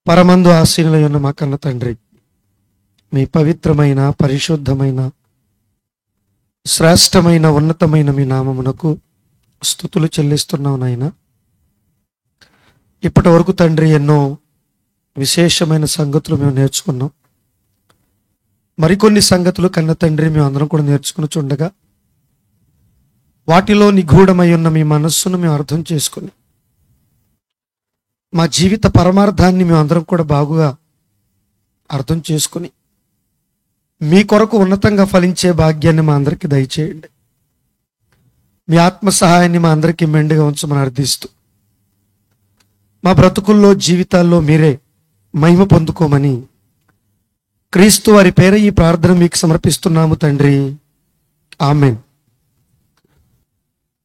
పరమందు ఆసీనులై ఉన్న మా కన్న తండ్రి, మీ పవిత్రమైన, పరిశుద్ధమైన, శ్రేష్టమైన, ఉన్నతమైన మీ నామమునకు స్తుతులు చెల్లిస్తున్నాం నాయన. ఇప్పటి వరకు తండ్రి ఎన్నో విశేషమైన సంగతులు మేము నేర్చుకున్నాం. మరికొన్ని సంగతులు కన్న తండ్రి మేము అందరం కూడా నేర్చుకుని చూడగా వాటిలో నిగూఢమై ఉన్న మీ మనస్సును మేము అర్థం చేసుకుని మా జీవిత పరమార్థాన్ని మేము అందరం కూడా బాగుగా అర్థం చేసుకుని మీ కొరకు ఉన్నతంగా ఫలించే భాగ్యాన్ని మా అందరికీ దయచేయండి. మీ ఆత్మ సహాయాన్ని మా అందరికీ మెండుగా ఉంచమని అర్థిస్తూ మా బ్రతుకుల్లో, జీవితాల్లో మీరే మహిమ పొందుకోమని క్రీస్తు వారి పేర ఈ ప్రార్థన మీకు సమర్పిస్తున్నాము తండ్రి, ఆమేన్.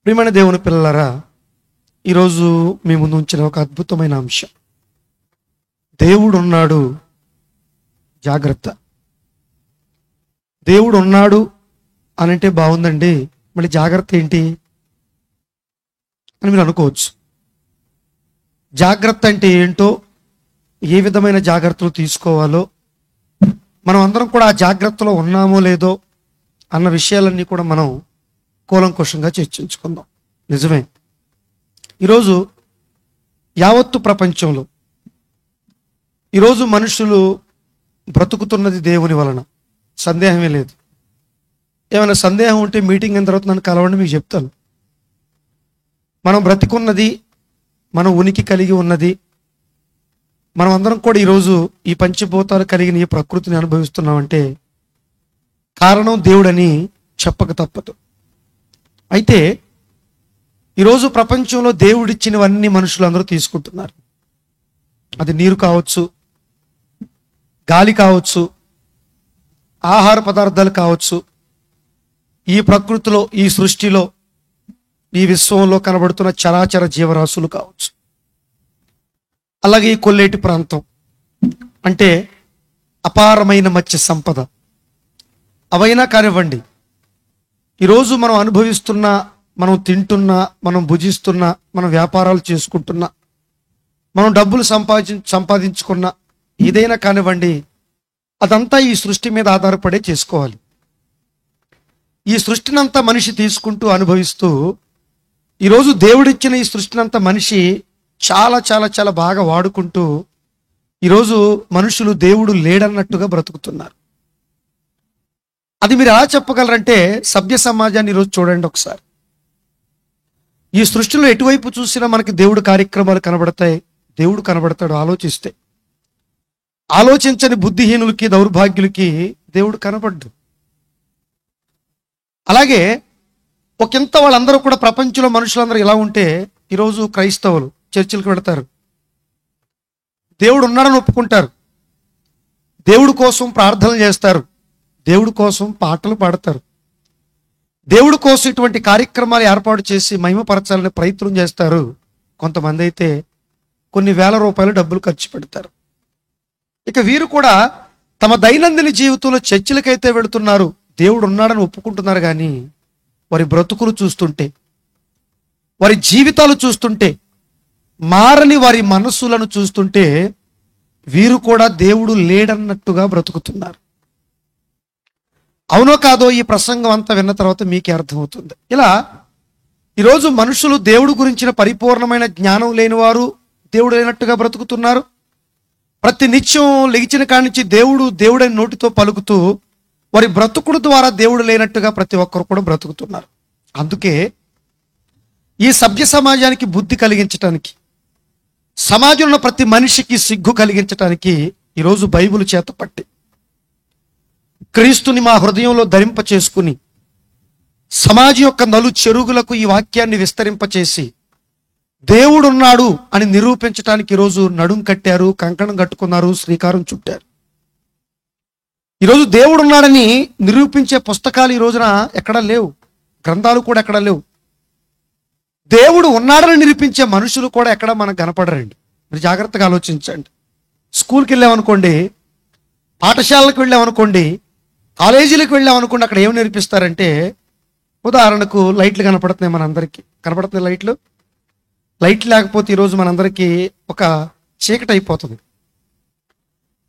ప్రియమైన దేవుని పిల్లలారా, ఈరోజు మీ ముందు ఉంచిన ఒక అద్భుతమైన అంశం, దేవుడు ఉన్నాడు, జాగ్రత్త. దేవుడు ఉన్నాడు అని అంటే బాగుందండి, మళ్ళీ జాగ్రత్త ఏంటి అని మీరు అనుకోవచ్చు. జాగ్రత్త అంటే ఏంటో, ఏ విధమైన జాగ్రత్తలు తీసుకోవాలో, మనం అందరం కూడా ఆ జాగ్రత్తలో ఉన్నామో లేదో అన్న విషయాలన్నీ కూడా మనం కూలంకుషంగా చర్చించుకుందాం. నిజమే, ఈరోజు యావత్తు ప్రపంచంలో ఈరోజు మనుషులు బ్రతుకుతున్నది దేవుని వలన, సందేహమే లేదు. ఏమైనా సందేహం ఉంటే మీటింగ్ అయిన తర్వాత నన్ను కలవండి, మీకు చెప్తాను. మనం బ్రతికున్నది, మనం ఉనికి కలిగి ఉన్నది, మనం అందరం కూడా ఈరోజు ఈ పంచభూతాలు కలిగిన ఈ ప్రకృతిని అనుభవిస్తున్నామంటే కారణం దేవుడని చెప్పక తప్పదు. అయితే ఈరోజు ప్రపంచంలో దేవుడిచ్చినవన్నీ మనుషులు అందరూ తీసుకుంటున్నారు. అది నీరు కావచ్చు, గాలి కావచ్చు, ఆహార పదార్థాలు కావచ్చు, ఈ ప్రకృతిలో, ఈ సృష్టిలో, ఈ విశ్వంలో కనబడుతున్న చరాచర జీవరాశులు కావచ్చు, అలాగే ఈ కొల్లేటి ప్రాంతం అంటే అపారమైన మత్స్య సంపద, అవైనా కానివ్వండి. ఈరోజు మనం అనుభవిస్తున్న, మనం తింటున్నా, మనం భుజిస్తున్నా, మనం వ్యాపారాలు చేసుకుంటున్నా, మనం డబ్బులు సంపాదించుకున్నా, ఏదైనా కానివ్వండి, అదంతా ఈ సృష్టి మీద ఆధారపడే చేసుకోవాలి. ఈ సృష్టినంతా మనిషి తీసుకుంటూ, అనుభవిస్తూ, ఈరోజు దేవుడిచ్చిన ఈ సృష్టినంతా మనిషి చాలా చాలా చాలా బాగా వాడుకుంటూ ఈరోజు మనుషులు దేవుడు లేడన్నట్టుగా బ్రతుకుతున్నారు. అది మీరు ఎలా చెప్పగలరంటే, సభ్య సమాజాన్ని ఈరోజు చూడండి ఒకసారి. ఈ సృష్టిలో ఎటువైపు చూసినా మనకి దేవుడు కార్యక్రమాలు కనబడతాయి, దేవుడు కనబడతాడు. ఆలోచిస్తే, ఆలోచించని బుద్ధిహీనులకి, దౌర్భాగ్యులకి దేవుడు కనబడ్డు. అలాగే ఒకంత వాళ్ళందరూ కూడా, ప్రపంచంలో మనుషులందరూ ఇలా ఉంటే, ఈరోజు క్రైస్తవులు చర్చిలకు వెళతారు, దేవుడు ఉన్నాడని ఒప్పుకుంటారు, దేవుడి కోసం ప్రార్థనలు చేస్తారు, దేవుడి కోసం పాటలు పాడతారు, దేవుడి కోసం ఇటువంటి కార్యక్రమాలు ఏర్పాటు చేసి మహిమపరచాలని ప్రయత్నం చేస్తారు. కొంతమంది అయితే కొన్ని వేల రూపాయలు డబ్బులు ఖర్చు పెడతారు. ఇక వీరు కూడా తమ దైనందిన జీవితంలో చర్చిలకైతే వెళుతున్నారు, దేవుడు ఉన్నాడని ఒప్పుకుంటున్నారు, కానీ వారి బ్రతుకులు చూస్తుంటే, వారి జీవితాలు చూస్తుంటే, మారని వారి మనస్సులను చూస్తుంటే వీరు కూడా దేవుడు లేడన్నట్టుగా బ్రతుకుతున్నారు. అవునో కాదో ఈ ప్రసంగం అంతా విన్న తర్వాత మీకే అర్థమవుతుంది. ఇలా ఈరోజు మనుషులు దేవుడు గురించిన పరిపూర్ణమైన జ్ఞానం లేనివారు దేవుడు లేనట్టుగా బ్రతుకుతున్నారు. ప్రతి నిత్యం లెగిచిన కాడి నుంచి దేవుడు దేవుడని నోటితో పలుకుతూ వారి బ్రతుకుడు ద్వారా దేవుడు లేనట్టుగా ప్రతి ఒక్కరు కూడా బ్రతుకుతున్నారు. అందుకే ఈ సభ్య సమాజానికి బుద్ధి కలిగించటానికి, సమాజంలో ఉన్న ప్రతి మనిషికి సిగ్గు కలిగించటానికి ఈరోజు బైబిల్ చేత పట్టి క్రీస్తుని మా హృదయంలో ధరింప చేసుకుని సమాజం యొక్క నలు చెరుగులకు ఈ వాక్యాన్ని విస్తరింపచేసి దేవుడు ఉన్నాడు అని నిరూపించడానికి ఈరోజు నడుం కట్టారు, కంకణం కట్టుకున్నారు, శ్రీకారం చుట్టారు. ఈరోజు దేవుడు ఉన్నాడని నిరూపించే పుస్తకాలు ఈ రోజున ఎక్కడా లేవు, గ్రంథాలు కూడా ఎక్కడా లేవు. దేవుడు ఉన్నాడని నిరూపించే మనుషులు కూడా ఎక్కడ మనకు కనపడరండి. మీరు జాగ్రత్తగా ఆలోచించండి. స్కూల్కి వెళ్ళామనుకోండి, పాఠశాలకు వెళ్ళామనుకోండి, కాలేజీలకు వెళ్ళామనుకోండి, అక్కడ ఏమి నేర్పిస్తారంటే, ఉదాహరణకు లైట్లు కనపడుతున్నాయి, మనందరికీ కనపడుతున్నాయి లైట్లు. లైట్ లేకపోతే ఈరోజు మనందరికీ ఒక చీకటి అయిపోతుంది.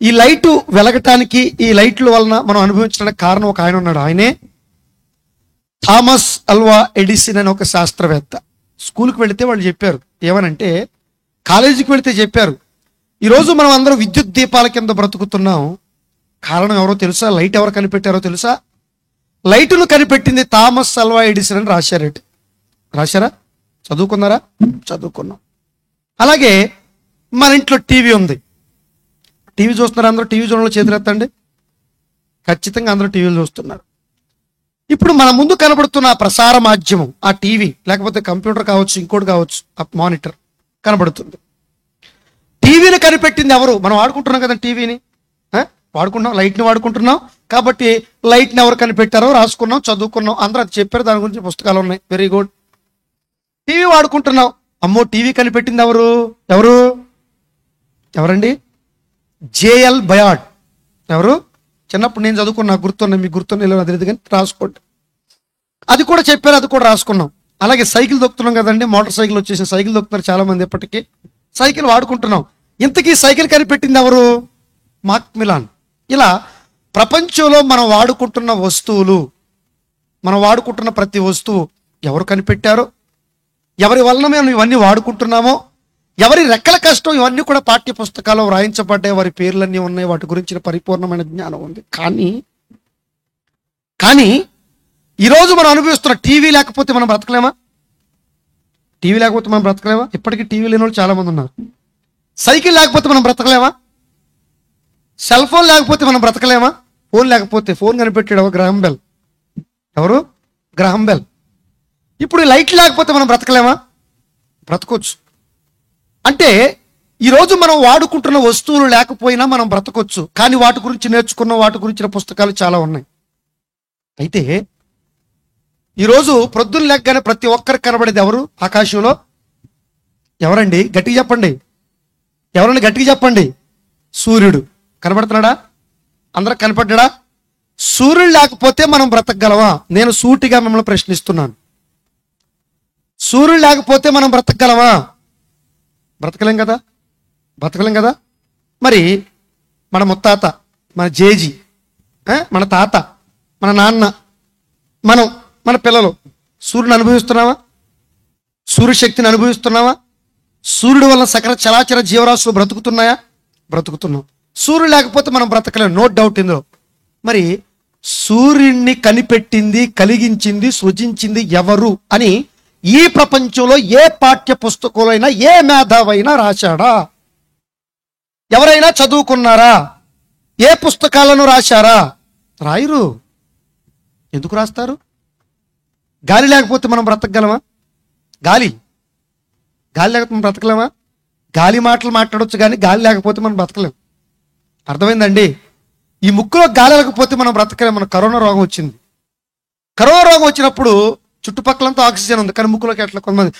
ఈ లైటు వెలగటానికి, ఈ లైట్ల వలన మనం అనుభవించడానికి కారణం ఒక ఆయన ఉన్నాడు. ఆయనే థామస్ అల్వా ఎడిసన్ అని ఒక శాస్త్రవేత్త. స్కూల్కి వెళితే వాళ్ళు చెప్పారు, ఏమనంటే కాలేజీకి వెళితే చెప్పారు, ఈరోజు మనం అందరం విద్యుత్ దీపాల కింద బ్రతుకుతున్నాం. కారణం ఎవరో తెలుసా? లైట్ ఎవరు కనిపెట్టారో తెలుసా? లైటును కనిపెట్టింది థామస్ అల్వా ఎడిసన్ అని రాశారట. రాశారా? చదువుకున్నారా? చదువుకున్నాం. అలాగే మన ఇంట్లో టీవీ ఉంది. టీవీ చూస్తున్నారు అందరూ? టీవీ చూడడంలో చేతులెత్తండి. ఖచ్చితంగా అందరూ టీవీలు చూస్తున్నారు. ఇప్పుడు మన ముందు కనబడుతున్న ఆ ప్రసార మాధ్యమం, ఆ టీవీ లేకపోతే కంప్యూటర్ కావచ్చు, ఇంకోటి కావచ్చు, ఆ మానిటర్ కనబడుతుంది. టీవీని కనిపెట్టింది ఎవరు? మనం వాడుకుంటున్నాం కదా టీవీని, వాడుకుంటున్నాం, లైట్ని వాడుకుంటున్నాం. కాబట్టి లైట్ని ఎవరు కనిపెట్టారో రాసుకున్నాం, చదువుకున్నాం, అందరూ అది చెప్పారు. దాని గురించి పుస్తకాలు ఉన్నాయి. Very good. టీవీ వాడుకుంటున్నాం. అమ్మో, టీవీ కనిపెట్టింది ఎవరు? ఎవరండి? జేఎల్ బయార్డ్. ఎవరు? చిన్నప్పుడు నేను చదువుకున్నా, గుర్తున్నా, మీకు గుర్తున్నా తెలియదు కానీ రాసుకోండి. అది కూడా చెప్పారు, అది కూడా రాసుకున్నాం. అలాగే సైకిల్ దొక్కుతున్నాం కదండి, మోటార్ సైకిల్ వచ్చేసి సైకిల్ దొక్కుతున్నారు చాలా మంది. ఎప్పటికీ సైకిల్ వాడుకుంటున్నాం. ఇంతకీ సైకిల్ కనిపెట్టింది ఎవరు? మాక్మిలాన్. ఇలా ప్రపంచంలో మనం వాడుకుంటున్న వస్తువులు, మనం వాడుకుంటున్న ప్రతి వస్తువు ఎవరు కనిపెట్టారో, ఎవరి వలన మేము ఇవన్నీ వాడుకుంటున్నామో, ఎవరి రెక్కల కష్టం, ఇవన్నీ కూడా పాఠ్య పుస్తకాల్లో వ్రాయించబడ్డాయి. వారి పేర్లన్నీ ఉన్నాయి, వాటి గురించిన పరిపూర్ణమైన జ్ఞానం ఉంది. కానీ ఈరోజు మనం అనుభవిస్తున్న టీవీ లేకపోతే మనం బ్రతకలేమా? టీవీ లేకపోతే మనం బ్రతకలేమా? ఇప్పటికీ టీవీ లేని వాళ్ళు చాలా మంది ఉన్నారు. సైకిల్ లేకపోతే మనం బ్రతకలేమా? సెల్ ఫోన్ లేకపోతే మనం బ్రతకలేమా? ఫోన్ లేకపోతే, ఫోన్ కనిపెట్టాడు ఎవరు? Graham Bell. ఎవరు? Graham Bell. ఇప్పుడు లైట్ లేకపోతే మనం బ్రతకలేమా? బ్రతకొచ్చు. అంటే ఈరోజు మనం వాడుకుంటున్న వస్తువులు లేకపోయినా మనం బ్రతకొచ్చు. కానీ వాటి గురించి నేర్చుకున్న, వాటి గురించిన పుస్తకాలు చాలా ఉన్నాయి. అయితే ఈరోజు ప్రొద్దున లెగ్గానే ప్రతి ఒక్కరికి కనబడేది ఎవరు ఆకాశంలో? ఎవరండి? గట్టిగా చెప్పండి. ఎవరండి? గట్టిగా చెప్పండి. సూర్యుడు. కనబడుతున్నాడా? అందరికి కనపడ్డా? సూర్యుడు లేకపోతే మనం బ్రతకగలవా? నేను సూటిగా మిమ్మల్ని ప్రశ్నిస్తున్నాను. సూర్యుడు లేకపోతే మనం బ్రతకగలవా? బ్రతకలేం కదా, బ్రతకలేం కదా. మరి మన ముత్తాత, మన జేజీ, మన తాత, మన నాన్న, మన పిల్లలు సూర్యుని అనుభవిస్తున్నావా? సూర్యశక్తిని అనుభవిస్తున్నావా? సూర్యుడు వల్ల సకల చరాచర జీవరాశులు బ్రతుకుతున్నాయా? బ్రతుకుతున్నాం. సూర్యుడు లేకపోతే మనం బ్రతకలేం, నో డౌట్ ఇందులో. మరి సూర్యుడిని కనిపెట్టింది, కలిగించింది, సృజించింది ఎవరు అని ఈ ప్రపంచంలో ఏ పాఠ్య పుస్తకంలో అయినా ఏ మేధావైనా రాశాడా? ఎవరైనా చదువుకున్నారా? ఏ పుస్తకాలను రాశారా? రాయరు. ఎందుకు రాస్తారు? గాలి లేకపోతే మనం బ్రతకగలమా? గాలి లేకపోతే మనం బ్రతకలేమా? గాలి మాటలు మాట్లాడవచ్చు కానీ గాలి లేకపోతే మనం బ్రతకలేం. అర్థమైందండి? ఈ ముక్కులో గాలి లేకపోతే మనం బ్రతకలేం. మన కరోనా రోగం వచ్చింది. కరోనా రోగం వచ్చినప్పుడు చుట్టుపక్కలంతా ఆక్సిజన్ ఉంది, కానీ ముక్కులోకి ఎట్లా కొంతమంది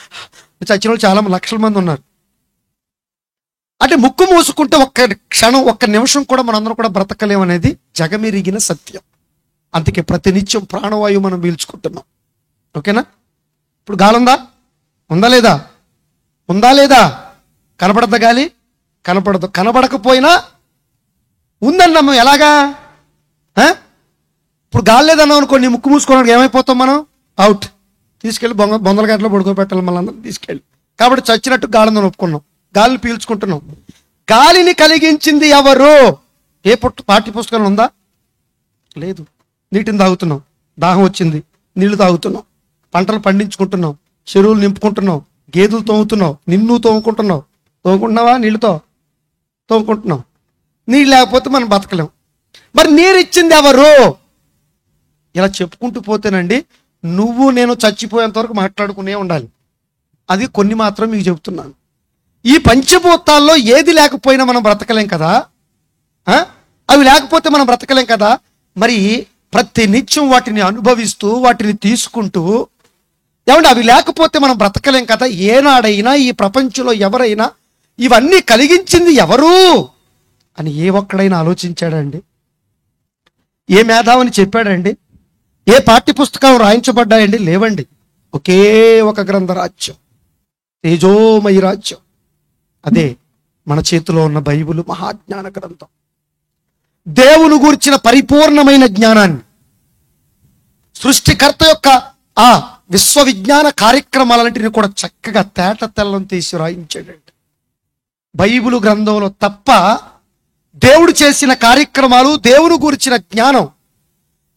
చచ్చిన వాళ్ళు చాలా లక్షల మంది ఉన్నారు. అంటే ముక్కు మూసుకుంటే ఒక్క క్షణం, ఒక్క నిమిషం కూడా మనందరం కూడా బ్రతకలేమనేది జగమెరిగిన సత్యం. అందుకే ప్రతినిత్యం ప్రాణవాయువు మనం పీల్చుకుంటున్నాం. ఓకేనా? ఇప్పుడు గాలి ఉందా? ఉందా లేదా? ఉందా లేదా? కనపడద్దా గాలి? కనపడదు. కనబడకపోయినా ఉందన్నాము. ఎలాగా? ఇప్పుడు గాలి లేదన్నాం అనుకోండి, ముక్కు మూసుకోవడానికి ఏమైపోతాం మనం? అవుట్. తీసుకెళ్ళి బొందల గంటలో పడుకోబెట్టాలి మళ్ళీ అందరం తీసుకెళ్ళి. కాబట్టి చచ్చినట్టు గాలిని ఒప్పుకున్నాం, గాలిని పీల్చుకుంటున్నాం. గాలిని కలిగించింది ఎవరు? ఏ పాఠ్య పుస్తకంలో ఉందా? లేదు. నీటిని తాగుతున్నాం, దాహం వచ్చింది, నీళ్లు తాగుతున్నాం, పంటలు పండించుకుంటున్నాం, చెరువులు నింపుకుంటున్నాం, గేదెలు తోముతున్నావు, నిన్ను తోముకుంటున్నావా? నీళ్ళతో తోముకుంటున్నాం. నీళ్ళు లేకపోతే మనం బతకలేం. మరి నీరు ఇచ్చింది ఎవరు? ఇలా చెప్పుకుంటూ పోతేనండి నువ్వు నేను చచ్చిపోయేంత వరకు మాట్లాడుకునే ఉండాలి. అది కొన్ని మాత్రం మీకు చెబుతున్నాను. ఈ పంచభూతాల్లో ఏది లేకపోయినా మనం బ్రతకలేం కదా. అవి లేకపోతే మనం బ్రతకలేం కదా. మరి ప్రతి నిత్యం వాటిని అనుభవిస్తూ, వాటిని తీసుకుంటూ, ఏమంటే అవి లేకపోతే మనం బ్రతకలేం కదా. ఏనాడైనా ఈ ప్రపంచంలో ఎవరైనా ఇవన్నీ కలిగించింది ఎవరు అని ఏ ఒక్కడైనా ఆలోచించాడండి? ఏ మేధావని చెప్పాడండి? ఏ పాఠ్యపుస్తకం రాయించబడ్డాయండి? లేవండి. ఒకే ఒక గ్రంథ రాజ్యం, తేజోమయ రాజ్యం, అదే మన చేతిలో ఉన్న బైబిల్, మహాజ్ఞాన గ్రంథం. దేవుని గూర్చిన పరిపూర్ణమైన జ్ఞానాన్ని, సృష్టికర్త యొక్క ఆ విశ్వవిజ్ఞాన కార్యక్రమాలన్నింటినీ కూడా చక్కగా తేట తెల్లం తీసి రాయించాడండి. బైబిలు గ్రంథంలో తప్ప దేవుడు చేసిన కార్యక్రమాలు, దేవుని గురించిన జ్ఞానం,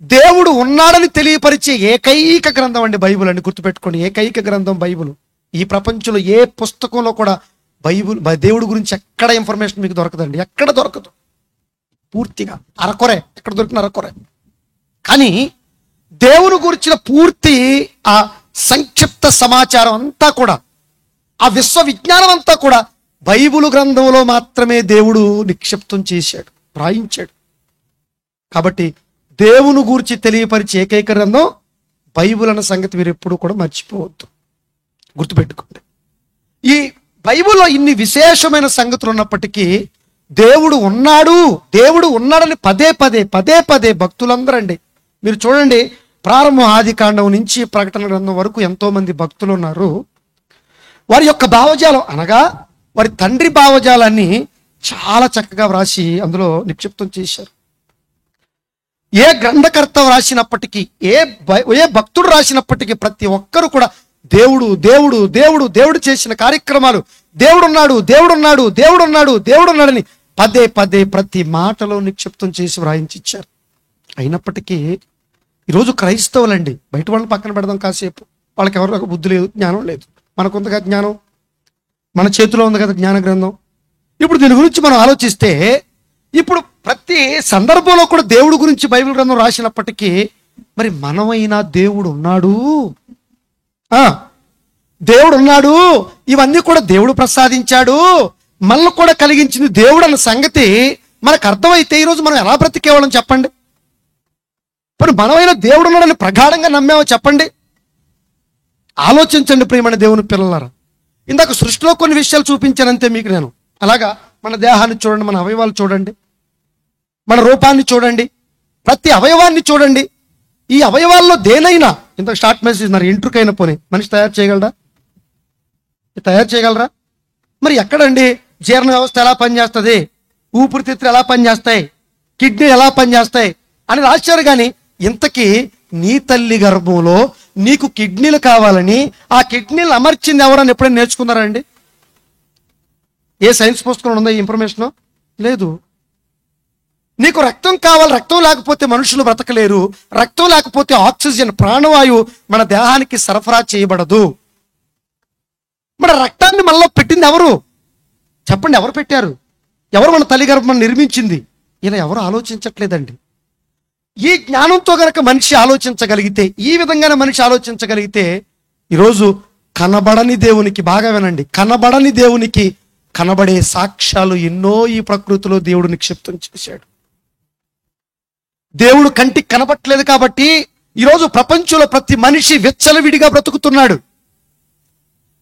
దేవుడు ఉన్నాడని తెలియపరిచే ఏకైక గ్రంథం అండి బైబిల్ అండి. గుర్తుపెట్టుకోండి, ఏకైక గ్రంథం బైబిల్. ఈ ప్రపంచంలో ఏ పుస్తకంలో కూడా దేవుడి గురించి ఎక్కడ ఇన్ఫర్మేషన్ మీకు దొరకదండి, ఎక్కడ దొరకదు. పూర్తిగా అరకొరే, ఎక్కడ దొరికిన అరకొరే. కానీ దేవుని గురించిన పూర్తి ఆ సంక్షిప్త సమాచారం అంతా కూడా, ఆ విశ్వవిజ్ఞానం అంతా కూడా బైబిలు గ్రంథంలో మాత్రమే దేవుడు నిక్షిప్తం చేశాడు, రాయించాడు. కాబట్టి దేవుని గూర్చి తెలియపరిచే ఏకైక గ్రంథం బైబిల్ అన్న సంగతి మీరు ఎప్పుడు కూడా మర్చిపోవద్దు, గుర్తుపెట్టుకోండి. ఈ బైబిల్లో ఇన్ని విశేషమైన సంగతులు ఉన్నప్పటికీ దేవుడు ఉన్నాడని పదే పదే భక్తులందరండి. మీరు చూడండి, ప్రారంభం ఆది కాండం నుంచి ప్రకటన గ్రంథం వరకు ఎంతో మంది భక్తులు ఉన్నారు. వారి యొక్క భావజాలం అనగా వారి తండ్రి భావజాలాన్ని చాలా చక్కగా వ్రాసి అందులో నిక్షిప్తం చేశారు. ఏ గ్రంథకర్త రాసినప్పటికీ, ఏ భక్తుడు రాసినప్పటికీ ప్రతి ఒక్కరు కూడా దేవుడు చేసిన కార్యక్రమాలు, దేవుడున్నాడని పదే పదే మాటలో నిక్షిప్తం చేసి వ్రాయించారు. అయినప్పటికీ ఈరోజు క్రైస్తవులండి, బయట వాళ్ళని పక్కన పెడదాం కాసేపు, వాళ్ళకి ఎవరికి బుద్ధి లేదు, జ్ఞానం లేదు. మనకుందిగా జ్ఞానం, మన చేతిలో ఉంది కదా జ్ఞాన గ్రంథం. ఇప్పుడు దీని గురించి మనం ఆలోచిస్తే, ఇప్పుడు ప్రతి సందర్భంలో కూడా దేవుడి గురించి బైబిల్ గ్రంథం రాసినప్పటికీ మరి మనమైనా దేవుడు ఉన్నాడు, ఇవన్నీ కూడా దేవుడు ప్రసాదించాడు, మనల్ని కూడా కలిగించింది దేవుడు అన్న సంగతి మనకు అర్థమైతే ఈరోజు మనం ఎలా బ్రతికేవాళ్ళం చెప్పండి? మరి మనమైనా దేవుడు ఉన్నాడని ప్రగాఢంగా నమ్మామో చెప్పండి? ఆలోచించండి ప్రియమైన దేవుని పిల్లలారా. ఇందాక సృష్టిలో కొన్ని విషయాలు చూపించానంతే మీకు నేను. అలాగా మన దేహాన్ని చూడండి, మన అవయవాలు చూడండి, మన రూపాన్ని చూడండి, ప్రతి అవయవాన్ని చూడండి. ఈ అవయవాల్లో దేనైనా, ఇంత షార్ట్ మెసేజ్ ఎంట్రుకైనా పోనీ మనిషి తయారు చేయగలరా? మరి ఎక్కడండి? జీర్ణ వ్యవస్థ ఎలా పనిచేస్తుంది, ఊపిరితిత్తులు ఎలా పనిచేస్తాయి, కిడ్నీ ఎలా పనిచేస్తాయి అని రాశారు. కానీ ఇంతకీ నీ తల్లి గర్భంలో నీకు కిడ్నీలు కావాలని ఆ కిడ్నీలు అమర్చింది ఎవరని ఎప్పుడైనా నేర్చుకున్నారా అండి? ఏ సైన్స్ పుస్తకంలో ఉందో ఈ ఇన్ఫర్మేషన్? లేదు. నీకు రక్తం కావాలి, రక్తం లేకపోతే మనుషులు బ్రతకలేరు, రక్తం లేకపోతే ఆక్సిజన్ ప్రాణవాయువు మన దేహానికి సరఫరా చేయబడదు. మన రక్తాన్ని మనలో పెట్టింది ఎవరు చెప్పండి? ఎవరు పెట్టారు? ఎవరు మన తల్లి గర్భం నిర్మించింది? ఇలా ఎవరు ఆలోచించట్లేదండి. ఈ జ్ఞానంతో గనక మనిషి ఆలోచించగలిగితే, ఈ విధంగానే మనిషి ఆలోచించగలిగితే, ఈరోజు కనబడని దేవునికి, బాగా వినండి, కనబడని దేవునికి కనబడే సాక్ష్యాలు ఎన్నో ఈ ప్రకృతిలో దేవుడు నిక్షిప్తం చేశాడు. దేవుడు కంటికి కనబట్టలేదు కాబట్టి ఈరోజు ప్రపంచంలో ప్రతి మనిషి విచ్చలవిడిగా బ్రతుకుతున్నాడు.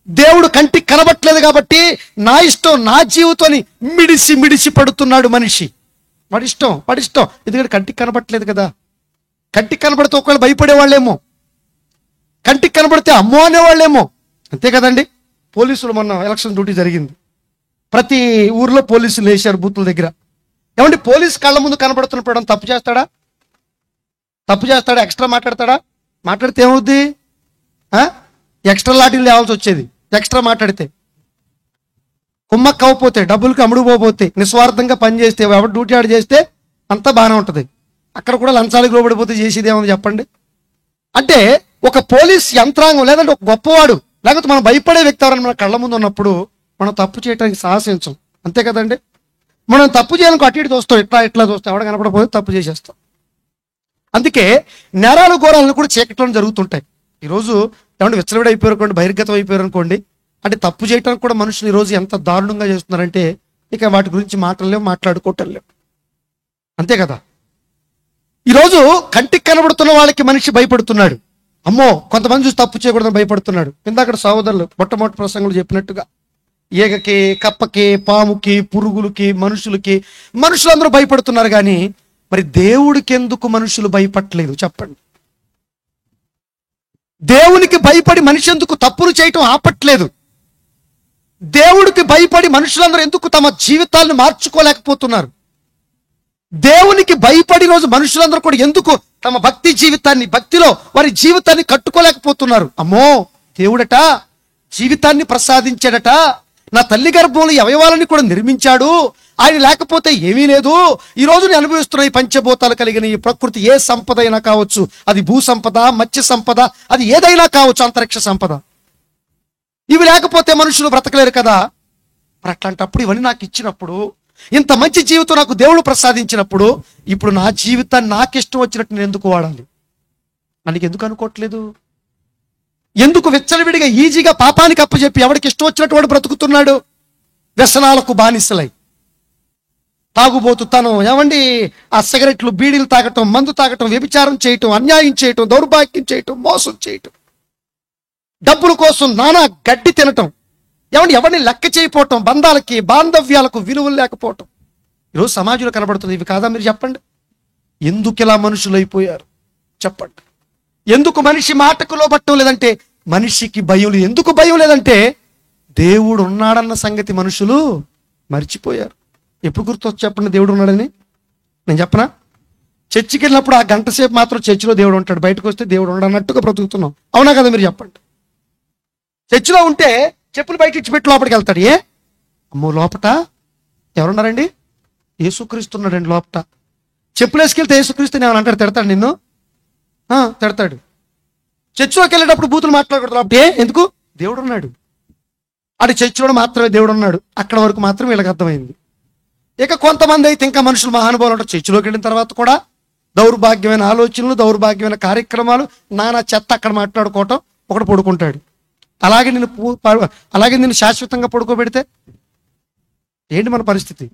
దేవుడు కంటికి కనబట్టలేదు కాబట్టి నా ఇష్టం, నా జీవితాన్ని మిడిసి పడుతున్నాడు మనిషి. వాడి ఇష్టం. ఎందుకంటే కంటికి కనబట్టలేదు కదా. కంటికి కనబడితే ఒకవేళ భయపడేవాళ్ళేమో, కంటికి కనబడితే అమ్మో అనేవాళ్ళేమో, అంతే కదండి. పోలీసులు మొన్న ఎలక్షన్ డ్యూటీ జరిగింది, ప్రతి ఊర్లో పోలీసులు వేశారు బూతుల దగ్గర. ఏమంటే పోలీసు కళ్ళ ముందు కనబడుతున్నప్పుడు తప్పు చేస్తాడా? ఎక్స్ట్రా మాట్లాడితే ఏమవుద్ది? ఎక్స్ట్రా లాఠీలు లేవాల్సి వచ్చేది. ఎక్స్ట్రా మాట్లాడితే కుమ్మక్క అవ్వపోతే, డబ్బులకి అమ్ముడుపోతే, నిస్వార్థంగా పనిచేస్తే, ఎవరు డ్యూటీ ఆడ చేస్తే అంతా బాగానే ఉంటుంది. అక్కడ కూడా లంచాలకు లోబడిపోతే చేసేది ఏమని చెప్పండి? అంటే ఒక పోలీస్ యంత్రాంగం, లేదంటే ఒక గొప్పవాడు, లేకపోతే మనం భయపడే వ్యక్తి ఎవరైనా మన కళ్ళ ముందు ఉన్నప్పుడు మనం తప్పు చేయడానికి సాహసించం, అంతే కదండి. మనం తప్పు చేయాలని అటు ఇటు చూస్తాం, ఇట్లా చూస్తాం, ఎవడ కనపడపోతే తప్పు చేసేస్తాం. అందుకే నేరాలు ఘోరాలను కూడా చీకట్లో జరుగుతుంటాయి. ఈరోజు ఏమంటే విచ్చలవిడి అయిపోయారు అనుకోండి, బహిర్గతం అయిపోయారు అనుకోండి, అంటే తప్పు చేయడానికి కూడా మనుషులు ఈరోజు ఎంత దారుణంగా చేస్తున్నారంటే ఇక వాటి గురించి మాట్లాడుకోవటం లేవు, అంతే కదా. ఈరోజు కంటికి కనబడుతున్న వాళ్ళకి మనిషి భయపడుతున్నాడు. అమ్మో, కొంతమంది చూసి తప్పు చేయకూడదని భయపడుతున్నాడు. ఇందాక సహోదరులు మొట్టమొదటి ప్రసంగంలో చెప్పినట్టుగా ఈగకి, కప్పకి, పాముకి, పురుగులకి, మనుషులందరూ భయపడుతున్నారు. కానీ మరి దేవుడికి ఎందుకు మనుషులు భయపడలేదు చెప్పండి? దేవునికి భయపడి మనిషి ఎందుకు తప్పులు చేయటం ఆపట్లేదు? దేవుడికి భయపడి మనుషులందరూ ఎందుకు తమ జీవితాలను మార్చుకోలేకపోతున్నారు? దేవునికి భయపడి రోజు మనుషులందరూ కూడా ఎందుకు తమ భక్తిలో వారి జీవితాన్ని కట్టుకోలేకపోతున్నారు? అమ్మో, దేవుడట జీవితాన్ని ప్రసాదించాడట, నా తల్లి గర్భంలో ఈ అవయవాలని కూడా నిర్మించాడు, ఆయన లేకపోతే ఏమీ లేదు. ఈ రోజు నేను అనుభవిస్తున్న ఈ పంచభూతాలు కలిగిన ఈ ప్రకృతి ఏ సంపద అయినా కావచ్చు, అది భూ సంపద, మత్స్య సంపద, అది ఏదైనా కావచ్చు, అంతరిక్ష సంపద, ఇవి లేకపోతే మనుషులు బ్రతకలేరు కదా. మరి అట్లాంటప్పుడు ఇవన్నీ నాకు ఇచ్చినప్పుడు, ఇంత మంచి జీవితం నాకు దేవుడు ప్రసాదించినప్పుడు, ఇప్పుడు నా జీవితాన్ని నాకు ఇష్టం వచ్చినట్టు నేను ఎందుకు వాడాలి? మనకి ఎందుకు అనుకోవట్లేదు? ఎందుకు విచ్చలవిడిగా ఈజీగా పాపానికి అప్పచెప్పి ఎవరికి ఇష్టం వచ్చినట్టు వాడు బ్రతుకుతున్నాడు? వ్యసనాలకు బానిసలై, తాగుబోతుతనం, ఏమండి ఆ సిగరెట్లు, బీడీలు తాగటం, మందు తాగటం, వ్యభిచారం చేయటం, అన్యాయం చేయటం, దౌర్భాగ్యం చేయటం, మోసం చేయటం, డబ్బుల కోసం నానా గడ్డి తినటం, ఏమండి ఎవరిని లెక్క చేయకపోవటం, బంధాలకి బాంధవ్యాలకు విలువలు లేకపోవటం ఈరోజు సమాజంలో కనబడుతుంది. ఇవి కాదా? మీరు చెప్పండి. ఎందుకు ఇలా మనుషులు అయిపోయారు చెప్పండి? ఎందుకు మనిషి మాటకు లోబట్టం లేదంటే మనిషికి భయం లేదు. ఎందుకు భయం లేదంటే దేవుడు ఉన్నాడన్న సంగతి మనుషులు మర్చిపోయారు. ఎప్పుడు గుర్తొచ్చి చెప్పండి దేవుడు ఉన్నాడని? నేను చెప్పనా? చర్చికి వెళ్ళినప్పుడు ఆ గంట సేపు మాత్రం చర్చిలో దేవుడు ఉంటాడు, బయటకు వస్తే దేవుడు ఉండన్నట్టుగా బ్రతుకుతున్నాం. అవునా కదా? మీరు చెప్పండి. చర్చిలో ఉంటే చెప్పులు బయట ఇచ్చిపెట్టి లోపలికి వెళ్తాడు. ఏ అమ్మో, లోపట ఎవరున్నారండి? యేసుక్రీస్తున్నాడండి లోపట. చెప్పులు వేసుకెళ్తే యేసుక్రీస్తుని ఏమని అంటాడు? తిడతాడు నిన్ను, తిడతాడు. చర్చిలోకి వెళ్ళేటప్పుడు బూతులు మాట్లాడకూడదు లోపటే. ఎందుకు? దేవుడు ఉన్నాడు. అది చర్చిలో మాత్రమే దేవుడు ఉన్నాడు, అక్కడ వరకు మాత్రం వీళ్ళకి అర్థమైంది. ఇక కొంతమంది అయితే ఇంకా మనుషులు మహానుభావులు ఉంటారు, చర్చిలోకి వెళ్ళిన తర్వాత కూడా దౌర్భాగ్యమైన ఆలోచనలు, దౌర్భాగ్యమైన కార్యక్రమాలు, నానా చెత్త అక్కడ మాట్లాడుకోవటం. ఒకడు పడుకుంటాడు. అలాగే నిన్ను శాశ్వతంగా పడుకోబెడితే ఏంటి మన పరిస్థితి?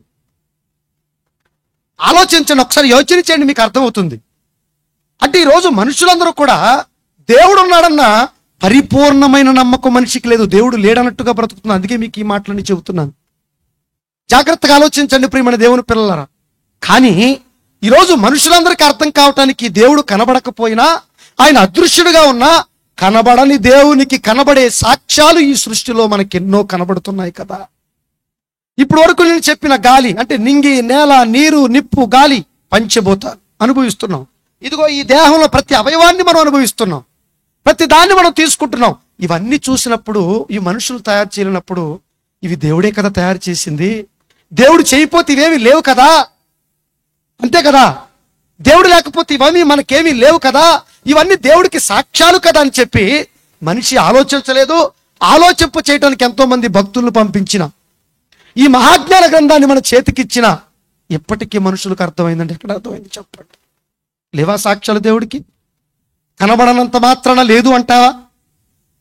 ఆలోచించండి, ఒకసారి యోచన చేయండి, మీకు అర్థమవుతుంది. అంటే ఈరోజు మనుషులందరూ కూడా దేవుడు ఉన్నాడన్న పరిపూర్ణమైన నమ్మకం మనిషికి లేదు, దేవుడు లేడన్నట్టుగా బ్రతుకుతున్నాను. అందుకే మీకు ఈ మాటలన్నీ చెబుతున్నాను. జాగ్రత్తగా ఆలోచించండి ప్రియమైన దేవుని పిల్లలారా. కానీ ఈరోజు మనుషులందరికీ అర్థం కావటానికి దేవుడు కనబడకపోయినా, ఆయన అదృశ్యుడుగా ఉన్నా, కనబడని దేవునికి కనబడే సాక్ష్యాలు ఈ సృష్టిలో మనకి ఎన్నో కనబడుతున్నాయి కదా. ఇప్పుడు వరకు నేను చెప్పిన గాలి అంటే నింగి, నేల, నీరు, నిప్పు, గాలి, పంచభూతాలు అనుభవిస్తున్నాం. ఇదిగో ఈ దేహంలో ప్రతి అవయవాన్ని మనం అనుభవిస్తున్నాం, ప్రతి దాన్ని మనం తీసుకుంటున్నాం. ఇవన్నీ చూసినప్పుడు, ఈ మనుషులు తయారు చేయనప్పుడు, ఇవి దేవుడే కదా తయారు చేసింది, దేవుడు చేయకపోతే ఇవేమి లేవు కదా, అంతే కదా. దేవుడు లేకపోతే ఇవన్నీ మనకేమీ లేవు కదా, ఇవన్నీ దేవుడికి సాక్ష్యాలు కదా అని చెప్పి మనిషి ఆలోచించలేదు. ఆలోచింప చేయడానికి ఎంతో మంది భక్తులను పంపించిన, ఈ మహాజ్ఞాన గ్రంథాన్ని మన చేతికిచ్చిన, ఇప్పటికీ మనుషులకు అర్థమైందంటే ఎక్కడ అర్థమైంది చెప్పండి? లేవా సాక్ష్యాలు దేవుడికి? కనబడనంత మాత్రాన లేదు అంటావా?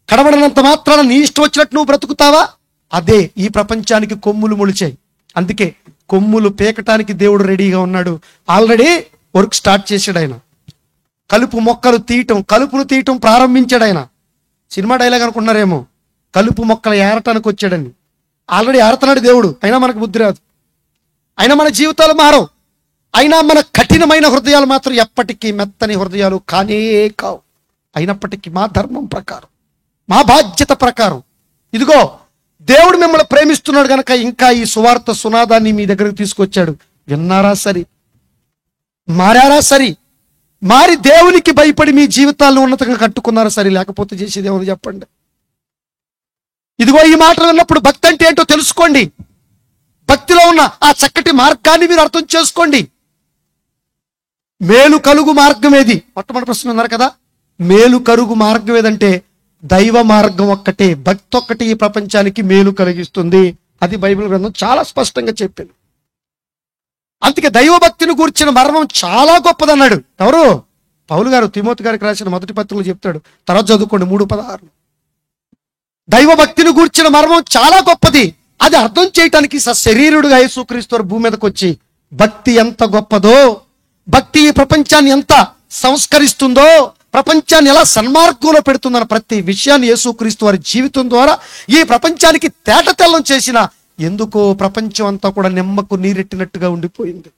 కనబడనంత మాత్రాన నీ ఇష్టం వచ్చినట్టు నువ్వు బ్రతుకుతావా? అదే ఈ ప్రపంచానికి కొమ్ములు మొలిచాయి. అందుకే కొమ్ములు పీకటానికి దేవుడు రెడీగా ఉన్నాడు. ఆల్రెడీ వర్క్ స్టార్ట్ చేశాడు ఆయన. కలుపును తీయటం ప్రారంభించాడు ఆయన. సినిమా డైలాగ్ అనుకున్నారేమో, కలుపు మొక్కలు ఏరటానికి వచ్చాడని. ఆల్రెడీ ఏరుతున్నాడు దేవుడు. అయినా మనకు బుద్ధి రాదు, అయినా మన జీవితాలు మారవు, అయినా మన కఠినమైన హృదయాలు మాత్రం ఎప్పటికీ మెత్తని హృదయాలు కానే కావు. అయినప్పటికీ మా ధర్మం ప్రకారం, మా బాధ్యత ప్రకారం, ఇదిగో దేవుడు మిమ్మల్ని ప్రేమిస్తున్నాడు కనుక ఇంకా ఈ సువార్త సునాదాన్ని మీ దగ్గరకు తీసుకొచ్చాడు. విన్నారా సరి, మారారా సరి, మారి దేవునికి భయపడి మీ జీవితాలను ఉన్నతంగా కట్టుకున్నారా సరి, లేకపోతే చేసేది ఏమని చెప్పండి? ఇదిగో ఈ మాటలు విన్నప్పుడు భక్తి అంటే ఏంటో తెలుసుకోండి. భక్తిలో ఉన్న ఆ చక్కటి మార్గాన్ని మీరు అర్థం చేసుకోండి. మేలు కలుగు మార్గం ఏది? మొట్టమొదటి ప్రశ్న ఉన్నారు కదా, మేలు కలుగు మార్గం ఏదంటే దైవ మార్గం ఒక్కటే. భక్తి ఒక్కటి ఈ ప్రపంచానికి మేలు కలిగిస్తుంది. అది బైబిల్ గ్రంథం చాలా స్పష్టంగా చెప్పింది. అందుకే దైవ భక్తిని గూర్చిన మర్మం చాలా గొప్పదన్నాడు. ఎవరు? పౌలు గారు తిమోతి గారికి రాసిన మొదటి పత్రికలో చెప్తాడు. తర్వాత చదువుకోండి 3:16. దైవ భక్తిని గూర్చిన మర్మం చాలా గొప్పది. అది అర్థం చేయటానికి శరీరుడుగా యేసుక్రీస్తు వారు భూమి మీదకి వచ్చి భక్తి ఎంత గొప్పదో, భక్తి ఈ ప్రపంచాన్ని ఎంత సంస్కరిస్తుందో, ప్రపంచాన్ని ఎలా సన్మార్గంలో పెడుతుందన్న ప్రతి విషయాన్ని యేసుక్రీస్తు వారి జీవితం ద్వారా ఈ ప్రపంచానికి తేటతెల్లం చేసిన, ఎందుకో ప్రపంచం అంతా కూడా నిమ్మకు నీరెట్టినట్టుగా ఉండిపోయింది.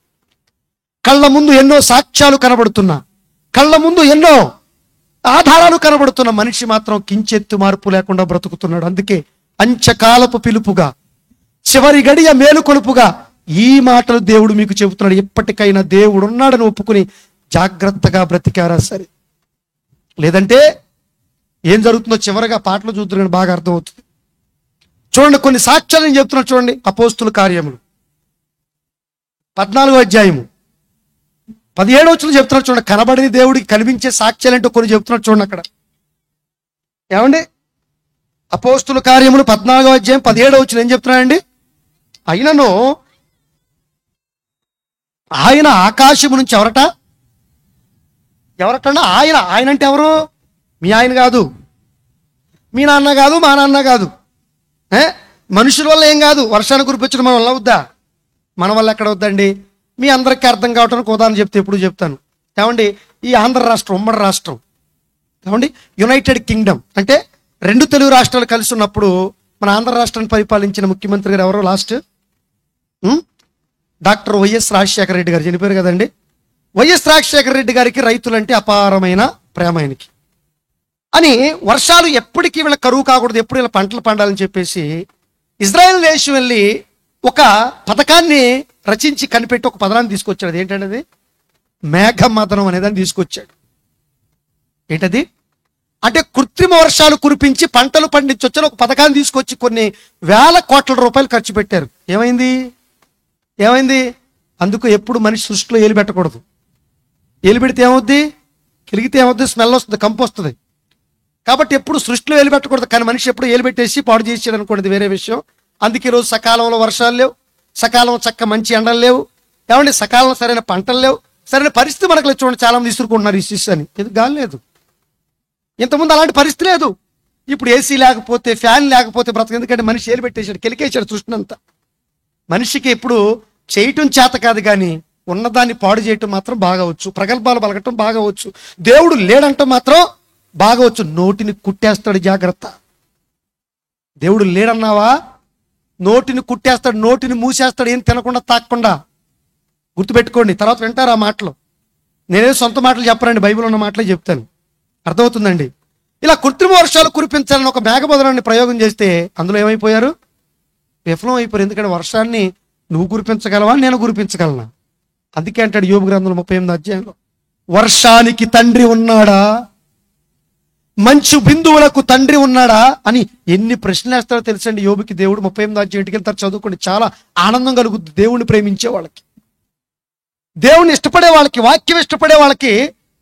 కళ్ళ ముందు ఎన్నో సాక్ష్యాలు కనబడుతున్నా, కళ్ళ ముందు ఎన్నో ఆధారాలు కనబడుతున్న మనిషి మాత్రం కించెత్తు మార్పు లేకుండా బ్రతుకుతున్నాడు. అందుకే అంచకాలపు పిలుపుగా, చివరి గడియ మేలుకొలుపుగా ఈ మాటలు దేవుడు మీకు చెబుతున్నాడు. ఎప్పటికైనా దేవుడు ఉన్నాడని ఒప్పుకుని జాగ్రత్తగా బ్రతికారా సరే. లేదంటే ఏం జరుగుతుందో చివరిగా పాటలు చూద్దాం, బాగా అర్థమవుతుంది. చూడండి, కొన్ని సాక్ష్యాలు నేను చెప్తున్నాను చూడండి. అపోస్తుల కార్యములు 14వ అధ్యాయము 17వ వచనం చెప్తున్నాడు చూడండి. కనబడిన దేవుడికి కనిపించే సాక్ష్యాలు ఏంటో కొన్ని చెప్తున్నాడు చూడండి అక్కడ. ఏమండి, అపోస్తుల కార్యములు 14వ అధ్యాయం 17వ వచనం ఏం చెప్తున్నాడండి? అయినను ఆయన ఆకాశము నుంచి ఎవరటండి? ఆయన అంటే ఎవరు? మీ ఆయన కాదు, మీ నాన్న కాదు, మా నాన్న కాదు, మనుషుల వల్ల ఏం కాదు. వర్షాన్ని కురిపించడం మన వల్ల అవుద్దా? మన వల్ల ఎక్కడ అవుద్దండి? మీ అందరికీ అర్థం కావటానికి ఉదాహరణ చెప్తే ఎప్పుడు చెప్తాను. ఏమండి, ఈ ఆంధ్ర రాష్ట్రం, ఉమ్మడి రాష్ట్రం, ఏమండి, యునైటెడ్ కింగ్డమ్ అంటే 2 తెలుగు రాష్ట్రాలు కలిసి ఉన్నప్పుడు మన ఆంధ్ర రాష్ట్రాన్ని పరిపాలించిన ముఖ్యమంత్రి గారు ఎవరో last? Doctor YS Rajasekhara Reddy గారు. చనిపోయారు కదండి. వైఎస్ రాజశేఖర రెడ్డి గారికి రైతులంటే అపారమైన ప్రేమ ఆయనకి. అని వర్షాలు ఎప్పటికీ వీళ్ళ కరువు కాకూడదు, ఎప్పుడు వీళ్ళ పంటలు పండాలని చెప్పేసి ఇజ్రాయెల్ దేశం వెళ్ళి ఒక పథకాన్ని రచించి కనిపెట్టి ఒక పథకాన్ని తీసుకొచ్చాడు. అది ఏంటంటే అది మేఘమదనం అనేదాన్ని తీసుకొచ్చాడు. ఏంటది అంటే కృత్రిమ వర్షాలు కురిపించి పంటలు పండించొచ్చని ఒక పథకాన్ని తీసుకొచ్చి కొన్ని వేల కోట్ల రూపాయలు ఖర్చు పెట్టారు. ఏమైంది? అందుకు ఎప్పుడు మనిషి సృష్టిలో ఏలు పెట్టకూడదు. ఏలు పెడితే ఏమవుద్ది? కిలిగితే ఏమవుద్ది? స్మెల్ వస్తుంది, కంపు వస్తుంది. కాబట్టి ఎప్పుడు సృష్టిలో ఏలు పెట్టకూడదు. కానీ మనిషి ఎప్పుడు ఏలు పెట్టేసి పాడు చేసేది అనుకోండి, వేరే విషయం. అందుకే ఈరోజు సకాలంలో వర్షాలు లేవు, సకాలం చక్క మంచి ఎండలు లేవు, ఏమండి, సకాలంలో సరైన పంటలు లేవు, సరైన పరిస్థితి మనకు లేదు. చూడండి, చాలా మంది తీసుకుంటున్నారు ఈ శిష్యు అని. ఇది గాలి లేదు. ఇంతకుముందు అలాంటి పరిస్థితి లేదు. ఇప్పుడు ఏసీ లేకపోతే, ఫ్యాన్ లేకపోతే బ్రతక. ఎందుకంటే మనిషి ఏలు పెట్టేశాడు, కెలికేశాడు సృష్టిని అంతా. మనిషికి ఎప్పుడు చేయటం చేత కాదు, కానీ ఉన్నదాన్ని పాడు చేయటం మాత్రం బాగవచ్చు. ప్రగల్భాలు పలకటం బాగవచ్చు. దేవుడు లేడంటం మాత్రం బాగవచ్చు. నోటిని కుట్టేస్తాడు, జాగ్రత్త. దేవుడు లేడన్నావా, నోటిని కుట్టేస్తాడు, నోటిని మూసేస్తాడు, ఏం తినకుండా తాకుండా. గుర్తుపెట్టుకోండి, తర్వాత వింటారు ఆ మాటలు. నేనే సొంత మాటలు చెప్పనండి, బైబిల్ ఉన్న మాటలే చెప్తాను. అర్థమవుతుందండి. ఇలా కృత్రిమ వర్షాలు కురిపించాలని ఒక మేఘబదనాన్ని ప్రయోగం చేస్తే అందులో ఏమైపోయారు? విఫలం అయిపోయారు. ఎందుకంటే వర్షాన్ని నువ్వు కురిపించగలవా, నేను కురిపించగలనా? అందుకే అంటాడు యోబు గ్రంథంలో 38వ అధ్యాయంలో, వర్షానికి తండ్రి ఉన్నాడా, మంచు బిందువులకు తండ్రి ఉన్నాడా అని ఎన్ని ప్రశ్నలు వేస్తాడో తెలుసండి యోబుకి దేవుడు. 38వ అధ్యాయం ఇంటికి వెళ్తారు, చదువుకోండి. చాలా ఆనందం కలుగుద్ది. దేవుణ్ణి ప్రేమించే వాళ్ళకి, దేవుణ్ణి ఇష్టపడే వాళ్ళకి, వాక్యం ఇష్టపడే వాళ్ళకి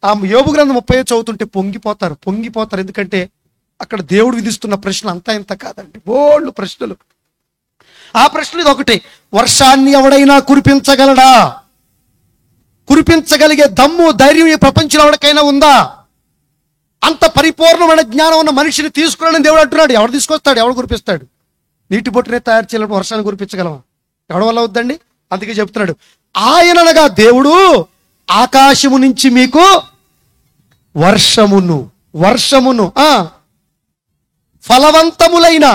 ఆ యోబు గ్రంథం 30 చదువుతుంటే పొంగిపోతారు. ఎందుకంటే అక్కడ దేవుడు విధిస్తున్న ప్రశ్న అంతా ఇంత కాదండి, బోల్డ్ ప్రశ్నలు. ఆ ప్రశ్న ఇది ఒకటి, వర్షాన్ని ఎవడైనా కురిపించగలడా? కురిపించగలిగే దమ్ము, ధైర్యం ఈ ప్రపంచంలో ఎవరికైనా ఉందా? అంత పరిపూర్ణమైన జ్ఞానం ఉన్న మనిషిని తీసుకురాని దేవుడు అంటున్నాడు. ఎవడు తీసుకొస్తాడు? ఎవడు కురిపిస్తాడు? నీటి బొట్టునే తయారు చేయాలని వర్షాన్ని కురిపించగలవా? ఎవడి వల్ల అవుద్దండి? అందుకే చెప్తున్నాడు, ఆయనగా దేవుడు ఆకాశము నుంచి మీకు వర్షమును ఫలవంతములైన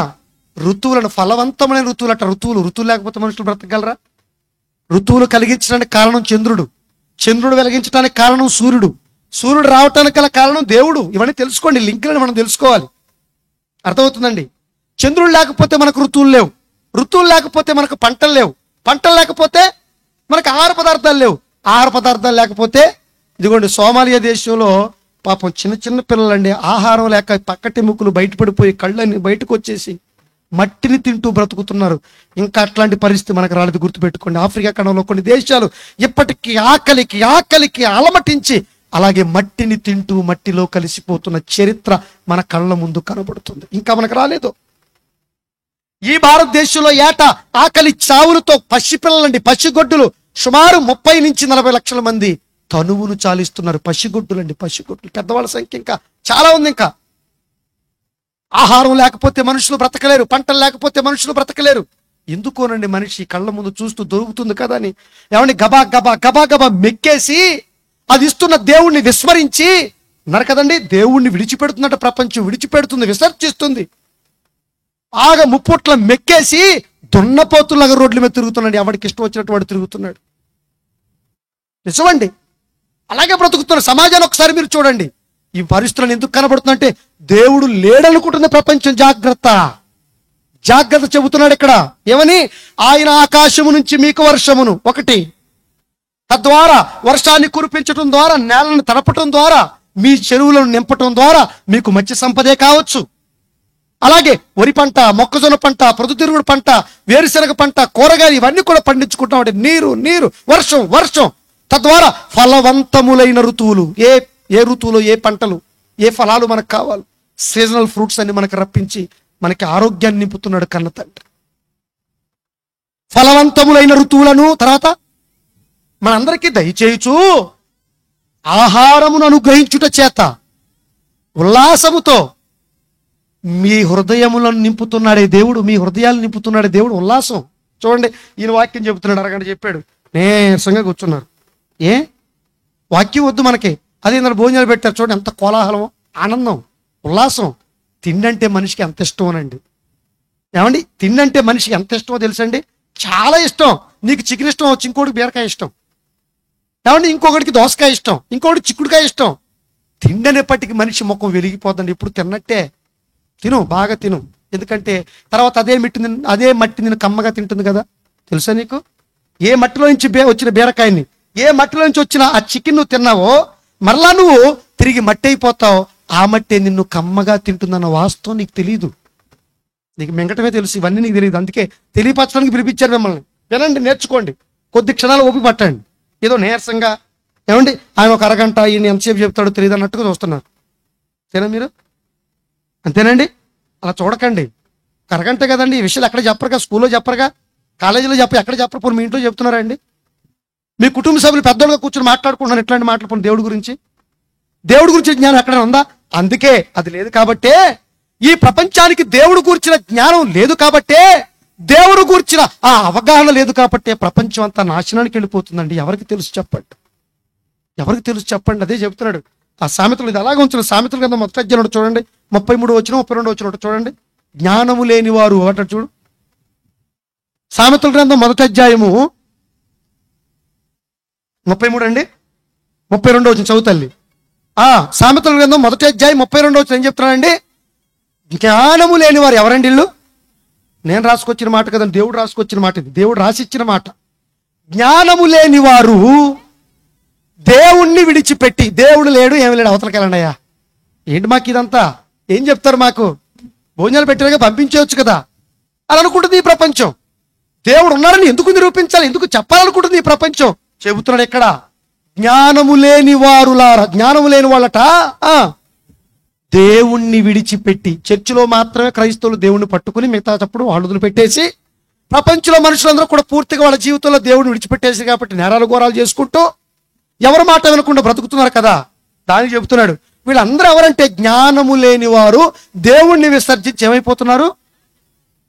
ఋతువులను, ఫలవంతమైన ఋతువులు అట. ఋతువులు లేకపోతే మనుషులు బ్రతకగలరా? ఋతువులు కలిగించడానికి కారణం చంద్రుడు వెలిగించడానికి కారణం సూర్యుడు రావటానికి గల కారణం దేవుడు. ఇవన్నీ తెలుసుకోండి, లింకులను మనం తెలుసుకోవాలి. అర్థమవుతుందండి. చంద్రుడు లేకపోతే మనకు ఋతువులు లేవు, ఋతువులు లేకపోతే మనకు పంటలు లేవు, పంటలు లేకపోతే మనకు ఆహార పదార్థాలు లేవు, ఆహార పదార్థాలు లేకపోతే ఇదిగోండి సోమాలియా దేశంలో పాపం చిన్న పిల్లలండి ఆహారం లేక పక్కటెముకలు బయటపడిపోయి కళ్ళని బయటకు వచ్చేసి మట్టిని తింటూ బ్రతుకుతున్నారు. ఇంకా అట్లాంటి పరిస్థితి మనకు రాలేదు, గుర్తుపెట్టుకోండి. ఆఫ్రికా ఖండంలో కొన్ని దేశాలు ఇప్పటికీ ఆకలికి అలమటించి అలాగే మట్టిని తింటూ మట్టిలో కలిసిపోతున్న చరిత్ర మన కళ్ళ ముందు కనబడుతుంది. ఇంకా మనకు రాలేదు. ఈ భారతదేశంలో ఏటా ఆకలి చావులతో పసిగొడ్డులు సుమారు 30 నుంచి 40 లక్షల మంది తనువును చాలిస్తున్నారు. పసిగొడ్డులు, పెద్దవాళ్ళ సంఖ్య ఇంకా చాలా ఉంది. ఇంకా ఆహారం లేకపోతే మనుషులు బ్రతకలేరు, పంటలు లేకపోతే మనుషులు బ్రతకలేరు. ఎందుకోనండి? మనిషి కళ్ళ ముందు చూస్తూ దొరుకుతుంది కదా అని ఏమండి గబా మెక్కేసి అది ఇస్తున్న దేవుణ్ణి విస్మరించి ఉన్నారు కదండి. దేవుణ్ణి విడిచిపెడుతున్నట్టు ప్రపంచం విడిచిపెడుతుంది, విసర్జిస్తుంది. ఆగ ముప్పుట్ల మెక్కేసి దున్నపోతులాగా రోడ్ల మీద తిరుగుతున్నాడు. ఎవడికి ఇష్టం వచ్చినట్టు వాడు తిరుగుతున్నాడు. నిజమండి, అలాగే బ్రతుకుతున్న సమాజాన్ని ఒకసారి మీరు చూడండి. ఈ పరిస్థితులను ఎందుకు కనబడుతుందంటే దేవుడు లేడనుకుంటుంది ప్రపంచం. జాగ్రత్త చెబుతున్నాడు ఇక్కడ. ఏమని? ఆయన ఆకాశము నుంచి మీకు వర్షమును, ఒకటి, తద్వారా వర్షాన్ని కురిపించడం ద్వారా, నేలను తడపటం ద్వారా, మీ చెరువులను నింపటం ద్వారా మీకు మత్స్య సంపదే కావచ్చు. అలాగే వరి పంట, మొక్కజొన్న పంట, ప్రొద్దుతిరుగుడు పంట, వేరుశనగ పంట, కూరగాయలు ఇవన్నీ కూడా పండించుకుంటాం. అంటే నీరు నీరు, వర్షం వర్షం, తద్వారా ఫలవంతములైన ఋతువులు. ఏ ఋతువులో ఏ పంటలు, ఏ ఫలాలు మనకు కావాలి, సీజనల్ ఫ్రూట్స్ అన్ని మనకు రప్పించి మనకి ఆరోగ్యాన్ని నింపుతున్నాడు కన్న తండ్రి. ఫలవంతములైన ఋతువులను, తర్వాత మనందరికీ దయచేయుచు ఆహారమును అనుగ్రహించుట చేత ఉల్లాసముతో మీ హృదయములను నింపుతున్నాడే దేవుడు, మీ హృదయాలు నింపుతున్నాడే దేవుడు. ఉల్లాసం. చూడండి, ఈయన వాక్యం చెబుతున్నాడు, అరగంట చెప్పాడు, నీరసంగా కూర్చున్నారు. వాక్యం వద్దు మనకి, అదే ఇందులో భోజనాలు పెట్టారు చూడండి, ఎంత కోలాహలం, ఆనందం, ఉల్లాసం. తిండంటే మనిషికి ఎంత ఇష్టం అనండి. ఏమండి, తిండంటే మనిషికి ఎంత ఇష్టమో తెలుసండి? చాలా ఇష్టం. నీకు చికెన్ ఇష్టం, ఇంకోటికి బీరకాయ ఇష్టం, ఏమండి ఇంకొకటికి దోసకాయ ఇష్టం, ఇంకొకటి చిక్కుడుకాయ ఇష్టం. తిండనేపటికి మనిషి ముఖం వెలిగిపోతుంది. ఇప్పుడు తిన్నట్టే తిను, బాగా తిను. ఎందుకంటే తర్వాత అదే మట్టి నేను కమ్మగా తింటుంది కదా. తెలుసా నీకు? ఏ మట్టిలో నుంచి వచ్చిన బీరకాయని, ఏ మట్టిలో నుంచి వచ్చిన ఆ చికెన్ నువ్వు తిన్నావో, మరలా నువ్వు తిరిగి మట్టి అయిపోతావు. ఆ మట్టే నిన్ను కమ్మగా తింటుందన్న వాస్తవం నీకు తెలియదు. నీకు మింగటమే తెలుసు, ఇవన్నీ నీకు తెలియదు. అందుకే తెలియపరచడానికి పిలిపించారు మిమ్మల్ని. వినండి, నేర్చుకోండి, కొద్ది క్షణాలు ఓపిక పట్టండి. ఏదో నీరసంగా, ఏమండి ఆయన ఒక అరగంట ఈయన ఎంతసేపు చెప్తాడో తెలియదు అన్నట్టుగా చూస్తున్నారు. సరేనా మీరు? అంతేనండి, అలా చూడకండి. ఒక అరగంట కదండి, ఈ విషయాలు ఎక్కడ చెప్పరుగా, స్కూల్లో చెప్పరుగా, కాలేజీలో ఎక్కడ చెప్పరు. పోనీ మీ ఇంట్లో చెప్తున్నారా అండి? మీ కుటుంబ సభ్యులు పెద్దోళ్ళుగా కూర్చొని మాట్లాడుకుంటున్నారు ఇట్లాంటి మాటలు. పోనీ దేవుడి గురించి జ్ఞానం ఎక్కడ ఉందా? అందుకే అది లేదు కాబట్టే, ఈ ప్రపంచానికి దేవుడు కూర్చిన జ్ఞానం లేదు కాబట్టే, దేవుడు కూర్చిన ఆ అవగాహన లేదు కాబట్టే ప్రపంచం అంతా నాశనానికి వెళ్ళిపోతుందండి. ఎవరికి తెలుసు చెప్పండి? ఎవరికి తెలుసు చెప్పండి? అదే చెప్తున్నాడు ఆ సామెతలు. ఇది అలాగే ఉంచిన సామెతల కింద మొదటి అధ్యాయం చూడండి, 33 వచనం 32 వచనం చూడండి. జ్ఞానము లేని వారు అంటాడు చూడు. సామెతల గ్రంథం మొదటి అధ్యాయము 33 అండి, 32 వచనం చదువుతల్లి. సామెతల గ్రంథం మొదటి అధ్యాయం 32 వచనం ఏం చెప్తున్నానండి? జ్ఞానము లేని వారు ఎవరండి? ఇల్లు నేను రాసుకొచ్చిన మాట కదండి, దేవుడు రాసుకొచ్చిన మాట. ఇది దేవుడు రాసిచ్చిన మాట. జ్ఞానము లేని వారు దేవుణ్ణి విడిచిపెట్టి, దేవుడు లేడు ఏమి లేడు అవతలకి వెళ్ళండి అయ్యా, ఏంటి మాకు ఇదంతా, ఏం చెప్తారు మాకు, భోజనాలు పెట్టినాక పంపించవచ్చు కదా అని అనుకుంటుంది ఈ ప్రపంచం. దేవుడు ఉన్నాడని ఎందుకు నిరూపించాలి, ఎందుకు చెప్పాలనుకుంటుంది ఈ ప్రపంచం. చెబుతున్నాడు ఎక్కడ? జ్ఞానము లేని వారులారా, జ్ఞానము లేని వాళ్ళట దేవుణ్ణి విడిచిపెట్టి. చర్చిలో మాత్రమే క్రైస్తవులు దేవుణ్ణి పట్టుకుని మిగతా తప్పుడు వాళ్ళు వదిలిపెట్టేసి, ప్రపంచంలో మనుషులందరూ కూడా పూర్తిగా వాళ్ళ జీవితంలో దేవుడిని విడిచిపెట్టేసి కాబట్టి నేరాలు ఘోరాలు చేసుకుంటూ ఎవరి మాట వినకుండా బ్రతుకుతున్నారు కదా. దానికి చెబుతున్నాడు, వీళ్ళందరూ ఎవరంటే జ్ఞానము లేని వారు, దేవుణ్ణి విసర్జించి ఏమైపోతున్నారు?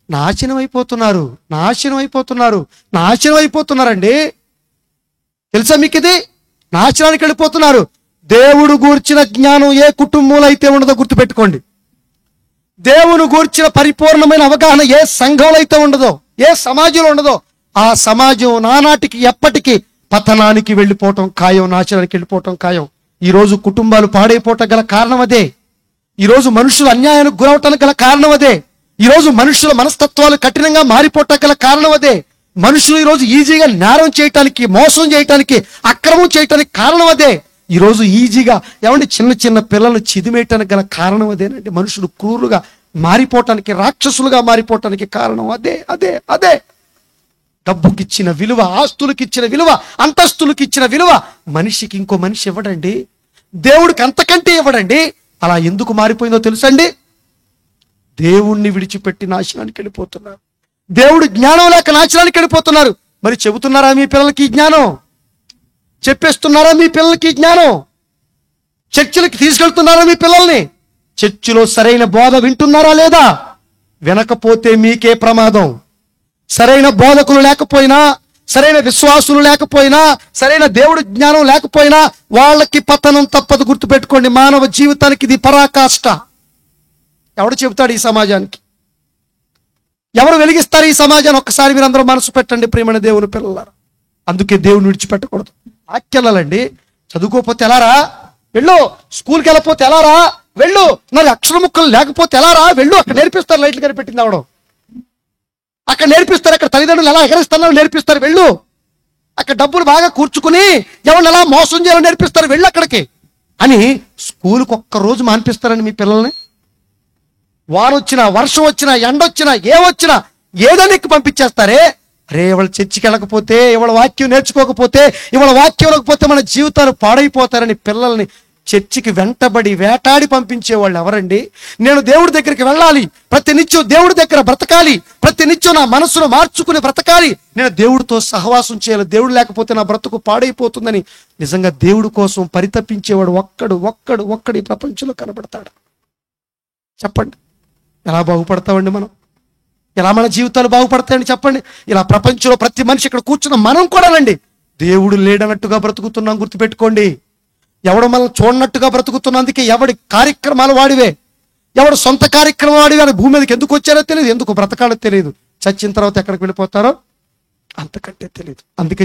నాశనం అయిపోతున్నారండి. తెలుసా మీకు ఇది? నాశనానికి వెళ్ళిపోతున్నారు. దేవుడు గూర్చిన జ్ఞానం ఏ కుటుంబంలో అయితే ఉండదో గుర్తుపెట్టుకోండి. దేవుని గూర్చిన పరిపూర్ణమైన అవగాహన ఏ సంఘంలో అయితే ఉండదో, ఏ సమాజంలో ఉండదో, ఆ సమాజం నానాటికి ఎప్పటికీ పతనానికి వెళ్ళిపోవటం ఖాయం, నాశనానికి వెళ్ళిపోవటం ఖాయం. ఈరోజు కుటుంబాలు పాడైపోవటం గల కారణం అదే. ఈరోజు మనుషులు అన్యాయానికి గురవటానికి గల కారణం అదే. ఈరోజు మనుషుల మనస్తత్వాలు కఠినంగా మారిపోవటం గల కారణం అదే. మనుషులు ఈరోజు ఈజీగా నేరం చేయటానికి, మోసం చేయటానికి, అక్రమం చేయటానికి కారణం అదే. ఈరోజు ఈజీగా ఏమంటే చిన్న చిన్న పిల్లలు చిదిమేయటానికి గల కారణం అదేనండి. మనుషులు క్రూరుగా మారిపోవటానికి, రాక్షసులుగా మారిపోవటానికి కారణం అదే అదే అదే. డబ్బుకిచ్చిన విలువ, ఆస్తులకిచ్చిన విలువ, అంతస్తులకిచ్చిన విలువ మనిషికి ఇంకో మనిషి ఇవ్వడండి, దేవుడికి అంతకంటే ఇవ్వడండి. అలా ఎందుకు మారిపోయిందో తెలుసండి? దేవుణ్ణి విడిచిపెట్టి నాశనానికి వెళ్ళిపోతున్నారు. దేవుడు జ్ఞానం లేక నాశనానికి వెళ్ళిపోతున్నారు. మరి చెబుతున్నారా మీ పిల్లలకి జ్ఞానం? చెప్పేస్తున్నారా మీ పిల్లలకి జ్ఞానం? చర్చిలకి తీసుకెళ్తున్నారా మీ పిల్లల్ని? చర్చిలో సరైన బోధ వింటున్నారా లేదా? వినకపోతే మీకే ప్రమాదం. సరైన బోధకులు లేకపోయినా, సరైన విశ్వాసులు లేకపోయినా, సరైన దేవుడి జ్ఞానం లేకపోయినా వాళ్ళకి పతనం తప్పదు. గుర్తుపెట్టుకోండి, మానవ జీవితానికి ఇది పరాకాష్ట. ఎవడు చెబుతాడు ఈ సమాజానికి? ఎవరు వెలిగిస్తారు ఈ సమాజాన్ని? ఒక్కసారి మీరు అందరూ మనసు పెట్టండి ప్రియమైన దేవుని పిల్లలారా. అందుకే దేవుని విడిచిపెట్టకూడదు. వాక్యాలండి, చదువుకోకపోతే ఎలారా? వెళ్ళు. స్కూల్కి వెళ్ళకపోతే ఎలారా? వెళ్ళు. మరి అక్షర ముక్కలు లేకపోతే ఎలారా? వెళ్ళు, అక్కడ నేర్పిస్తారు. లైట్లు కనిపెట్టింది అవడం. అక్కడ నేర్పిస్తారు, అక్కడ తల్లిదండ్రులు ఎలా ఎగరిస్తున్నారో నేర్పిస్తారు, వెళ్ళు. అక్కడ డబ్బులు బాగా కూర్చుకుని ఎవరిని ఎలా మోసం చేయాలో నేర్పిస్తారు, వెళ్ళు అక్కడికి అని స్కూల్కి ఒక్కరోజు మానిపిస్తారండి మీ పిల్లల్ని. వారు వచ్చినా, వర్షం వచ్చినా, ఎండ వచ్చినా, ఏమొచ్చినా ఏదైనా పంపించేస్తారే. అరే ఇవాళ చర్చికి వెళ్ళకపోతే, ఇవాళ వాక్యం నేర్చుకోకపోతే, ఇవాళ వాక్యం వెళ్ళకపోతే మన జీవితాలు పాడైపోతారని పిల్లల్ని చర్చికి వెంటబడి వేటాడి పంపించేవాళ్ళు ఎవరండి? నేను దేవుడి దగ్గరికి వెళ్ళాలి, ప్రతి నిత్యం దేవుడి దగ్గర బ్రతకాలి, ప్రతి నిత్యం నా మనసును మార్చుకుని బ్రతకాలి, నేను దేవుడితో సహవాసం చేయాలి, దేవుడు లేకపోతే నా బ్రతుకు పాడైపోతుందని నిజంగా దేవుడి కోసం పరితపించేవాడు ఒక్కడు ఈ ప్రపంచంలో కనబడతాడు. చెప్పండి, ఎలా బాగుపడతామండి మనం? ఎలా మన జీవితాలు బాగుపడతాయండి చెప్పండి? ఇలా ప్రపంచంలో ప్రతి మనిషి ఇక్కడ కూర్చున్న మనం కూడానండి దేవుడు లేడన్నట్టుగా బ్రతుకుతున్నాం. గుర్తుపెట్టుకోండి, ఎవడు మనల్ని చూడనట్టుగా బ్రతుకుతున్నందుకే ఎవడి కార్యక్రమాలు వాడివే, ఎవడు సొంత కార్యక్రమం వాడివే. అని భూమి మీదకి ఎందుకు వచ్చారో తెలియదు, ఎందుకు బ్రతకాలో తెలియదు, చచ్చిన తర్వాత ఎక్కడికి వెళ్ళిపోతారో అంతకంటే తెలియదు. అందుకే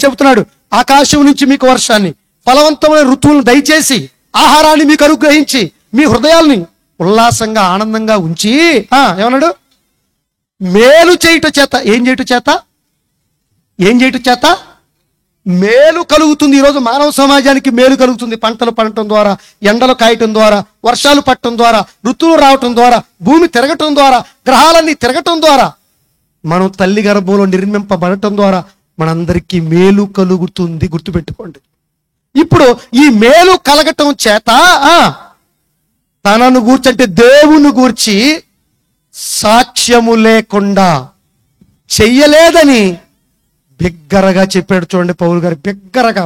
చెబుతున్నాడు ఆకాశం నుంచి మీకు వర్షాన్ని, ఫలవంతమైన ఋతువులను దయచేసి, ఆహారాన్ని మీకు అనుగ్రహించి, మీ హృదయాల్ని ఉల్లాసంగా ఆనందంగా ఉంచి ఏమన్నాడు? మేలు చేయుట చేత. ఏం చేయుట చేత మేలు కలుగుతుంది. ఈరోజు మానవ సమాజానికి మేలు కలుగుతుంది. పంటలు పండటం ద్వారా, ఎండలు కాయటం ద్వారా, వర్షాలు పట్టడం ద్వారా, ఋతువులు రావటం ద్వారా, భూమి తిరగటం ద్వారా, గ్రహాలన్నీ తిరగటం ద్వారా, మనం తల్లి గర్భంలో నిర్మింపబడటం ద్వారా మనందరికీ మేలు కలుగుతుంది. గుర్తుపెట్టుకోండి. ఇప్పుడు ఈ మేలు కలగటం చేత తనను గూర్చి, అంటే దేవుని గూర్చి సాక్ష్యము లేకుండా చెయ్యలేదని బిగ్గరగా చెప్పాడు. చూడండి పౌలు గారు, బిగ్గరగా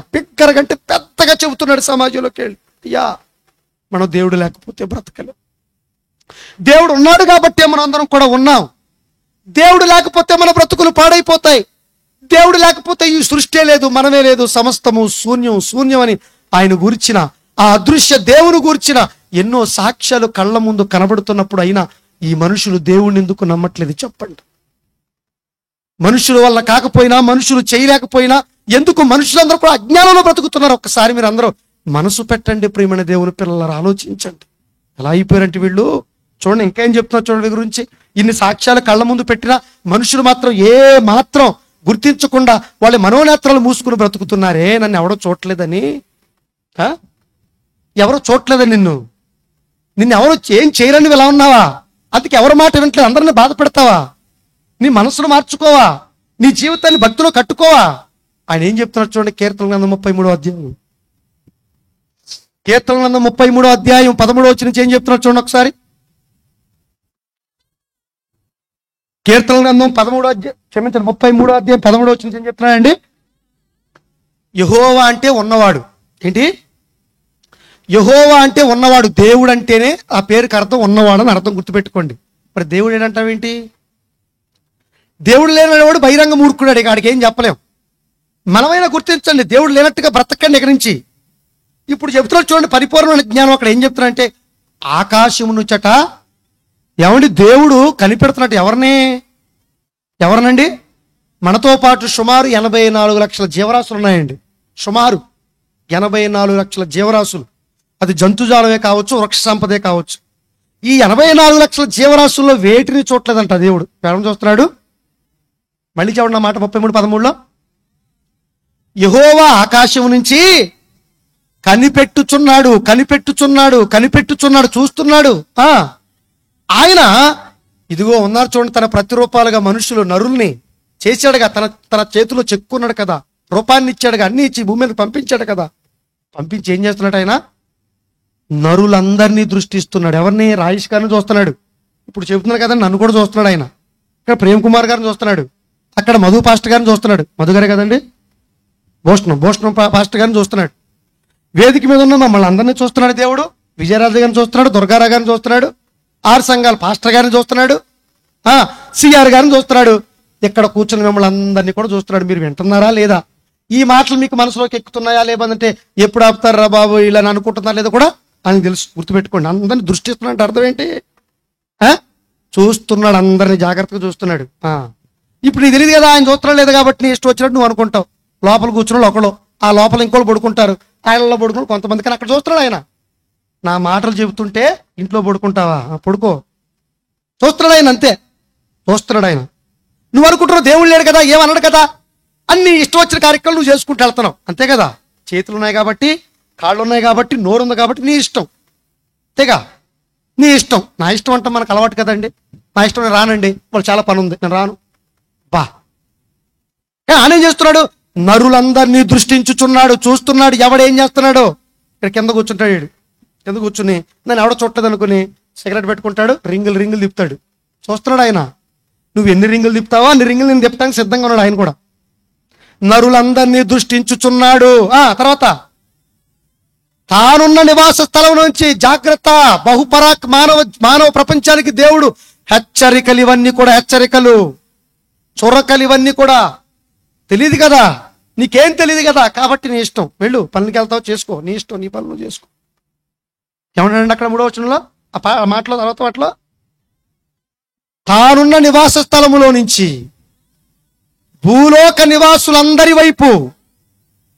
అంటే పెద్దగా చెబుతున్నాడు సమాజంలోకి వెళ్ళి. అయ్యా, మనం దేవుడు లేకపోతే బ్రతకలేం. దేవుడు ఉన్నాడు కాబట్టే మనం అందరం కూడా ఉన్నాం. దేవుడు లేకపోతే మన బ్రతుకులు పాడైపోతాయి. దేవుడు లేకపోతే ఈ సృష్టి లేదు, మనమే లేదు, సమస్తము శూన్యం అని ఆయన గురించిన, ఆ అదృశ్య దేవుని గురించిన ఎన్నో సాక్ష్యాలు కళ్ళ ముందు కనబడుతున్నప్పుడు అయినా ఈ మనుషులు దేవుణ్ణి ఎందుకు నమ్మట్లేదు చెప్పండి? మనుషుల వల్ల కాకపోయినా, మనుషులు చేయలేకపోయినా ఎందుకు మనుషులందరూ కూడా అజ్ఞానంలో బ్రతుకుతున్నారు? ఒక్కసారి మీరు అందరూ మనసు పెట్టండి ప్రియమైన దేవుని పిల్లలు, ఆలోచించండి. ఎలా అయిపోయారంటే వీళ్ళు. చూడండి ఇంకేం చెప్తున్నారు చూడండి గురించి. ఇన్ని సాక్ష్యాలు కళ్ళ ముందు పెట్టినా మనుషులు మాత్రం ఏ మాత్రం గుర్తించకుండా వాళ్ళ మనోనేత్రాలు మూసుకుని బ్రతుకుతున్నారే. నన్ను ఎవడో చూడలేదని, ఎవరో చూడలేదని, నిన్ను ఎవరు ఏం చేయరని ఇలా ఉన్నావా? అందుకే ఎవరి మాట వింటలేదు, అందరిని బాధ పెడతావా? నీ మనసును మార్చుకోవా? నీ జీవితాన్ని భక్తిలో కట్టుకోవా? ఆయన ఏం చెప్తున్నాడు చూడండి. కీర్తన గ్రంథం 33వ అధ్యాయం, కీర్తన గ్రంథం 33వ అధ్యాయం 13వ వచనం నుంచి ఏం చెప్తున్నాడు చూడండి ఒకసారి. కీర్తన గ్రంథం 33వ అధ్యాయం 13వ వచనం నుంచి ఏం చెప్తున్నాడండి? యెహోవా అంటే ఉన్నవాడు. ఏంటి? యెహోవా అంటే ఉన్నవాడు. దేవుడు అంటేనే ఆ పేరుకి అర్థం ఉన్నవాడు అని అర్థం. గుర్తుపెట్టుకోండి. మరి దేవుడు ఏంటంటావేంటి? దేవుడు లేనివాడు బహిరంగ మూర్ఖుడు, ఆడికి ఏం చెప్పలేం. మనమైనా గుర్తించండి, దేవుడు లేనట్టుగా బ్రతకండి ఇక్కడి నుంచి. ఇప్పుడు చెప్తున్నాడు చూడండి పరిపూర్ణమైన జ్ఞానం. అక్కడ ఏం చెప్తున్నాడంటే ఆకాశమునుచట ఏమండి దేవుడు కనిపెడుతున్నట్టు ఎవరినండి? మనతో పాటు సుమారు 84 లక్షల జీవరాశులు ఉన్నాయండి. సుమారు 84 లక్షల జీవరాశులు. అది జంతుజాలమే కావచ్చు, వృక్ష సంపదే కావచ్చు. ఈ 84 లక్షల జీవరాశుల్లో వేటిని చూడలేదంట దేవుడు. ఎవరిని చూస్తున్నాడు? మళ్ళీ చూడండి నా మాట 33:13లో. యెహోవా ఆకాశం నుంచి కనిపెట్టుచున్నాడు, చూస్తున్నాడు. ఆయన ఇదిగో ఉన్నారు చూడండి. తన ప్రతిరూపాలుగా మనుషులు, నరుల్ని చేశాడుగా, తన చేతిలో చెక్కున్నాడు కదా, రూపాన్ని ఇచ్చాడుగా, అన్ని ఇచ్చి భూమి మీద పంపించాడు కదా. పంపించి ఏం చేస్తున్నాడు ఆయన? నరులందరినీ దృష్టిస్తున్నాడు. ఎవరిని? రాజేష్ గారిని చూస్తున్నాడు. ఇప్పుడు చెబుతున్నాడు కదా, నన్ను కూడా చూస్తున్నాడు ఆయన. ఇక్కడ ప్రేమ్ కుమార్ గారిని చూస్తున్నాడు, అక్కడ మధు పాస్టర్ గారిని చూస్తున్నాడు. మధు గారే కదండి, భూషణం పాస్టర్ గారిని చూస్తున్నాడు. వేదిక మీద ఉన్న మమ్మల్ని అందరినీ చూస్తున్నాడు దేవుడు. విజయరాజు గారిని చూస్తున్నాడు, దుర్గారావు గారిని చూస్తున్నాడు, 6 సంఘాల పాస్టర్ గారిని చూస్తున్నాడు, సిఆర్ గారిని చూస్తున్నాడు. ఇక్కడ కూర్చుని మిమ్మల్ని అందరినీ కూడా చూస్తున్నాడు. మీరు వింటున్నారా లేదా? ఈ మాటలు మీకు మనసులోకి ఎక్కుతున్నాయా లేదంటే ఎప్పుడు ఆపుతారా బాబు ఇలా అనుకుంటున్నారా లేదా కూడా అని తెలుసు. గుర్తుపెట్టుకోండి. అందరినీ దృష్టిస్తున్నాడు అర్థం ఏంటి? చూస్తున్నాడు, అందరినీ జాగ్రత్తగా చూస్తున్నాడు. ఇప్పుడు నీకు తెలియదు కదా ఆయన చూస్తున్నాడు లేదు కాబట్టి నీ ఇష్టం వచ్చినట్టు నువ్వు అనుకుంటావు. లోపల కూర్చున్న ఒకళ్ళు, ఆ లోపల ఇంకోళ్ళు పడుకుంటారు, ఆయనలో పడుకుని కొంతమంది. కానీ అక్కడ చూస్తున్నాడు ఆయన. నా మాటలు చెబుతుంటే ఇంట్లో పడుకుంటావా? పడుకో. చూస్తున్నాడు ఆయన, అంతే చూస్తున్నాడు ఆయన. నువ్వు అనుకుంటున్నావు దేవుడు లేడు కదా, ఏమన్నాడు కదా, అన్ని ఇష్టం వచ్చిన కార్యక్రమాలు నువ్వు చేసుకుంటూ వెళ్తున్నావు, అంతే కదా. చేతులు ఉన్నాయి కాబట్టి, కాళ్ళు ఉన్నాయి కాబట్టి, నోరు ఉంది కాబట్టి నీ ఇష్టం, అంతేగా. నీ ఇష్టం. నా ఇష్టం అంటే మనకు అలవాటు కదండి. నా ఇష్టం నేను రానండి, వాళ్ళు చాలా పని ఉంది, నేను రాను. బా ఆయన ఏం చేస్తున్నాడు? నరులందరినీ దృష్టించుచున్నాడు, చూస్తున్నాడు. ఎవడేం చేస్తున్నాడు? ఇక్కడ కింద కూర్చుంటాడు వీడు. కింద కూర్చుని నేను ఎవడో చుట్టదు అనుకుని సిగరెట్ పెట్టుకుంటాడు, రింగులు తిప్పుతాడు. చూస్తున్నాడు ఆయన. నువ్వు ఎన్ని రింగులు తిప్పుతావో అన్ని రింగులు నేను తిప్పడానికి సిద్ధంగా ఉన్నాడు ఆయన కూడా. నరులందరినీ దృష్టించుచున్నాడు. తర్వాత తానున్న నివాస స్థలం నుంచి జాగ్రత్త. బహుపరాక్ మానవ ప్రపంచానికి దేవుడు హెచ్చరికలు, ఇవన్నీ కూడా హెచ్చరికలు, చురకలు, ఇవన్నీ కూడా. తెలియదు కదా, నీకేం తెలియదు కదా, కాబట్టి నీ ఇష్టం, వెళ్ళు, పనులకి వెళ్తావు, చేసుకో, నీ ఇష్టం, నీ పనులు చేసుకో. ఏమన్నాడండి అక్కడ 3వ వచనంలో ఆ మాటలో, తర్వాత మాటలో, తానున్న నివాస స్థలములో నుంచి భూలోక నివాసులందరి వైపు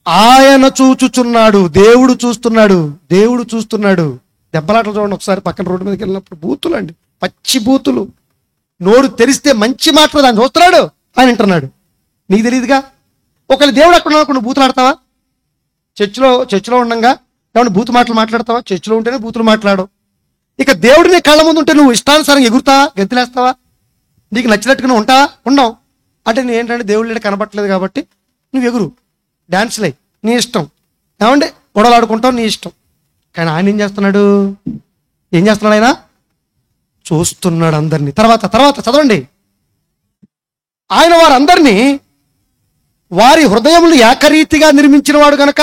ఆయన చూచుచున్నాడు. దేవుడు చూస్తున్నాడు, దేవుడు చూస్తున్నాడు. దెబ్బలాటలు చూడండి ఒకసారి, పక్కన రోడ్డు మీదకి వెళ్ళినప్పుడు బూతులు అండి, పచ్చి బూతులు. నోరు తెరిస్తే మంచి మాటలు దాన్ని చూస్తున్నాడు, ఆయన వింటున్నాడు. నీకు తెలియదుగా. ఒకవేళ దేవుడు అక్కడ ఉన్నప్పుడు నువ్వు బూతులు ఆడతావా? చర్చిలో ఉండగా ఏమన్నా బూతు మాటలు మాట్లాడతావా? చర్చిలో ఉంటేనే బూతులు మాట్లాడవు. ఇక దేవుడిని కళ్ళ ముందు ఉంటే నువ్వు ఇష్టానుసారంగా ఎగురుతావా, గెంతులేస్తావా, నీకు నచ్చినట్టుగా ఉంటావా? ఉండవు. అంటే నేను ఏంటంటే దేవుడు లేడు కనపట్లేదు కాబట్టి నువ్వు ఎగురు, డాన్స్లే, నీ ఇష్టం. ఏమండి గొడవలు ఆడుకుంటావు, నీ ఇష్టం. కానీ ఆయన ఏం చేస్తున్నాడు? ఆయన చూస్తున్నాడు అందరినీ. తర్వాత చదవండి. ఆయన వారందరినీ వారి హృదయములు ఏకరీతిగా నిర్మించిన వాడు కనుక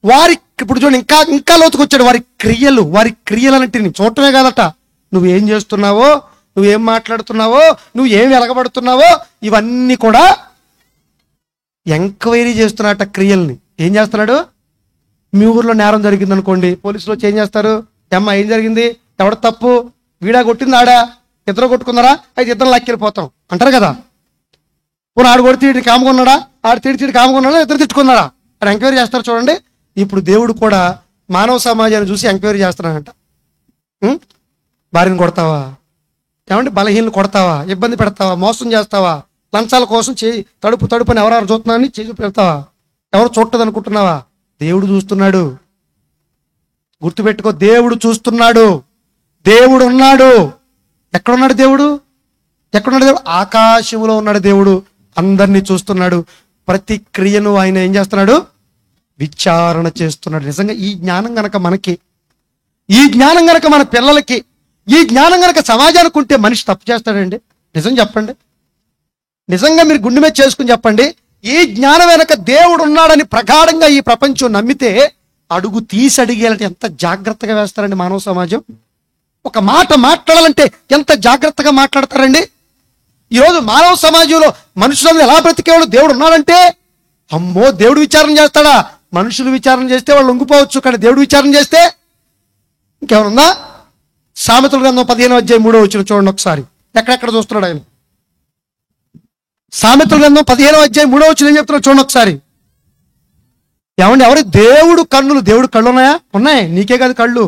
వారి, ఇప్పుడు చూడండి, ఇంకా లోతుకొచ్చాడు. వారి క్రియలు అంటే చూడటమే కాదట, నువ్వేం చేస్తున్నావో, నువ్వేం మాట్లాడుతున్నావో, నువ్వు ఏం వెలగబడుతున్నావో, ఇవన్నీ కూడా ఎంక్వైరీ చేస్తున్నాడట క్రియల్ని. ఏం చేస్తున్నాడు? మీ ఊర్లో నేరం జరిగింది అనుకోండి, పోలీసులు వచ్చి ఏం చేస్తారు? అమ్మ ఏం జరిగింది, ఎవడ తప్పు, వీడా కొట్టింది ఆడా, ఇద్దరు కొట్టుకున్నారా, అయితే ఇద్దరు లాక్కెళ్ళిపోతాం అంటారు కదా. పోనీ ఆడు కొడితే తీడి కాముకున్నాడా, ఆడు తీడి కాముకున్నాడా, ఇద్దరు తిట్టుకున్నారా అని ఎంక్వైరీ చేస్తారు చూడండి. ఇప్పుడు దేవుడు కూడా మానవ సమాజాన్ని చూసి ఎంక్వైరీ చేస్తున్నాడంట. భార్యను కొడతావా, ఏమంటే బలహీనలు కొడతావా, ఇబ్బంది పెడతావా, మోసం చేస్తావా, లంచాల కోసం తడుపుని ఎవరెవరు చూస్తున్నారని చేసి పెడతావా, ఎవరు చూడదు అనుకుంటున్నావా? దేవుడు చూస్తున్నాడు. గుర్తుపెట్టుకో, దేవుడు చూస్తున్నాడు. దేవుడు ఉన్నాడు. ఎక్కడున్నాడు దేవుడు? ఆకాశంలో ఉన్నాడు దేవుడు. అందరినీ చూస్తున్నాడు. ప్రతి క్రియను ఆయన ఏం చేస్తున్నాడు? విచారణ చేస్తున్నాడు. నిజంగా ఈ జ్ఞానం గనక మనకి, ఈ జ్ఞానం గనక మన పిల్లలకి, ఈ జ్ఞానం గనక సమాజానికి ఉంటే మనిషి తప్పు చేస్తాడండి? నిజం చెప్పండి. నిజంగా మీరు గుండె మీద చేసుకుని చెప్పండి. ఈ జ్ఞానం వెనక దేవుడు ఉన్నాడని ప్రగాఢంగా ఈ ప్రపంచం నమ్మితే అడుగు తీసి అడిగేయాలంటే ఎంత జాగ్రత్తగా వేస్తారండి మానవ సమాజం. ఒక మాట మాట్లాడాలంటే ఎంత జాగ్రత్తగా మాట్లాడతారండి. ఈరోజు మానవ సమాజంలో మనుషులను ఎలా బ్రతికేవాడు దేవుడు ఉన్నాడంటే, అమ్మో దేవుడు విచారణ చేస్తాడా? మనుషులు విచారణ చేస్తే వాళ్ళు లొంగిపోవచ్చు, కానీ దేవుడు విచారణ చేస్తే ఇంకేమనుందా? సామెతల గ్రంథం 15:3 చూడండి ఒకసారి, ఎక్కడెక్కడ చూస్తున్నాడు ఆయన. సామెతల గ్రంథం 15:3 ఏం చెప్తున్నాడు చూడండి ఒకసారి. ఏమండి, దేవుడు కళ్ళు ఉన్నాయా? ఉన్నాయి. నీకే కాదు కళ్ళు,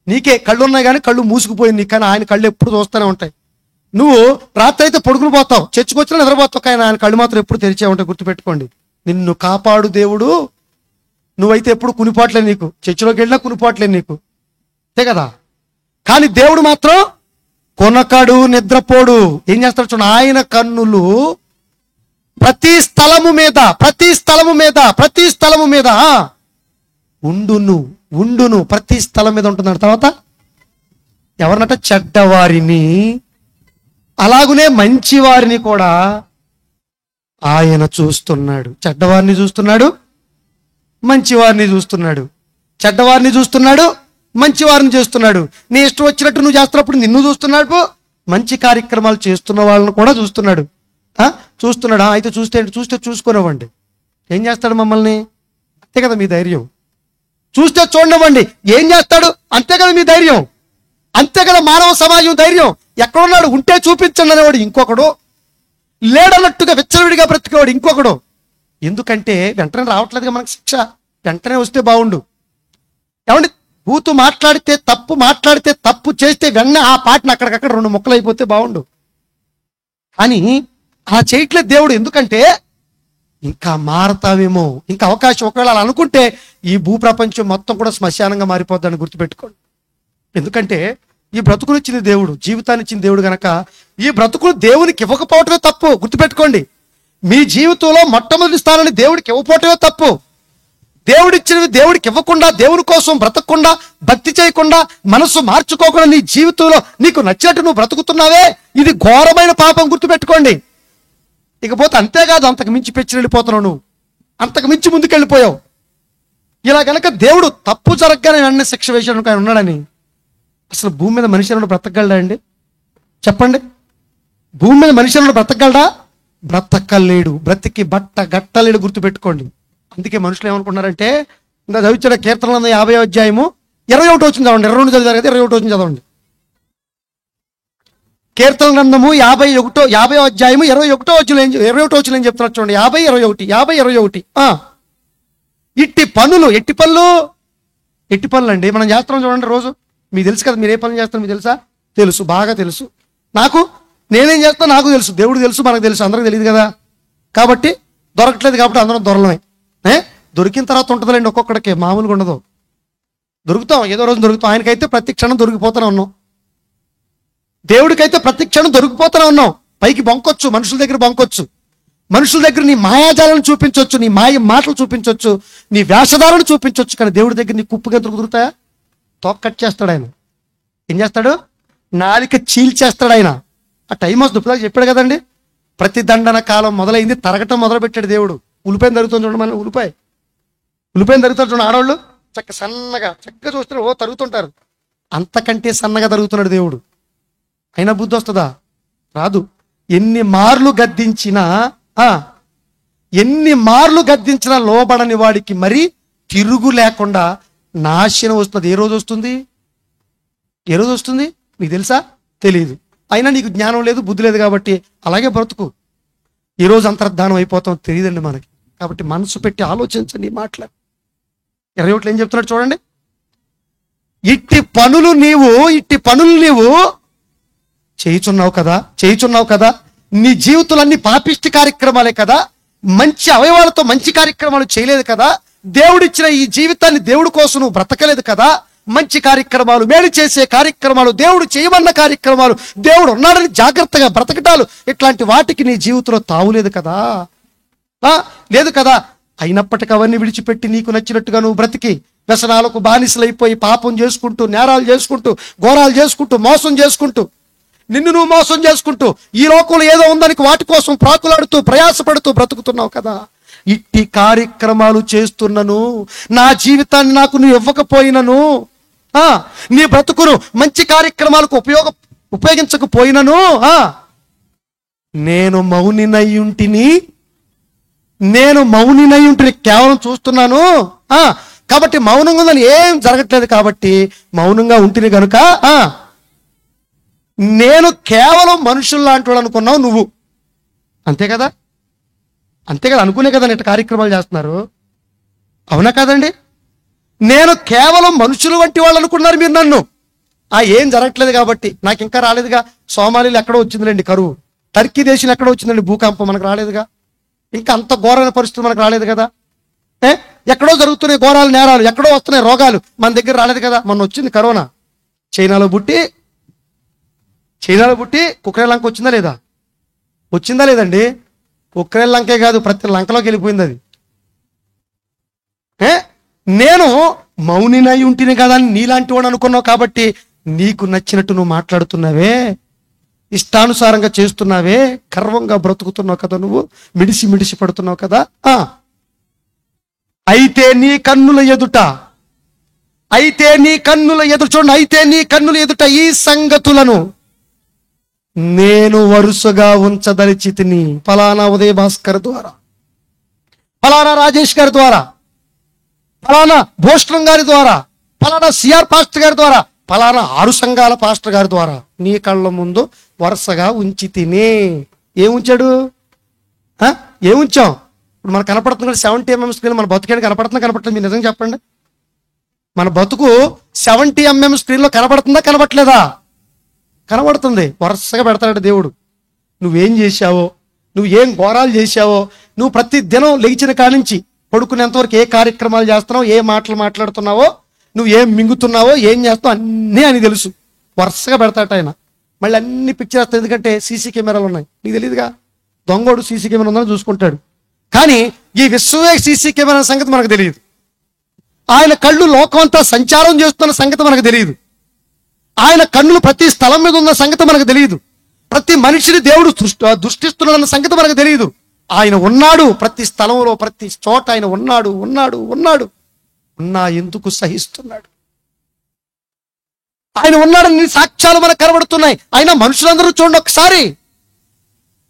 నీకే కళ్ళు ఉన్నాయి కానీ కళ్ళు మూసుకుపోయింది నీకు, కానీ ఆయన కళ్ళు ఎప్పుడు చూస్తూనే ఉంటాయి. నువ్వు రాత్రి అయితే పడుకుని పోతావు, చర్చికొచ్చినా నిద్రపోతావు, కానీ ఆయన కళ్ళు మాత్రం ఎప్పుడు తెరిచే ఉంటాయి. గుర్తుపెట్టుకోండి. నిన్ను కాపాడు దేవుడు. నువ్వైతే ఎప్పుడు కునిపోట్లే, నీకు చర్చిలోకి వెళ్ళినా కునిపోట్లే నీకు, అంతే కదా. కానీ దేవుడు మాత్రం కొనకడు, నిద్రపోడు. ఏం చేస్తాడు చూడండి, ఆయన కన్నులు ప్రతి స్థలము మీద ఉండును, ప్రతి స్థలం మీద ఉంటున్నాడు. తర్వాత ఎవరినట? చెడ్డవారిని, అలాగునే మంచి వారిని కూడా ఆయన చూస్తున్నాడు. చెడ్డవారిని చూస్తున్నాడు, మంచివారిని చూస్తున్నాడు. చెడ్డవారిని చూస్తున్నాడు, మంచివారిని చేస్తున్నాడు. నీ ఇష్టం వచ్చినట్టు నువ్వు చేస్తున్నప్పుడు నిన్ను చూస్తున్నాడు. మంచి కార్యక్రమాలు చేస్తున్న వాళ్ళని కూడా చూస్తున్నాడు. అయితే చూస్తే చూసుకునేవ్వండి. ఏం చేస్తాడు మమ్మల్ని? అంతే కదా మీ ధైర్యం. చూస్తే చూడనివ్వండి, ఏం చేస్తాడు? అంతే కదా మీ ధైర్యం. అంతే కదా మానవ సమాజం ధైర్యం. ఎక్కడున్నాడు? ఉంటే చూపించండి అనేవాడు ఇంకొకడు, లేడన్నట్టుగా విచ్చలవిడిగా బ్రతికేవాడు ఇంకొకడు. ఎందుకంటే వెంటనే రావట్లేదుగా మనకు శిక్ష. వెంటనే వస్తే బాగుండు. ఏమండి, బూతు మాట్లాడితే తప్పు చేస్తే వెన్న ఆ పాటను అక్కడికక్కడ 2 ముక్కలు అయిపోతే బాగుండు. కానీ అలా చేయట్లేదు దేవుడు. ఎందుకంటే ఇంకా మారతావేమో, ఇంకా అవకాశం, ఒకవేళ అలా అనుకుంటే ఈ భూప్రపంచం మొత్తం కూడా శ్మశానంగా మారిపోద్దని గుర్తుపెట్టుకోండి. ఎందుకంటే ఈ బ్రతుకులు ఇచ్చింది దేవుడు, జీవితాన్ని ఇచ్చింది దేవుడు గనక ఈ బ్రతుకులు దేవునికి ఇవ్వకపోవటమే తప్పు. గుర్తుపెట్టుకోండి, మీ జీవితంలో మొట్టమొదటి స్థానాన్ని దేవుడికి ఇవ్వకపోవటమే తప్పు. దేవుడిచ్చినవి దేవుడికి ఇవ్వకుండా, దేవుని కోసం బ్రతకకుండా, భక్తి చేయకుండా, మనసు మార్చుకోకుండా నీ జీవితంలో నీకు నచ్చినట్టు నువ్వు బ్రతుకుతున్నావే, ఇది ఘోరమైన పాపం. గుర్తుపెట్టుకోండి. ఇకపోతే అంతేకాదు, అంతకు మించి పెంచి వెళ్ళిపోతున్నావు నువ్వు, అంతకు మించి ముందుకెళ్ళిపోయావు. ఇలా గనక దేవుడు తప్పు జరగగానే వెంటనే శిక్ష వేసాడు ఆయన ఉన్నాడని, అసలు భూమి మీద మనిషి అన్నాడు బ్రతకగలడా అండి? చెప్పండి, భూమి మీద మనిషి అన్నాడు బ్రతకగలడా? బ్రతకలేడు. బ్రతికి బట్ట గట్టలేడు. గుర్తుపెట్టుకోండి. అందుకే మనుషులు ఏమనుకుంటున్నారంటే, ఇంకా చదివించిన కీర్తనలు 50వ అధ్యాయము 21 వచ్చింది చదవండి. 22 చదివారు కదా, 21 వచ్చింది చదవండి. కీర్తన గ్రంథము 50వ అధ్యాయము 21వ వచ్చిన ఏం చెప్తున్నారు చూడండి. 50:21 ఎట్టి పనులు అండి మనం చేస్తున్నాం చూడండి రోజు. మీకు తెలుసు కదా, మీరు ఏ పనులు చేస్తారో మీకు తెలుసా? తెలుసు, బాగా తెలుసు. నేనేం చేస్తాను నాకు తెలుసు, దేవుడు తెలుసు, మనకు తెలుసు, అందరికి తెలియదు కదా. కాబట్టి దొరకట్లేదు కాబట్టి అందరం దొరలమే. దొరికిన తర్వాత ఉంటుందండి, ఒక్కొక్కడికి మామూలుగా ఉండదు. దొరుకుతాం, ఏదో రోజు దొరుకుతాం. ఆయనకైతే ప్రతి క్షణం దొరికిపోతూనే ఉన్నాం. దేవుడికైతే ప్రతి క్షణం దొరికిపోతూనే ఉన్నాం. పైకి బొంకొచ్చు, మనుషుల దగ్గర బొంకొచ్చు, మనుషుల దగ్గర నీ మాయాజాలను చూపించవచ్చు, నీ మాయ మాటలు చూపించవచ్చు, నీ వేషధాలను చూపించవచ్చు. కానీ దేవుడి దగ్గర నీ కుప్పుగా దొరుకుతాయా? తోక కట్ చేస్తాడు ఆయన. ఏం చేస్తాడు? నాలిక చీల్చేస్తాడు ఆయన. ఆ టైం వస్తుంది. ఇప్పుడు చెప్పాడు కదండి, ప్రతి దండన కాలం మొదలైంది, తరగటం మొదలు పెట్టాడు దేవుడు. ఉల్లిపాయను తరుగుతుంది చూడండి, మన ఉల్లిపాయను తరుగుతారు చూడండి. ఆడవాళ్ళు చక్కగా చూస్తారు, తరుగుతుంటారు. అంతకంటే సన్నగా తరుగుతున్నాడు దేవుడు. అయినా బుద్ధి వస్తుందా? రాదు. ఎన్ని మార్లు గద్దించినా లోబడని వాడికి మరి తిరుగు లేకుండా నాశనం వస్తుంది. ఏ రోజు వస్తుంది నీకు తెలుసా? తెలియదు. అయినా నీకు జ్ఞానం లేదు, బుద్ధి లేదు కాబట్టి అలాగే బ్రతుకు. ఈరోజు అంతర్ధానం అయిపోతాం తెలియదండి మనకి. కాబట్టి మనసు పెట్టి ఆలోచించండి ఈ మాటలు. 21 ఏం చెప్తున్నాడు చూడండి. ఇట్టి పనులు నీవు చేయుచున్నావు కదా. నీ జీవితాలన్నీ పాపిష్టి కార్యక్రమాలే కదా, మంచి అవయవాలతో మంచి కార్యక్రమాలు చేయలేదు కదా, దేవుడిచ్చిన ఈ జీవితాన్ని దేవుడి కోసం నువ్వు బ్రతకలేదు కదా. మంచి కార్యక్రమాలు, మేలు చేసే కార్యక్రమాలు, దేవుడు చేయమన్న కార్యక్రమాలు, దేవుడు ఉన్నాడని జాగ్రత్తగా బ్రతకటాలు, ఇట్లాంటి వాటికి నీ జీవితంలో తావులేదు కదా, లేదు కదా. అయినప్పటికీ అవన్నీ విడిచిపెట్టి నీకు నచ్చినట్టుగా నువ్వు బ్రతికి వ్యసనాలకు బానిసలైపోయి పాపం చేసుకుంటూ, నేరాలు చేసుకుంటూ, ఘోరాలు చేసుకుంటూ, మోసం చేసుకుంటూ, నిన్ను నువ్వు మోసం చేసుకుంటూ, ఈ లోకంలో ఏదో ఉందని వాటి కోసం ప్రాకులాడుతూ ప్రయాసపడుతూ బ్రతుకుతున్నావు కదా. ఇట్టి కార్యక్రమాలు చేస్తున్నను, నా జీవితాన్ని నాకు నువ్వు ఇవ్వకపోయినను, నీ బ్రతుకును మంచి కార్యక్రమాలకు ఉపయోగించకపోయినను నేను మౌనినై ఉంటిని కేవలం చూస్తున్నాను. కాబట్టి మౌనంగా ఉందని ఏం జరగట్లేదు కాబట్టి మౌనంగా ఉంటిని గనుక నేను కేవలం మనుషులు లాంటి వాడు అనుకున్నావు నువ్వు. అంతే కదా అనుకునే కదా ఇట్లా కార్యక్రమాలు చేస్తున్నారు. అవునా కాదండి? నేను కేవలం మనుషులు వంటి వాళ్ళు అనుకున్నారు మీరు నన్ను. ఏం జరగట్లేదు కాబట్టి నాకు ఇంకా రాలేదుగా. సోమాలీలు ఎక్కడో వచ్చిందిలేండి కరువు, టర్కీ దేశం ఎక్కడో వచ్చిందండి భూకంపం, మనకు రాలేదుగా. ఇంకా అంత ఘోరమైన పరిస్థితులు మనకు రాలేదు కదా. ఎక్కడో జరుగుతున్నాయి ఘోరాలు, నేరాలు, ఎక్కడో వస్తున్నాయి రోగాలు, మన దగ్గర రాలేదు కదా. మొన్న వచ్చింది కరోనా, చైనాలో పుట్టి ఉక్రెయిన్ లంక వచ్చిందా లేదండి? ఉక్రెయిన్ లంకే కాదు, ప్రతి లంకలోకి వెళ్ళిపోయింది అది. నేను మౌనినై ఉంటిని కదా అని నీలాంటి వాడు అనుకున్నావు కాబట్టి నీకు నచ్చినట్టు నువ్వు మాట్లాడుతున్నావే, ఇష్టానుసారంగా చేస్తున్నావే, గర్వంగా బ్రతుకుతున్నావు కదా, నువ్వు మిడిసి పడుతున్నావు కదా. అయితే నీ కన్నుల ఎదుట చూడండి, అయితే నీ కన్నుల ఎదుట ఈ సంగతులను నేను వరుసగా ఉంచదలిచితిని. ఫలానా ఉదయ భాస్కర్ ద్వారా, ఫలానా రాజేష్ గారి ద్వారా, ఫలానా భూషణం గారి ద్వారా, ఫలానా సిఆర్ పాస్టర్ గారి ద్వారా, ఫలానా 6 సంఘాల పాస్టర్ గారి ద్వారా నీ కళ్ళ ముందు వరుసగా ఉంచి తిని. ఏముంచాం? ఇప్పుడు మనకు కనపడుతుంది 70 mm స్క్రీన్, మన బతుకేని కనపడుతుంది మీరు నిజంగా చెప్పండి. మన బతుకు 70 mm స్క్రీన్లో కనబడుతుందా కనబడట్లేదా? కనబడుతుంది. వరుసగా పెడతాడు దేవుడు. నువ్వేం చేశావో, నువ్వు ఏం ఘోరాలు చేశావో, నువ్వు ప్రతి దినం లెగిచిన కాడి నుంచి పడుకునేంతవరకు ఏ కార్యక్రమాలు చేస్తున్నావో, ఏ మాటలు మాట్లాడుతున్నావో, నువ్వు ఏం మింగుతున్నావో, ఏం చేస్తావో అన్నీ అని తెలుసు. వరుసగా పెడతాట ఆయన. మళ్ళీ అన్ని పిక్చర్ వస్తాయి, ఎందుకంటే సీసీ కెమెరాలు ఉన్నాయి. నీకు తెలియదుగా, దొంగోడు సీసీ కెమెరా ఉందని చూసుకుంటాడు. కానీ ఈ విశ్వమే సీసీ కెమెరా సంగతి మనకు తెలియదు. ఆయన కళ్ళు లోకం అంతా సంచారం చేస్తున్న సంగతి మనకు తెలియదు. ఆయన కన్నులు ప్రతి స్థలం మీద ఉన్న సంగతి మనకు తెలియదు. ప్రతి మనిషిని దేవుడు దృష్టిస్తున్నాడన్న సంగతి మనకు తెలియదు. ఆయన ఉన్నాడు ప్రతి స్థలంలో, ప్రతి చోట ఆయన ఉన్నాడు ఉన్నాడు ఉన్నాడు. ఉన్నా ఎందుకు సహిస్తున్నాడు? ఆయన ఉన్నాడని సాక్ష్యాలు మనకు కనబడుతున్నాయి. ఆయన మనుషులందరూ చూడండి ఒకసారి.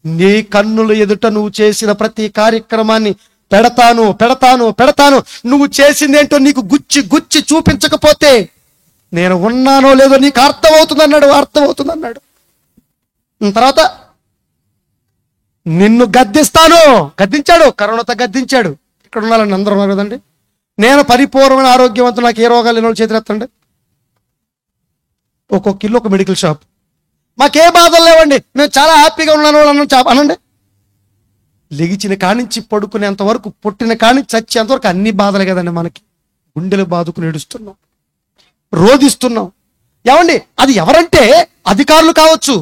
నీ కన్నుల ఎదుట నువ్వు చేసిన ప్రతి కార్యక్రమాన్ని పెడతాను పెడతాను పెడతాను. నువ్వు చేసిందేంటో నీకు గుచ్చి గుచ్చి చూపించకపోతే నేను ఉన్నానో లేదో నీకు అర్థమవుతుందన్నాడు. అర్థమవుతుందన్నాడు. తర్వాత నిన్ను గద్దిస్తాను. గద్దించాడు, కరోనాతో గద్దించాడు. ఇక్కడ ఉండాలని అందరూ ఉన్నారు కదండి. నేను పరిపూర్ణమైన ఆరోగ్యవంతులు, నాకు ఏ రోగాలు లేని వాళ్ళు చేతులెత్తండి. ఒక్కొక్క ఇల్లు ఒక మెడికల్ షాప్. మాకే బాధలు లేవండి, మేము చాలా హ్యాపీగా ఉన్నాను అనండి. లెగిచిన కానించి పడుకునేంత వరకు, పుట్టిన కానించి చచ్చేంత వరకు అన్ని బాధలే కదండి మనకి. గుండెలు బాదుకుని ఏడుస్తున్నాం, రోధిస్తున్నాం. ఏమండి, అది ఎవరంటే అధికారులు కావచ్చు,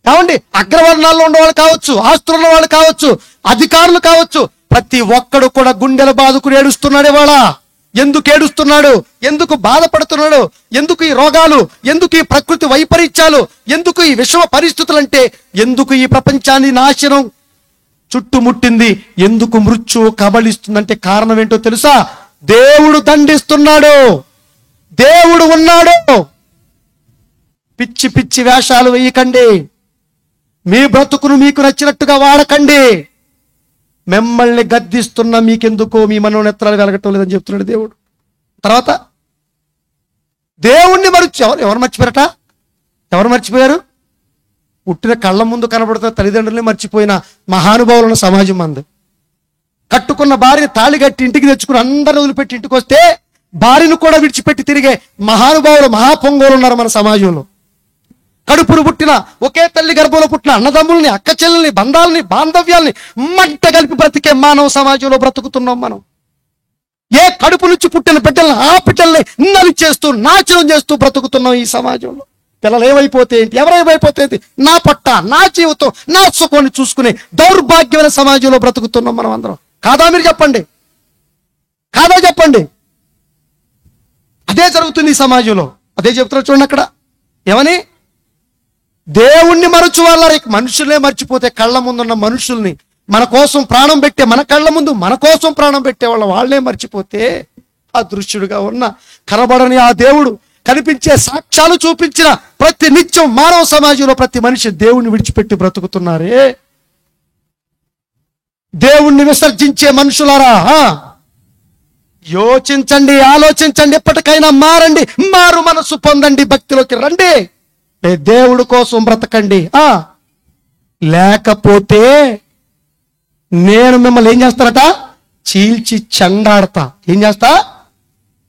ఏమండి అగ్రవర్ణాల్లో ఉన్నవాళ్ళు కావచ్చు, ఆస్తులు ఉన్న వాళ్ళు కావచ్చు, అధికారులు కావచ్చు. ప్రతి ఒక్కడు కూడా గుండెలు బాదుకుని ఏడుస్తున్నాడు. ఇవాళ ఎందుకు ఏడుస్తున్నాడు? ఎందుకు బాధపడుతున్నాడు? ఎందుకు ఈ రోగాలు? ఎందుకు ఈ ప్రకృతి వైపరీత్యాలు? ఎందుకు ఈ విషమ పరిస్థితులు? అంటే ఎందుకు ఈ ప్రపంచాన్ని నాశనం చుట్టుముట్టింది? ఎందుకు మృత్యువు కబళిస్తుందంటే కారణం ఏంటో తెలుసా? దేవుడు దండిస్తున్నాడు. దేవుడు ఉన్నాడు. పిచ్చి పిచ్చి వేషాలు వేయకండి. మీ బ్రతుకును మీకు నచ్చినట్టుగా వాడకండి. మిమ్మల్ని గద్దిస్తున్న మీకెందుకో మీ మనోనేత్రాలు వెలగటం లేదని చెప్తున్నాడు దేవుడు. తర్వాత దేవుణ్ణి ఎవరు మర్చిపోయారట? ఎవరు మర్చిపోయారు? పుట్టిన కళ్ళ ముందు కనబడుతున్న తల్లిదండ్రుల్ని మర్చిపోయిన మహానుభావులను సమాజం మంది. కట్టుకున్న భార్య తాళి కట్టి ఇంటికి తెచ్చుకుని అందరిని వదిలిపెట్టి ఇంటికి వస్తే భార్యను కూడా విడిచిపెట్టి తిరిగే మహానుభావులు, మహాపొంగోలు ఉన్నారు మన సమాజంలో. కడుపును పుట్టిన, ఒకే తల్లి గర్భంలో పుట్టిన అన్నదమ్ముల్ని, అక్క చెల్లెల్ని, బంధాలని, బాంధవ్యాల్ని మంట కలిపి బ్రతికే మానవ సమాజంలో బ్రతుకుతున్నాం మనం. ఏ కడుపు నుంచి పుట్టిన బిడ్డల్ని, ఆ బిడ్డల్ని నలి చేస్తూ, నాశనం చేస్తూ బ్రతుకుతున్నాం ఈ సమాజంలో. పిల్లలు ఏమైపోతే ఏంటి, ఎవరేమైపోతే ఏంటి, నా పట్ట, నా జీవితం, నా సుఖాన్ని చూసుకునే దౌర్భాగ్యమైన సమాజంలో బ్రతుకుతున్నాం మనం అందరం. కాదా? మీరు చెప్పండి, కాదా చెప్పండి? అదే జరుగుతుంది ఈ సమాజంలో. అదే చెప్తున్నారు చూడండి అక్కడ. ఏమని? దేవుణ్ణి మరచు వాళ్ళ మనుషులే మర్చిపోతే, కళ్ళ ముందున్న మనుషుల్ని, మన కోసం ప్రాణం పెట్టే, మన కళ్ళ ముందు మన కోసం ప్రాణం పెట్టే వాళ్ళే మర్చిపోతే, అదృశ్యుడుగా ఉన్న కనబడని ఆ దేవుడు, కనిపించే సాక్ష్యాలు చూపించిన ప్రతి నిత్యం మానవ సమాజంలో ప్రతి మనిషి దేవుణ్ణి విడిచిపెట్టి బ్రతుకుతున్నారే. దేవుణ్ణి విసర్జించే మనుషులారా, యోచించండి, ఆలోచించండి. ఎప్పటికైనా మారండి, మారు మనసు పొందండి, భక్తిలోకి రండి, దేవుడు కోసం బ్రతకండి. లేకపోతే నేను మిమ్మల్ని ఏం చేస్తారట? చీల్చి చెండాడతా. ఏం చేస్తా?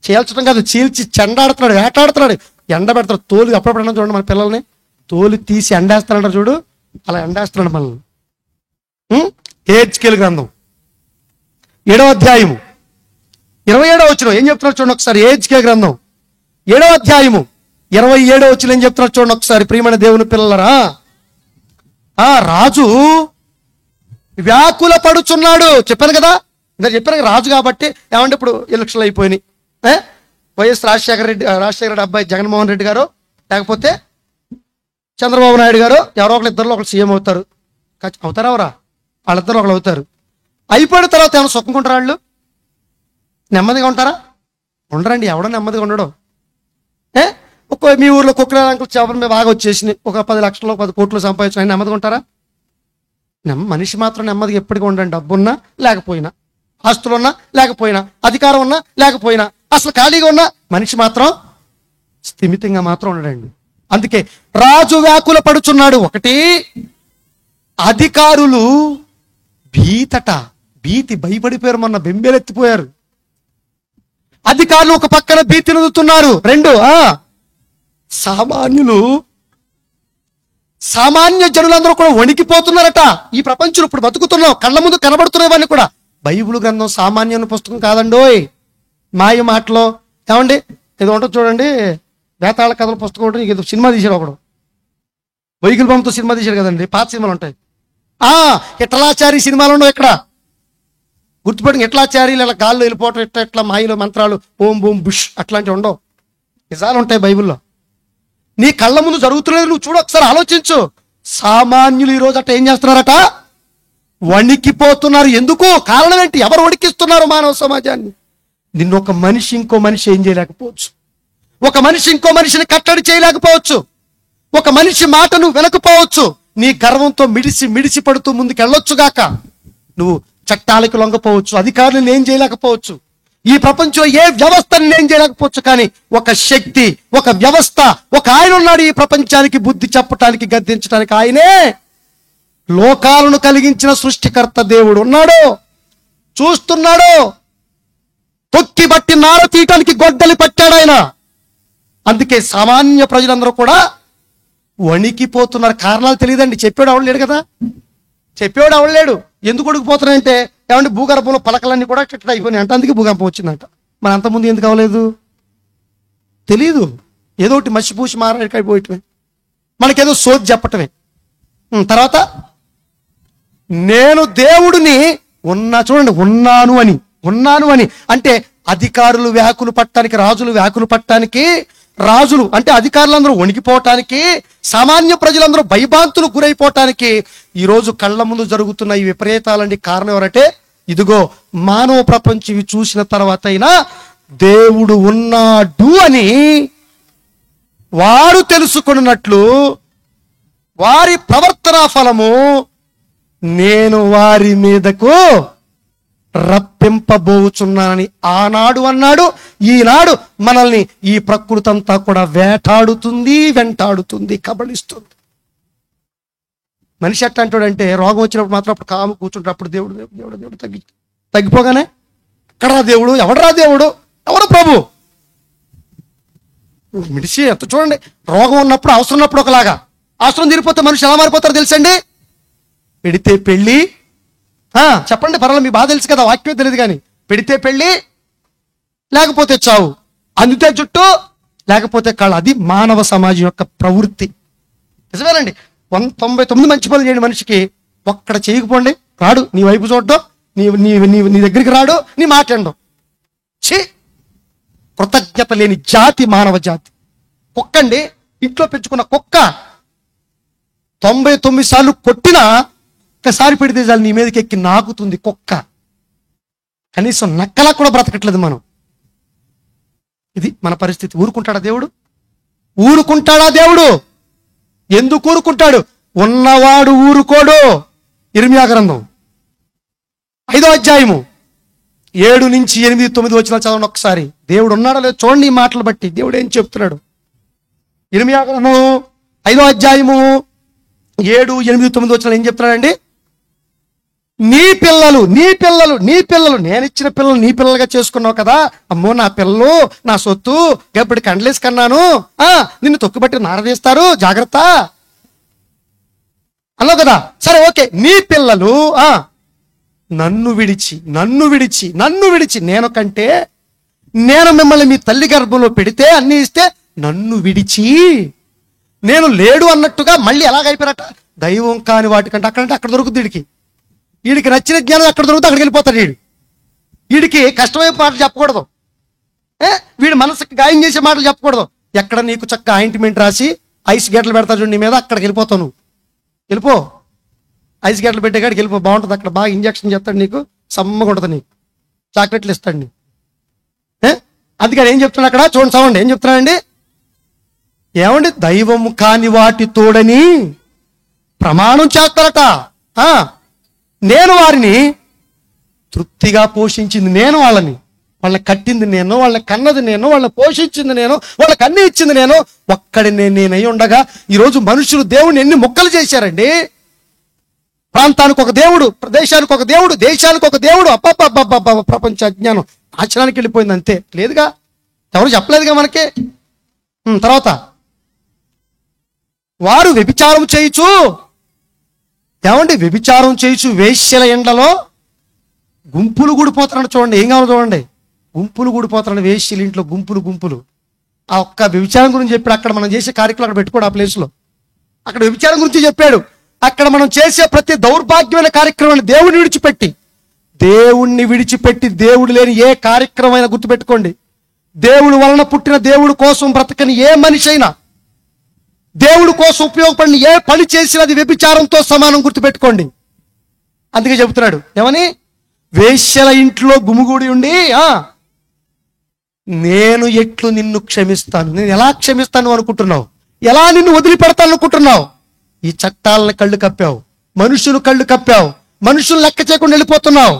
చీల్చడం కాదు, చీల్చి చెండాడుతున్నాడు, వేటాడుతున్నాడు, ఎండబెడతాడు. తోలు అప్పుడప్పుడు చూడండి, మన పిల్లల్ని తోలు తీసి ఎండేస్తాడు చూడు, అలా ఎండేస్తున్నాడు మనల్ని. హెజ్కేలు గ్రంథం 7వ అధ్యాయము 27వ వచనం ఏం చెప్తున్నాడు చూడండి ఒకసారి. హెజ్కేలు గ్రంథం 7వ అధ్యాయము 27వ వచనం ఏం చెప్తున్నాడు చూడండి ఒకసారి. ప్రియమైన దేవుని పిల్లలరా, రాజు వ్యాకుల పడుచున్నాడు. చెప్పాను కదా, ఇంకా చెప్పాను రాజు కాబట్టి. ఏమంటే ఇప్పుడు ఎలక్షన్లు అయిపోయినాయి. వైఎస్ రాజశేఖర రెడ్డి అబ్బాయి జగన్మోహన్ రెడ్డి గారు, లేకపోతే చంద్రబాబు నాయుడు గారు, ఎవరో ఒకరు, ఇద్దరు ఒకరు సీఎం అవుతారు. అవుతారా? ఎవరా? వాళ్ళిద్దరు ఒకరు అవుతారు. అయిపోయిన తర్వాత ఏమైనా సుఖంకుంటారా? వాళ్ళు నెమ్మదిగా ఉంటారా? ఉండరండి. ఎవడో నెమ్మదిగా ఉండడం. మీ ఊర్లో కుక్కల అంకులు చేపల మీద బాగా వచ్చేసినాయి, ఒక 10 లక్షలు 10 కోట్లు సంపాదించిన నెమ్మదిగా ఉంటారా? మనిషి మాత్రం నెమ్మదిగా ఎప్పటికీ ఉండండి. డబ్బున్నా లేకపోయినా, ఆస్తులున్నా లేకపోయినా, అధికారం ఉన్నా లేకపోయినా, అసలు ఖాళీగా ఉన్నా మనిషి మాత్రం స్థిమితంగా మాత్రం ఉండడండి. అందుకే రాజు వ్యాకుల పడుచున్నాడు. ఒకటి, అధికారులు భీతి భయపడిపోయారు, మొన్న బెంబేలెత్తిపోయారు. అధికారులు ఒక పక్కన భీతి నొందుతున్నారు. రెండు, సామాన్య జనులందరూ కూడా వణికిపోతున్నారట. ఈ ప్రపంచంలో ఇప్పుడు బతుకుతున్నాం, కళ్ళ ముందు కనబడుతున్నవన్నీ కూడా. బైబిల్ గ్రంథం సామాన్యమైన పుస్తకం కాదండోయ్. మాయ మాటలో ఏమండి ఏదో ఉంటుంది చూడండి, వేతాళ కథల పుస్తకం ఉంటుంది. ఏదో సినిమా తీసాడు ఒకడు, వెహికల్ పంపుతో సినిమా తీశాడు కదండి. పాత సినిమాలు ఉంటాయి. ఇట్లాచారి సినిమాలు ఉండవు ఇక్కడ. గుర్తుపెట్టుకుని, ఇట్లాచారీలు ఇలా గాల్లో వెళ్ళిపోవటం, ఇట్లా మాయలు మంత్రాలు, ఓం బూమ్ బుష్ అట్లాంటివి ఉండవు. నిజాలు ఉంటాయి బైబిల్లో. నీ కళ్ళ ముందు జరుగుతున్నది నువ్వు చూడు, ఒకసారి ఆలోచించు. సామాన్యులు ఈరోజు అట్లా ఏం చేస్తున్నారట? వణికిపోతున్నారు. ఎందుకు? కారణం ఏంటి? ఎవరు వణికిస్తున్నారు మానవ సమాజాన్ని? నిన్ను ఒక మనిషి ఇంకో మనిషి ఏం చేయలేకపోవచ్చు. ఒక మనిషి ఇంకో మనిషిని కట్టడి చేయలేకపోవచ్చు. ఒక మనిషి మాట నువ్వు వినకపోవచ్చు. నీ గర్వంతో మిడిసి పడుతూ ముందుకెళ్ళొచ్చుగాక. నువ్వు చట్టాలకు లొంగపోవచ్చు, అధికారులను ఏం చేయలేకపోవచ్చు, ఈ ప్రపంచంలో ఏ వ్యవస్థని ఏం చేయలేకపోవచ్చు. కానీ ఒక శక్తి, ఒక వ్యవస్థ, ఒక ఆయన ఉన్నాడు ఈ ప్రపంచానికి బుద్ధి చెప్పటానికి, గద్దించడానికి. ఆయనే లోకాలను కలిగించిన సృష్టికర్త దేవుడు ఉన్నాడు, చూస్తున్నాడు. తొక్కి బట్టి నార తీయటానికి గొడ్డలి పట్టాడు ఆయన. అందుకే సామాన్య ప్రజలందరూ కూడా వణికిపోతున్నారు. కారణాలు తెలియదండి. చెప్పాడు ఎవడు లేడు కదా, చెప్పేవాడు ఎవడు లేడు. ఎందుకు ఉడికిపోతున్నాయంటే, ఏమంటే భూగర్భంలో పలకలన్నీ కూడా ఇట్లా అయిపోయినాయి అంట, అందుకే భూకంపం వచ్చిందంట. మన అంతకుముందు ఎందుకు అవ్వలేదు తెలీదు. ఏదో ఒకటి మసిపూసి మారాడిపోయటమే, మనకేదో సోది చెప్పటమే. తర్వాత నేను దేవుడిని చూడండి, ఉన్నాను అని అంటే అధికారులు వ్యాకులు పట్టడానికి, రాజులు వ్యాకులు పట్టడానికి, రాజులు అంటే అధికారులందరూ వణికిపోవటానికి, సామాన్య ప్రజలందరూ భయభాంతులు గురైపోవటానికి ఈరోజు కళ్ళ ముందు జరుగుతున్న ఈ విపరీతాలండి కారణం ఎవరంటే, ఇదిగో మానవ ప్రపంచం ఇవి చూసిన తర్వాత అయినా దేవుడు ఉన్నాడు అని వారు తెలుసుకున్నట్లు వారి ప్రవర్తనా ఫలము నేను వారి మీదకు రప్పింపబోచున్నానని ఆనాడు అన్నాడు. ఈనాడు మనల్ని ఈ ప్రకృతి అంతా కూడా వేటాడుతుంది, వెంటాడుతుంది, కబళిస్తుంది. మనిషి ఎట్లా అంటాడంటే, రోగం వచ్చినప్పుడు మాత్రం అప్పుడు కాము కూర్చుంటే అప్పుడు దేవుడు దేవుడు దేవుడు తగ్గిపోగానే ఎక్కడరా దేవుడు, ఎవడరా దేవుడు, ఎవరు ప్రభు? మనిషి ఎంత చూడండి, రోగం ఉన్నప్పుడు అవసరం ఉన్నప్పుడు ఒకలాగా, అవసరం తీరిపోతే మనిషి ఎలా మారిపోతారో తెలుసండి. పెడితే పెళ్ళి, చెప్పండి పర్వాలేదు, మీ బాధ తెలుసు కదా, వాక్యం తెలియదు కానీ, పెడితే పెళ్ళి లేకపోతే చావు, అందితే చుట్టూ లేకపోతే కాళ్ళు. అది మానవ సమాజం యొక్క ప్రవృత్తి. నిజమేనండి. 99 మంచి పనులు చేయని మనిషికి ఒక్కడ చేయకపోండి రాడు, నీ వైపు చూడడం, నీ దగ్గరికి రాడు, నీ మాట్లాడడం. కృతజ్ఞత లేని జాతి మానవ జాతి. కుక్కండి, ఇంట్లో పెంచుకున్న కుక్క 99 సార్లు కొట్టినా ఒక్కసారి పెడితే చాలు నీ మీదకి ఎక్కి నాకుతుంది కుక్క. కనీసం నక్కలా కూడా బ్రతకట్లేదు మనం. ఇది మన పరిస్థితి. ఊరుకుంటాడా దేవుడు? ఊరుకుంటాడా దేవుడు? ఎందుకు ఊరుకుంటాడు? ఉన్నవాడు ఊరుకోడు. ఇర్మియా గ్రంథం 5వ అధ్యాయము 7 నుంచి 8, 9 వచనాలు చదవండి ఒకసారి. దేవుడు ఉన్నాడో లేదో చూడండి ఈ మాటలు బట్టి దేవుడు ఏం చెప్తున్నాడు. ఇర్మియా గ్రంథం 5వ అధ్యాయము 7, 8, 9 వచనాలు ఏం చెప్తున్నాడండి? నీ పిల్లలు నేను ఇచ్చిన పిల్లలు నీ పిల్లలుగా చేసుకున్నావు కదా, అమ్మో నా పిల్లలు నా సొత్తు గప్పటి కండ్లేసి కన్నాను, నిన్ను తొక్కుబట్టి నారదీస్తారు, జాగ్రత్త అన్నావు కదా. సరే ఓకే, నీ పిల్లలు నన్ను విడిచి నేను కంటే, నేను మిమ్మల్ని మీ తల్లి గర్భంలో పెడితే అన్ని ఇస్తే నన్ను విడిచి నేను లేడు అన్నట్టుగా మళ్ళీ ఎలాగైపోయారట. దైవం కాని వాటికంటే అక్కడ దొరుకుతుంది. వీడికి నచ్చిన జ్ఞానం ఎక్కడ దొరుకుతుంది అక్కడికి వెళ్ళిపోతాడు. వీడికి కష్టమైన మాటలు చెప్పకూడదు, వీడి మనసుకి గాయం చేసే మాటలు చెప్పకూడదు. ఎక్కడ నీకు చక్క ఆయింట్మెంట్ రాసి ఐస్ గేట్లు పెడతాడు నీ మీద, అక్కడికి వెళ్ళిపోతావు. నువ్వు వెళ్ళిపో, ఐస్ గేట్లు పెట్టే కాడికి వెళ్ళిపో, బాగుంటుంది అక్కడ. బాగా ఇంజక్షన్ చేస్తాడు, నీకు సమ్మగా ఉంటుంది, నీకు చాక్లెట్లు ఇస్తాడు నీకు. అందుకని ఏం చెప్తున్నా అక్కడ చూడండి, చదవండి ఏం చెప్తున్నానండి. ఏమండి, దైవం కాని వాటి తోడని ప్రమాణం చేస్తారట. నేను వారిని తృప్తిగా పోషించింది నేను, వాళ్ళని కట్టింది నేను, వాళ్ళని కన్నది నేను, వాళ్ళని పోషించింది నేను, వాళ్ళకి అన్ని ఇచ్చింది నేను. ఒక్కడిని నేనై ఉండగా ఈరోజు మనుషులు దేవుడిని ఎన్ని ముక్కలు చేశారండి. ప్రాంతానికి ఒక దేవుడు, ప్రదేశానికి ఒక దేవుడు, దేశానికి ఒక దేవుడు. అబ్బబ్బబ్బబ్బ ప్రపంచ అజ్ఞానం నాశనానికి వెళ్ళిపోయింది అంతే. లేదుగా, ఎవరు చెప్పలేదుగా మనకి. తర్వాత వారు వ్యభిచారం చేయుచు, ఏమండి వ్యభిచారం చేయుచు వేశ్యల ఎండలో గుంపులు కూడిపోతున్నాడు. చూడండి ఏం కావాలో చూడండి, గుంపులు కూడిపోతున్నాడు వేశ్యల ఇంట్లో గుంపులు. ఆ ఒక్క వ్యభిచారం గురించి చెప్పాడు. అక్కడ మనం చేసే కార్యక్రమం అక్కడ పెట్టుకోడు, ఆ ప్లేస్లో అక్కడ వ్యభిచారం గురించి చెప్పాడు. అక్కడ మనం చేసే ప్రతి దౌర్భాగ్యమైన కార్యక్రమాన్ని దేవుణ్ణి విడిచిపెట్టి దేవుడు లేని ఏ కార్యక్రమం అయినా గుర్తుపెట్టుకోండి. దేవుడు వలన పుట్టిన, దేవుడు కోసం బ్రతకని ఏ మనిషి అయినా, దేవుడు కోసం ఉపయోగపడిన ఏ పని చేసినా అది వ్యభిచారంతో సమానం, గుర్తుపెట్టుకోండి. అందుకే చెబుతున్నాడు ఏమని, వేశ్యల ఇంట్లో గుమిగూడి ఉండి నేను ఎట్లు నిన్ను క్షమిస్తాను. నేను ఎలా క్షమిస్తాను అనుకుంటున్నావు? ఎలా నిన్ను వదిలిపెడతాను అనుకుంటున్నావు? ఈ చట్టాలను కళ్ళు కప్పావు, మనుషులు కళ్ళు కప్పావు, మనుషులు లెక్క చేయకుండా వెళ్ళిపోతున్నావు.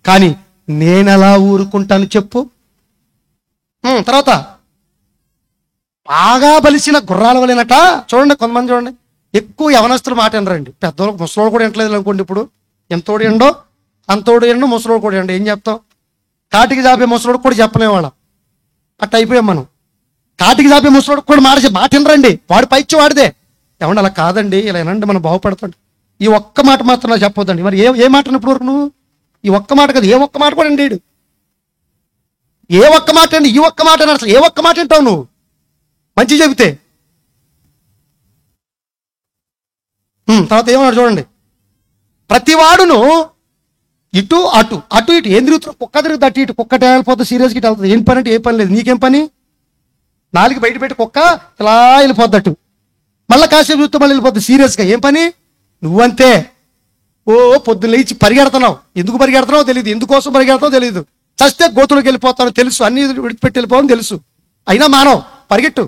కానీ నేనెలా ఊరుకుంటాను చెప్పు. తర్వాత బాగా బలిసిన గుర్రాల వలెనట. చూడండి కొంతమంది చూడండి, ఎక్కువ యవనస్తులు మాట వినరండి. పెద్దవాళ్ళు ముసలోడు కూడా వింటలేదు అనుకోండి. ఇప్పుడు ఎంతోడు ఎండో అంతోడు ఎండో, ముసలోడు కూడా ఎండో. ఏం చెప్తాం? కాటికి జాపే ముసలోడు కూడా చెప్పలేము వాళ్ళం. అట్ట అయిపోయాం మనం. కాటికి జాపే ముసలోడు కూడా మాట వినరండి. వాడు పైచ్చి వాడిదే. ఏమన్నా అలా కాదండి, ఇలా ఏనండి మనం బాగుపడతాడు. ఈ ఒక్క మాట మాత్రం నాకు చెప్పొద్దండి. మరి ఏ మాట ఇప్పుడు వరకు నువ్వు ఈ ఒక్క మాట కదా, ఏ ఒక్క మాట కూడా అండి. ఏ ఒక్క మాట అండి, ఈ ఒక్క మాట అసలు ఏ ఒక్క మాట అంటావు నువ్వు మంచి చెబితే? తర్వాత ఏమన్నాడు చూడండి, ప్రతివాడును ఇటు అటు అటు ఇటు ఏం తిరుగుతున్నావు? కుక్క తిరుగుతుంది అటు ఇటు. కుక్క వెళ్ళిపోతే సీరియస్గా ఇటు వెళ్తుంది. ఏం పని అంటే ఏ పని లేదు. నీకేం పని? నాలుగు బయట పెట్టి కుక్క ఇలా వెళ్ళిపోద్ది అటు, మళ్ళీ కాసేపు చూస్తే మళ్ళీ వెళ్ళిపోద్ది సీరియస్గా. ఏం పని? నువ్వంతే. పొద్దున్న లేచి పరిగెడుతున్నావు. ఎందుకు పరిగెడుతున్నావు తెలియదు, ఎందుకోసం పరిగెడతావు తెలియదు. చస్తే గోతులకు వెళ్ళిపోతాను తెలుసు, అన్ని విడిచిపెట్టి వెళ్ళిపోవని తెలుసు. అయినా మానవు. పరిగెట్టు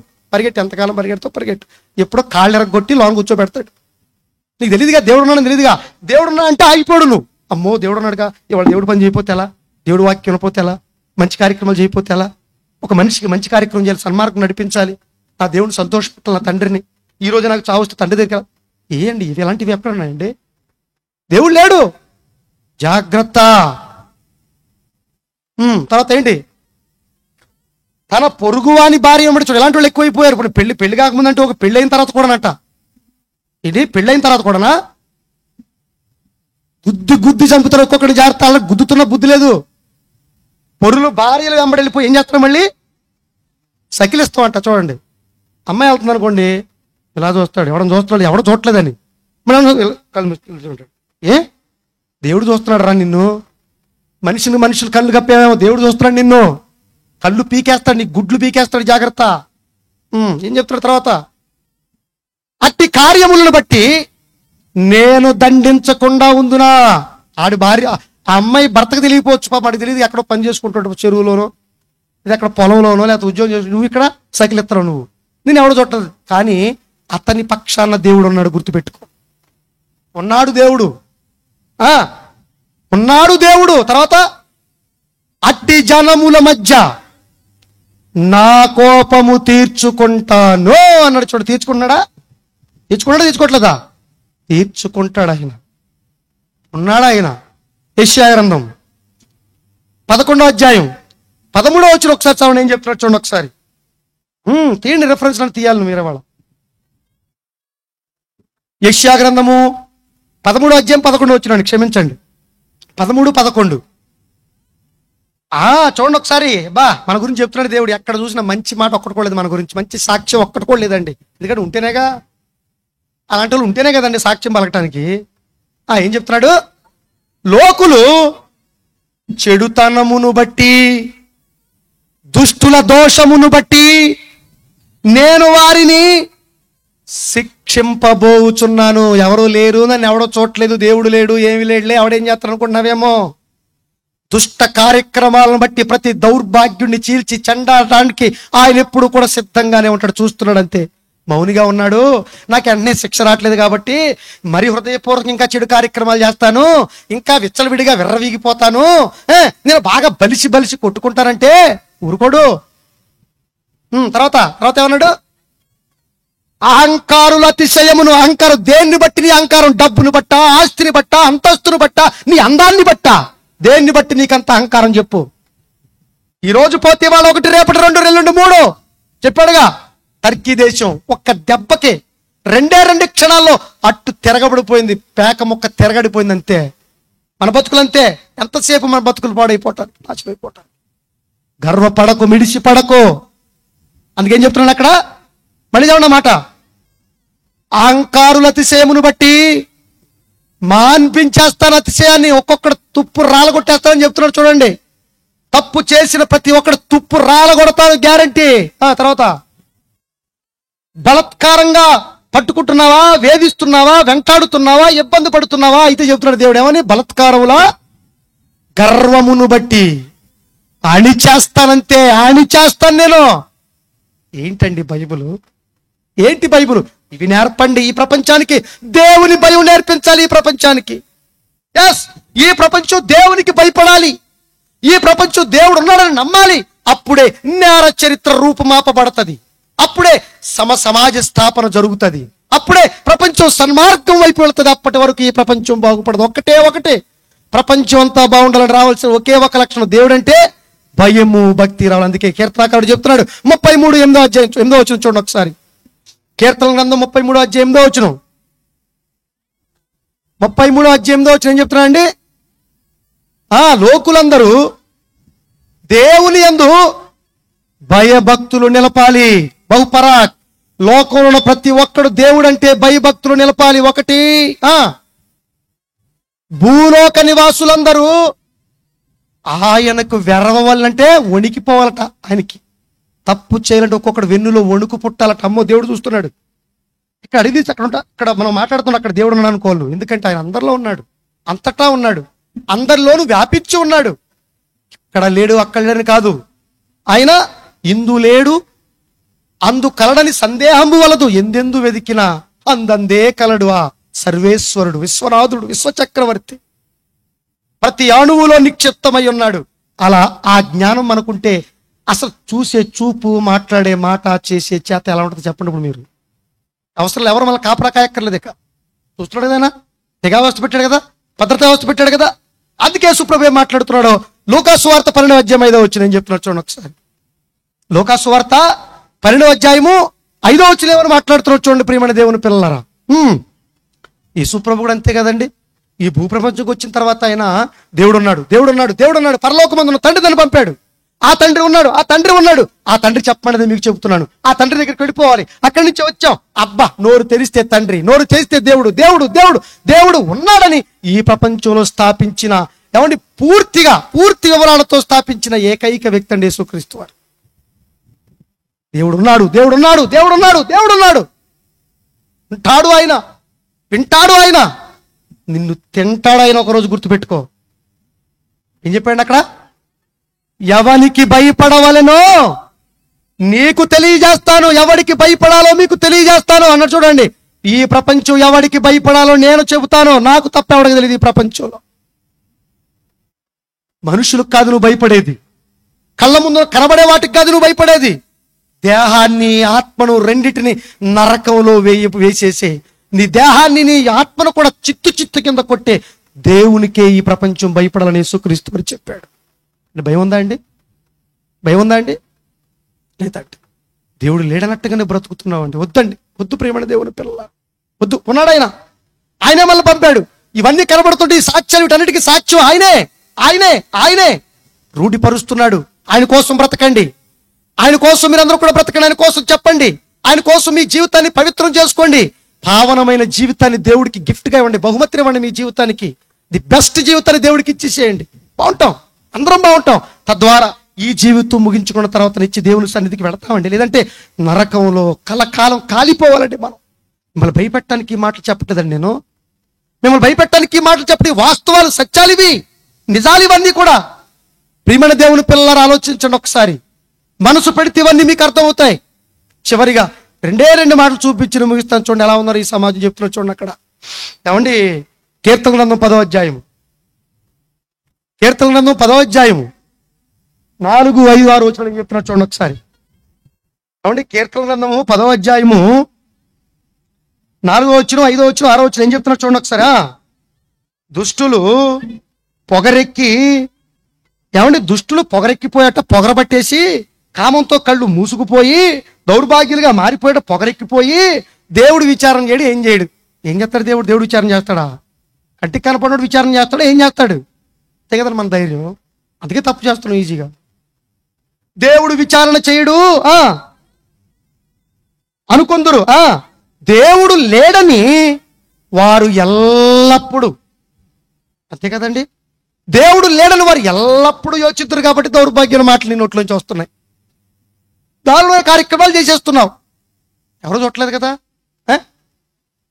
ఎంతకాలం పరిగెడతావు? పరిగెట్టు. ఎప్పుడో కాళ్ళు ఎరగొట్టి లోన్ కూర్చోబెడతాడు. నీకు తెలియదుగా దేవుడు ఉన్నాడని తెలియదుగా. దేవుడు ఉన్నా అంటే ఆగిపోడు నువ్వు. అమ్మో దేవుడు ఉన్నాడుగా, ఇవాళ దేవుడు పని చేయకపోతే ఎలా, దేవుడు వాక్యం వినపోతే ఎలా, మంచి కార్యక్రమాలు చేయకపోతే ఎలా? ఒక మనిషికి మంచి కార్యక్రమం చేయాలి, సన్మార్గం నడిపించాలి, నా దేవుడిని సంతోషపెట్టాలి, నా తండ్రిని. ఈ రోజు నాకు చావస్తే తండ్రి దగ్గర ఏంటి ఇవి? ఎలాంటివి ఎక్కడ ఉన్నాయండి? దేవుడు లేడు, జాగ్రత్త. తర్వాత ఏంటి, తన పొరుగువాని భార్య చూడు. ఎలాంటి వాళ్ళు ఎక్కువైపోయారు ఇప్పుడు. పెళ్లి కాకముందంటే ఒక పెళ్ళి అయిన తర్వాత కూడానట. ఇది పెళ్ళైన తర్వాత కూడానా? గుద్ది చంపుతారు ఒక్కొక్కటి. జాగ్రత్త, అలా గుద్దుతున్న బుద్ధి లేదు. పొరులు భార్యలు వెంబడి వెళ్ళిపోయి ఏం చేస్తారు? మళ్ళీ సకిలిస్తాం అంట. చూడండి, అమ్మాయి వెళ్తుంది అనుకోండి, ఇలా చూస్తాడు, ఎవడో చూడలేదని మనం ఏ దేవుడు చూస్తున్నాడు రా నిన్ను. మనుషులు కళ్ళు కప్పేమో, దేవుడు చూస్తున్నాడు నిన్ను. కళ్ళు పీకేస్తాడు, నీ గుడ్లు పీకేస్తాడు, జాగ్రత్త. ఏం చెప్తాడు తర్వాత? అట్టి కార్యములను బట్టి నేను దండించకుండా ఉందునా. ఆడి భార్య, ఆ అమ్మాయి భర్తకు తెలియకపోవచ్చు, పాప ఆడికి తెలియదు. ఎక్కడో పని చేసుకుంటాడు, చెరువులోనో ఇది ఎక్కడ పొలంలోనో, లేకపోతే ఉద్యోగం చేసి, నువ్వు ఇక్కడ సైకిల్ ఎత్తావు, నువ్వు నేను ఎవడో చుట్టదు. కానీ అతని పక్షాన దేవుడు ఉన్నాడు, గుర్తుపెట్టుకో. ఉన్నాడు దేవుడు. తర్వాత అట్టి జనముల మధ్య నా కోపము తీర్చుకుంటాను అన్నాడు. చూడు, తీర్చుకోవట్లేదా? తీర్చుకుంటాడు ఆయన. ఉన్నాడు ఆయన. యెషయా గ్రంథం 11వ అధ్యాయం 13వ వచనం ఒకసారి చదవండి. ఏం చెప్తున్నాడు చూడండి ఒకసారి. తీయండి, రెఫరెన్స్ తీయాలి మీరే వాళ్ళ. యెషయా గ్రంథము 13వ అధ్యాయం 11వ వచనం, క్షమించండి, 13, 11. చూడండి ఒకసారి. మన గురించి చెప్తున్నాడు దేవుడు. ఎక్కడ చూసినా మంచి మాట ఒక్కడుకోలేదు మన గురించి, మంచి సాక్ష్యం ఒక్కడుకోలేదండి. ఎందుకంటే ఉంటేనేగా, అలాంటి వాళ్ళు ఉంటేనే కదండి సాక్ష్యం పలకటానికి. ఏం చెప్తున్నాడు? లోకులు చెడుతనమును బట్టి, దుష్టుల దోషమును బట్టి నేను వారిని శిక్షింపబోచున్నాను. ఎవరు లేరు, నన్ను ఎవడో చూడలేదు, దేవుడు లేడు, ఏమి లేడులే, ఎవడేం చేస్తాను అనుకుంటున్నావేమో. దుష్ట కార్యక్రమాలను బట్టి ప్రతి దౌర్భాగ్యుడిని చీల్చి చెండడానికి ఆయన ఎప్పుడు కూడా సిద్ధంగానే ఉంటాడు, చూస్తున్నాడు అంతే. మౌనిగా ఉన్నాడు. నాకు వెంటనే శిక్ష రావట్లేదు కాబట్టి మరి హృదయపూర్వకంగా ఇంకా చెడు కార్యక్రమాలు చేస్తాను, ఇంకా విచ్చలవిడిగా విర్రవీగిపోతాను, నేను బాగా బలిసి కొట్టుకుంటానంటే ఊరుకోడు. తర్వాత ఏమన్నాడు? అహంకారుల అతిశయమును. అహంకారం దేన్ని బట్టి నీ అహంకారం? డబ్బును బట్టా, ఆస్తిని బట్టా, అంతస్తును బట్టా, నీ అందాన్ని బట్టా? దేన్ని బట్టి నీకంత అహంకారం చెప్పు? ఈ రోజు పోతే వాళ్ళు ఒకటి, రేపటి రెండు, ఎల్లుండి మూడు చెప్పాడుగా. టర్కీ దేశం ఒక్క దెబ్బకి రెండు క్షణాల్లో అట్టు తిరగబడిపోయింది, పేక ముక్క తిరగడిపోయింది. అంతే మన బతుకులు అంతే. ఎంతసేపు మన బతుకులు పాడైపోతారు, నాశనమైపోతారు. గర్వపడకు, మిడిసి పడకు. అందుకేం చెప్తున్నాను అక్కడ, మళ్ళీ చదవండి మాట. అహంకారుల అతిశయమును బట్టి మాన్పించేస్తాను అతిశయాన్ని, ఒక్కొక్కడు తుప్పు రాలగొట్టేస్తానని చెప్తున్నాడు. చూడండి, తప్పు చేసిన ప్రతి ఒక్కడు తుప్పు రాలగొడతాను, గ్యారంటీ. తర్వాత బలత్కారంగా పట్టుకుంటున్నావా, వేధిస్తున్నావా, వెంటాడుతున్నావా, ఇబ్బంది పడుతున్నావా, అయితే చెప్తున్నాడు దేవుడు ఏమని, బలత్కారముల గర్వమును బట్టి అణిచేస్తానంతే, అణిచేస్తాను నేను. ఏంటండి బైబులు, ఏంటి బైబులు? ఇవి నేర్పండి ఈ ప్రపంచానికి. దేవుని భయం నేర్పించాలి ఈ ప్రపంచానికి. ఎస్, ఈ ప్రపంచం దేవునికి భయపడాలి. ఈ ప్రపంచం దేవుడు ఉన్నాడని నమ్మాలి. అప్పుడే నేర చరిత్ర రూపుమాపబడుతుంది. అప్పుడే సమాజ స్థాపన జరుగుతుంది. అప్పుడే ప్రపంచం సన్మార్గం వైపు వెళుతుంది. అప్పటి వరకు ఈ ప్రపంచం బాగుపడదు. ఒకటే ప్రపంచం అంతా బాగుండాలని రావాల్సిన ఒకే ఒక లక్షణం, దేవుడు అంటే భయము, భక్తి రావాలి. అందుకే కీర్తనకారుడు చెప్తున్నాడు 33:8 చూడండి ఒకసారి. కీర్తన గ్రంథం 33:8. 33:8 ఏం చెప్తున్నాడండి? లోకులందరూ దేవుని యందు భయభక్తులు నిలపాలి. బహుపరాక్. లోకంలో ఉన్న ప్రతి ఒక్కడు దేవుడు అంటే భయభక్తులు నిలపాలి. ఒకటి, భూలోక నివాసులందరూ ఆయనకు వెరవల్లంటే వణికిపోవాలట. ఆయనకి తప్పు చేయాలంటే ఒక్కొక్కడు వెన్నులో వణుకు పుట్టాలట. అమ్మో, దేవుడు చూస్తున్నాడు. ఇక్కడ అడిగి అక్కడ మనం మాట్లాడుతున్నాం, అక్కడ దేవుడు ఉన్నాడు అనుకోవాలి. ఎందుకంటే ఆయన అందరిలో ఉన్నాడు, అంతటా ఉన్నాడు, అందరిలోనూ వ్యాపించి ఉన్నాడు. ఇక్కడ లేడు, అక్కడ లేడని కాదు. ఆయన ఇందు లేడు, అందు కలడని సందేహము వలదు. ఎందెందు వెదికినా అందందే కలడు ఆ సర్వేశ్వరుడు, విశ్వనాథుడు, విశ్వచక్రవర్తి. ప్రతి అణువులో నిక్షిప్తమై ఉన్నాడు. అలా ఆ జ్ఞానం మనకుంటే అసలు చూసే చూపు, మాట్లాడే మాట, చేసే చేత ఎలా ఉంటుంది చెప్పండి. ఇప్పుడు మీరు అవసరం ఎవరు మళ్ళీ కాపరా కాయక్కర్లేదు. ఇక చూస్తున్నాడు ఏదైనా తెగా వ్యవస్థ పెట్టాడు కదా, భద్రతా వ్యవస్థ పెట్టాడు కదా. అందుకే సుప్రభు ఏం మాట్లాడుతున్నాడు? లూకాసు వార్త 12:5 నేను చెప్తున్నాడు చూడండి ఒకసారి. లూకాసు వార్త 12:5 ఏమని మాట్లాడుతున్నాడు చూడండి ప్రియమైన దేవుని పిల్లలారా. ఈ సుప్రభు కూడా అంతే కదండి. ఈ భూప్రపంచంకి వచ్చిన తర్వాత ఆయన దేవుడు ఉన్నాడు, పరలోకమందున్న తండ్రి తను పంపాడు. ఆ తండ్రి ఉన్నాడు, ఆ తండ్రి చెప్పమనేది మీకు చెబుతున్నాను. ఆ తండ్రి దగ్గరికి వెళ్ళిపోవాలి. అక్కడి నుంచి వచ్చాం. అబ్బా, నోరు తెరిస్తే తండ్రి, నోరు తెరిస్తే దేవుడు, దేవుడు దేవుడు దేవుడు ఉన్నాడని ఈ ప్రపంచంలో స్థాపించిన, ఏమండి, పూర్తి వివరాలతో స్థాపించిన ఏకైక వ్యక్తి అండి యేసుక్రీస్తు వారు. దేవుడు ఉన్నాడు. ఉంటాడు ఆయన, వింటాడు ఆయన, నిన్ను తింటాడు ఆయన. ఒకరోజు గుర్తుపెట్టుకో. ఏం చెప్పాడు అక్కడ? ఎవనికి భయపడవలెనో నీకు తెలియజేస్తాను, ఎవరికి భయపడాలో మీకు తెలియజేస్తాను అన్నాడు. చూడండి, ఈ ప్రపంచం ఎవరికి భయపడాలో నేను చెబుతాను. నాకు తప్ప ఎవరికి తెలియదు ఈ ప్రపంచంలో. మనుషులకు కాదు నువ్వు భయపడేది, కళ్ళ ముందు కనబడే వాటికి కాదు నువ్వు భయపడేది. దేహాన్ని, ఆత్మను రెండిటిని నరకంలో వేసేసే, నీ దేహాన్ని, నీ ఆత్మను కూడా చిత్తు కింద కొట్టే దేవునికే ఈ ప్రపంచం భయపడాలని యేసుక్రీస్తు వారు చెప్పాడు. భయం ఉందా అండి? లేదండి. దేవుడు లేడనట్టుగానే బ్రతుకుతున్నావు అండి. వద్దు ప్రేమణ దేవుని పిల్లల, వద్దు. ఉన్నాడు ఆయనే మళ్ళీ పంపాడు. ఇవన్నీ కనబడుతుంటే ఈ సాక్ష్యాలు, వీటన్నిటికీ సాక్ష్యం ఆయనే రూఢిపరుస్తున్నాడు. ఆయన కోసం బ్రతకండి, ఆయన కోసం మీరందరూ కూడా బ్రతకండి, ఆయన కోసం చెప్పండి, ఆయన కోసం మీ జీవితాన్ని పవిత్రం చేసుకోండి. పావనమైన జీవితాన్ని దేవుడికి గిఫ్ట్గా ఇవ్వండి, బహుమతిని ఇవ్వండి. మీ జీవితానికి ది బెస్ట్ జీవితాన్ని దేవుడికి ఇచ్చేసేయండి. బాగుంటాం, అందరం బాగుంటాం. తద్వారా ఈ జీవితం ముగించుకున్న తర్వాత నిత్య దేవుని సన్నిధికి వెళతామండి. లేదంటే నరకంలో కలకాలం కాలిపోవాలండి. మిమ్మల్ని భయపెట్టడానికి ఈ మాటలు చెప్పట్లేదండి నేను. మిమ్మల్ని భయపెట్టడానికి ఈ మాటలు చెప్పండి. వాస్తవాలు, సత్యాలు ఇవి, నిజాలు ఇవన్నీ కూడా. ప్రియమైన దేవుని పిల్లలారా, ఆలోచించండి ఒకసారి. మనసు పెడితే ఇవన్నీ మీకు అర్థమవుతాయి. చివరిగా 2 మాటలు చూపించి ముగిస్తాను. చూడండి ఎలా ఉన్నారు ఈ సమాజం చెప్తున్నారు. చూడండి అక్కడ ఏమండి, కీర్తన గ్రంథం 10వ అధ్యాయము, 4, 5, 6 వచనాలు చెప్తున్నారు. చూడండి ఒకసారి. ఏమండి, కీర్తన గ్రంథము 10వ అధ్యాయము 4వ వచనం, 5వ వచనం, 6వ వచనం ఏం చెప్తున్నారు చూడండి ఒకసారి. దుష్టులు పొగరెక్కి ఏమండి, దుష్టులు పొగరెక్కిపోయాట, పొగరబట్టేసి కామంతో కళ్ళు మూసుకుపోయి దౌర్భాగ్యులుగా మారిపోయాట, పొగరెక్కిపోయి దేవుడు విచారణ చేయడు. ఏం చేయడు? ఏం చేస్తాడు దేవుడు? దేవుడు విచారణ చేస్తాడా? కంటికి కనపడినోడు విచారణ చేస్తాడా? ఏం చేస్తాడు? తెగదరు మన ధైర్యం. అందుకే తప్పు చేస్తున్నాం ఈజీగా. దేవుడు విచారణ చేయడు అనుకుందరు. దేవుడు లేడని వారు ఎల్లప్పుడూ, అంతే కదండి, దేవుడు లేడని వారు ఎల్లప్పుడూ యోచిద్దరు. కాబట్టి దౌర్భాగ్యం మాటలు నీ నోట్లోంచి వస్తున్నాయి. దానిలో కార్యక్రమాలు చేసేస్తున్నావు. ఎవరు చూడలేదు కదా.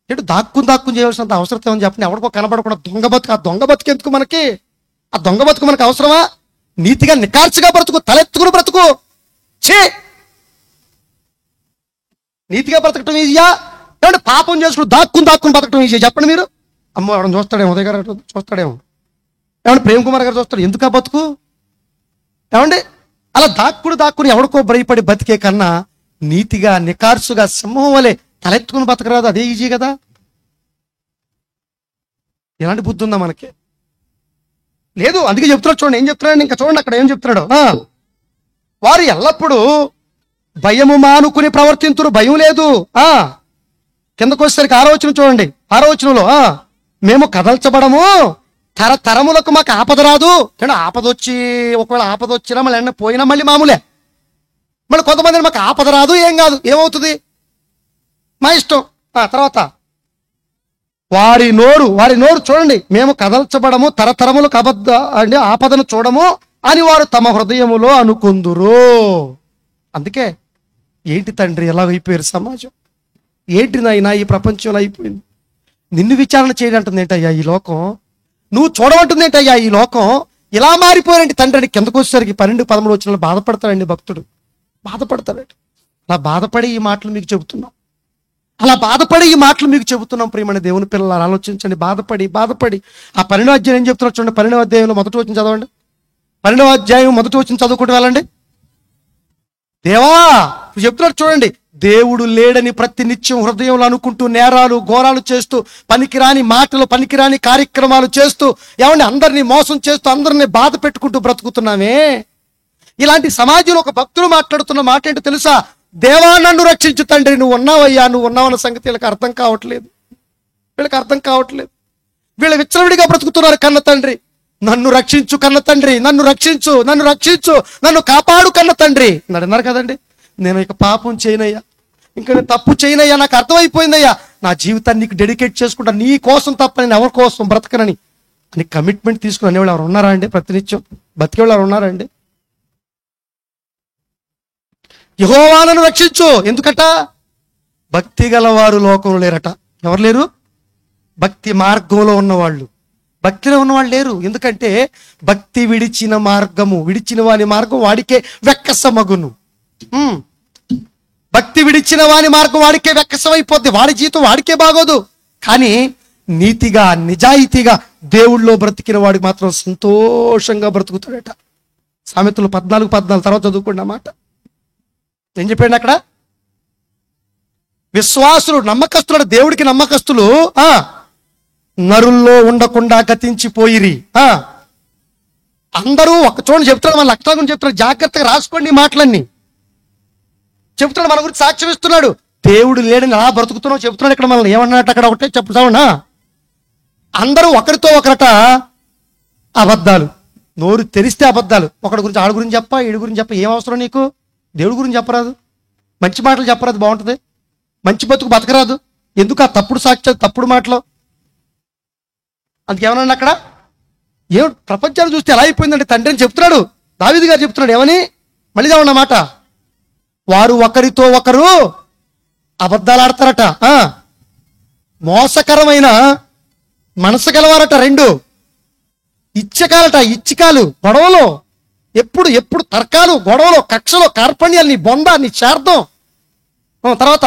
ఏంటి దాక్కుని చేయవలసినంత అవసరం ఏమని చెప్పండి. ఎవరికో కనబడకుండా దొంగ బతుకు. ఆ దొంగ బతుకు ఎందుకు మనకి? ఆ దొంగ బతుకు మనకు అవసరమా? నీతిగా నికార్చుగా బ్రతుకు, తలెత్తుకుని బ్రతుకు. నీతిగా బ్రతకటం ఈజీయా? ఏమంటే పాపం చేసుకుని దాక్కుని బ్రతకటం ఈజీయా? చెప్పండి మీరు. అమ్మో ఎవరైనా చూస్తాడేమో, ఉదయ్ గారు చూస్తాడేమో, ఏమంటే ప్రేమ్ కుమార్ గారు చూస్తాడు. ఎందుకు ఆ బతుకు? ఏమండి అలా దాక్కుని ఎవడికో భయపడి బతికే కన్నా నీతిగా నికార్సుగా సింహం వలె తలెత్తుకుని బతకరాదు? అదే ఈజీ కదా. ఎలాంటి బుద్ధి ఉందా మనకి? లేదు. అందుకే చెప్తున్నాడు. చూడండి ఏం చెప్తున్నాడు. ఇంకా చూడండి అక్కడ ఏం చెప్తున్నాడు. వారు ఎల్లప్పుడూ భయము మానుకుని ప్రవర్తింతురు. భయం లేదు. కిందకు వచ్చేసరికి 6వ వచనం చూడండి. 6వ వచనంలో మేము కదల్చబడము, తరములకు మాకు ఆపద రాదు. ఆపద వచ్చి ఒకవేళ ఆపద వచ్చినా మళ్ళీ ఎండ పోయినా మళ్ళీ మామూలే. మళ్ళీ కొంతమంది మాకు ఆపద రాదు, ఏం కాదు, ఏమవుతుంది మా ఇష్టం. తర్వాత వారి నోరు చూడండి. మేము కదల్చబడము, తరతరములకు అంటే ఆపదను చూడము అని వారు తమ హృదయములో అనుకుందురు. అందుకే ఏంటి తండ్రి ఎలా అయిపోయారు సమాజం? ఏంటి నాయనా ఈ ప్రపంచంలో అయిపోయింది? నిన్ను విచారణ చేయడంటుంది ఏంటయ్యా ఈ లోకం? నువ్వు చూడమంటుంది ఏంటయ్యా ఈ లోకం? ఇలా మారిపోయారండి తండ్రి అని కిందకు వచ్చేసరికి 12-13 వచనాలు బాధపడతాడండి భక్తుడు. బాధపడతాడండి. అలా బాధపడి ఈ మాటలు మీకు చెబుతున్నాం. ప్రియమైన దేవుని పిల్లలు ఆలోచించండి. బాధపడి ఆ 12వ అధ్యాయం ఏం చెప్తున్నారు చూడండి. 12వ అధ్యాయంలో మొదటి వచనం చదవండి. 12వ అధ్యాయం మొదటి వచనం చదువుకుంటూ వెళ్ళండి. దేవా చెప్తున్నాడు చూడండి. దేవుడు లేడని ప్రతి నిత్యం హృదయంలో అనుకుంటూ నేరాలు ఘోరాలు చేస్తూ పనికిరాని మాటలు పనికిరాని కార్యక్రమాలు చేస్తూ ఏమండి అందరినీ మోసం చేస్తూ అందరినీ బాధ పెట్టుకుంటూ బ్రతుకుతున్నామే. ఇలాంటి సమాజంలో ఒక భక్తులు మాట్లాడుతున్న మాట ఏంటో తెలుసా? దేవా నన్ను రక్షించు తండ్రి, నువ్వు ఉన్నావయ్యా, నువ్వు ఉన్నావన్న సంగతి వీళ్ళకి అర్థం కావట్లేదు. వీళ్ళు విచ్చలవిడిగా బ్రతుకుతున్నారు. కన్న తండ్రి నన్ను రక్షించు, కన్న తండ్రి నన్ను రక్షించు, నన్ను కాపాడు కన్న తండ్రి అన్నారు కదండి. నేను ఇక పాపం చేయనయ్యా, ఇంకా నేను తప్పు చేయనయ్యా, నాకు అర్థమైపోయిందయ్యా, నా జీవితాన్ని నీకు డెడికేట్ చేసుకుంటా, నీ కోసం తప్ప నేను ఎవరి కోసం బ్రతకనని అని కమిట్మెంట్ తీసుకుని అనేవాళ్ళు ఎవరు ఉన్నారా అండి? ప్రతినిత్యం బతికేవాళ్ళు ఎవరు ఉన్నారా అండి? యెహోవా నన్ను రక్షించు. ఎందుకట? భక్తి గలవారు లోకంలో లేరట. ఎవరు లేరు? భక్తి మార్గంలో ఉన్నవాళ్ళు. భక్తిలో ఉన్నవాళ్ళు లేరు. ఎందుకంటే భక్తి విడిచిన వాని మార్గం వాడికే వెక్కసమగును. భక్తి విడిచిన వాని మార్గం వాడికే వెక్కసమైపోద్ది. వాడి జీవితం వాడికే బాగోదు. కానీ నీతిగా నిజాయితీగా దేవుళ్ళో బ్రతికిన వాడికి మాత్రం సంతోషంగా బ్రతుకుతాడట. సామెతలు 14 తర్వాత చదువుకోండి ఆ మాట. ఏం చెప్పాడు అక్కడ? విశ్వాసులు నమ్మకస్తులు, దేవుడికి నమ్మకస్తులు నరుల్లో ఉండకుండా గతించిపోయిరి. అందరూ ఒక చూడండి చెప్తున్నాడు. మన లక్షణం గురించి చెప్తున్నాడు. జాగ్రత్తగా రాసుకోండి ఈ మాటలన్నీ. చెప్తున్నాడు మన గురించి సాక్ష్యం ఇస్తున్నాడు. దేవుడు లేడని అలా బ్రతుకుతున్నావు చెప్తున్నాడు. ఇక్కడ మనల్ని ఏమన్నట్టు అక్కడ ఒకటే చెప్తావునా? అందరూ ఒకరితో ఒకరట అబద్ధాలు. నోరు తెరిస్తే అబద్ధాలు. ఒకడి గురించి ఆడి గురించి చెప్ప, ఈడి గురించి చెప్ప. ఏం అవసరం నీకు? దేవుడి గురించి చెప్పరాదు? మంచి మాటలు చెప్పరాదు? బాగుంటుంది. మంచి బతుకు బతకరాదు? ఎందుకు ఆ తప్పుడు సాక్ష్యాలు, తప్పుడు మాటలు? అందుకేమన్నా అక్కడ ఏం ప్రపంచాన్ని చూస్తే ఎలా అయిపోయిందంటే తండ్రి అని చెప్తున్నాడు. దావీదు గారు చెప్తున్నాడు ఏమని? మళ్ళీ ఏమన్నా మాట, వారు ఒకరితో ఒకరు అబద్ధాలు ఆడతారట. మోసకరమైన మనసు గలవారట. 2 ఇచ్చకాలట. ఇచ్చికాలు, గొడవలు, ఎప్పుడు తర్కాలు, గొడవలు, కక్షలు, కార్పణ్యాలు, నీ బొంద, నీ శార్థం. తర్వాత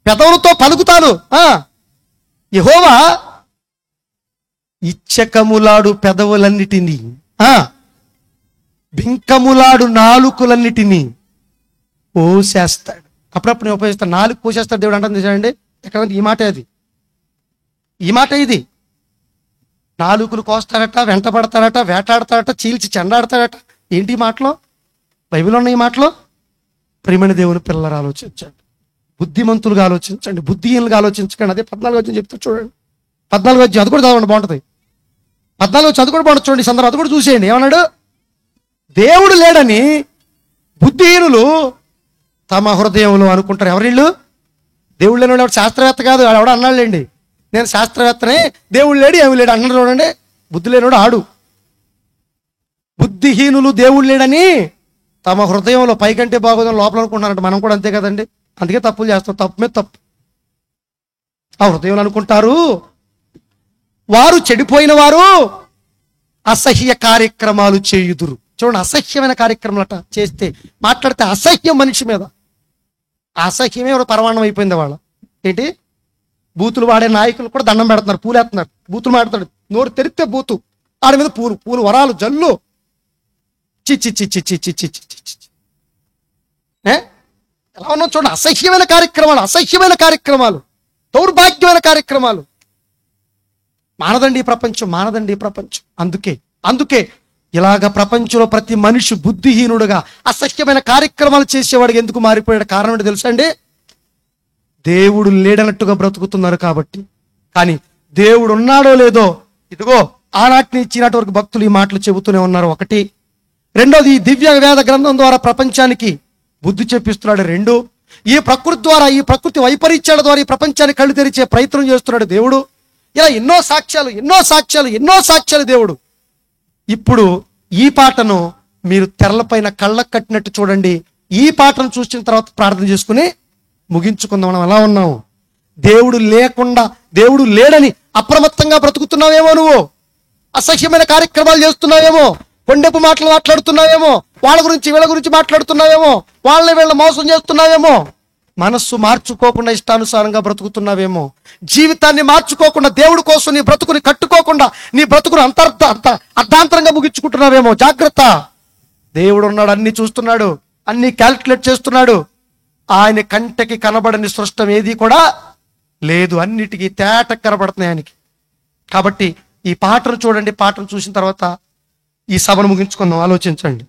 పెదవులతో పలుకుతాను. యెహోవా ఇచ్చకములాడు పెదవులన్నిటినీ, బింకములాడు నాలుకలన్నిటినీ పోసేస్తాడు. అప్పుడప్పుడు నేను ఉపయోగిస్తాను. నాలుగు పోసేస్తాడు దేవుడు అంటుంది చూడండి. ఎక్కడ ఈ మాట, అది ఈ మాట, ఇది నాలుకలు కోస్తాడట, వెంట పడతాడట, వేటాడతాడట, చీల్చి చెండాడతాడట. ఏంటి ఈ మాటలో? బైబిల్ ఉన్న ఈ మాటలో? ప్రియమైన దేవుని పిల్లలు ఆలోచించండి, బుద్ధిమంతులుగా ఆలోచించండి, బుద్ధిహీనులుగా ఆలోచించకండి. అదే 14 అధ్యాయం చెప్తారు చూడండి. 14 అధ్యాయం అది కూడా చదవండి, బాగుంటుంది. 14 అది కూడా బాగుంటుంది చూడండి. సందర్భం అది కూడా చూసేయండి. ఏమన్నాడు? దేవుడు లేడని బుద్ధిహీనులు తమ హృదయంలో అనుకుంటారు. ఎవరిళ్ళు? దేవుడు లేనివాడు ఎవడు శాస్త్రవేత్త కాదు, వాడు ఎవడో అన్నాళ్ళండి, నేను శాస్త్రవేత్తనే, దేవుడు లేడు ఏమి లేడు అన్నాడు చూడండి. బుద్ధి లేనివాడు ఆడు. బుద్ధిహీనులు దేవుడు లేడని తమ హృదయంలో, పైకంటే బాగోదని లోపల అనుకుంటున్నారంట. మనం కూడా అంతే కదండి, అందుకే తప్పులు చేస్తాం, తప్పు మీద తప్పు. ఆ హృదయంలో అనుకుంటారు, వారు చెడిపోయిన వారు అసహ్య కార్యక్రమాలు చేయుదురు. చూడండి, అసహ్యమైన కార్యక్రమాలట చేస్తే, మాట్లాడితే అసహ్యం మనిషి మీద. ఆ అసహ్యమే పరమాణం అయిపోయింది వాళ్ళ. ఏంటి? బూతులు వాడే నాయకులు కూడా దండం పెడుతున్నారు, పూలేస్తున్నారు. బూతులు మాట్లాడు, నోరు తెరిస్తే బూతు, ఆడి మీద పూలు పూలు వరాలు జల్లు. చిచ్చి చిచ్చి చిచ్చి చిచ్చి చిచ్చి. ఎలా ఉన్నావు చూడండి, అసహ్యమైన కార్యక్రమాలు, అసహ్యమైన కార్యక్రమాలు, దౌర్భాగ్యమైన కార్యక్రమాలు. మానదండి ప్రపంచం, మానదండి ప్రపంచం. అందుకే ఇలాగ ప్రపంచంలో ప్రతి మనిషి బుద్ధిహీనుడుగా అసహ్యమైన కార్యక్రమాలు చేసేవాడికి ఎందుకు మారిపోయాడు? కారణం ఏంటి తెలుసా అండి? దేవుడు లేడనట్టుగా బ్రతుకుతున్నారు కాబట్టి. కానీ దేవుడు ఉన్నాడో లేదో, ఇదిగో ఆనాటి నుంచి ఈనాటి వరకు భక్తులు ఈ మాటలు చెబుతూనే ఉన్నారు. ఒకటి. రెండోది, ఈ దివ్య వేద గ్రంథం ద్వారా ప్రపంచానికి బుద్ధి చెప్పిస్తున్నాడు. రెండు, ఈ ప్రకృతి ద్వారా, ఈ ప్రకృతి వైపరీత్యాల ద్వారా ఈ ప్రపంచానికి కళ్ళు తెరిచే ప్రయత్నం చేస్తున్నాడు దేవుడు. ఇలా ఎన్నో సాక్ష్యాలు దేవుడు. ఇప్పుడు ఈ పాటను మీరు తెరలపైన కళ్ళకు కట్టినట్టు చూడండి. ఈ పాటను చూసిన తర్వాత ప్రార్థన చేసుకుని ముగించుకుందాం. మనం ఎలా ఉన్నాము? దేవుడు లేడని అప్రమత్తంగా బ్రతుకుతున్నావేమో, నువ్వు అసహ్యమైన కార్యక్రమాలు చేస్తున్నావేమో, కొండెపు మాటలు మాట్లాడుతున్నావేమో, వాళ్ళ గురించి వీళ్ళ గురించి మాట్లాడుతున్నావేమో, వాళ్ళని వీళ్ళ మోసం చేస్తున్నావేమో, మనస్సు మార్చుకోకుండా ఇష్టానుసారంగా బ్రతుకుతున్నావేమో, జీవితాన్ని మార్చుకోకుండా దేవుడి కోసం నీ బ్రతుకుని కట్టుకోకుండా నీ బ్రతుకుని అర్ధాంతరంగా ముగించుకుంటున్నావేమో. జాగ్రత్త. దేవుడు ఉన్నాడు, అన్ని చూస్తున్నాడు, అన్ని క్యాల్కులేట్ చేస్తున్నాడు. ఆయన కంటకి కనబడని సృష్టం ఏది కూడా లేదు, అన్నిటికీ తేట కనబడుతున్నాయి ఆయనకి. కాబట్టి ఈ పాటను చూడండి, పాటను చూసిన తర్వాత ఈ సభను ముగించుకుందాం. ఆలోచించండి.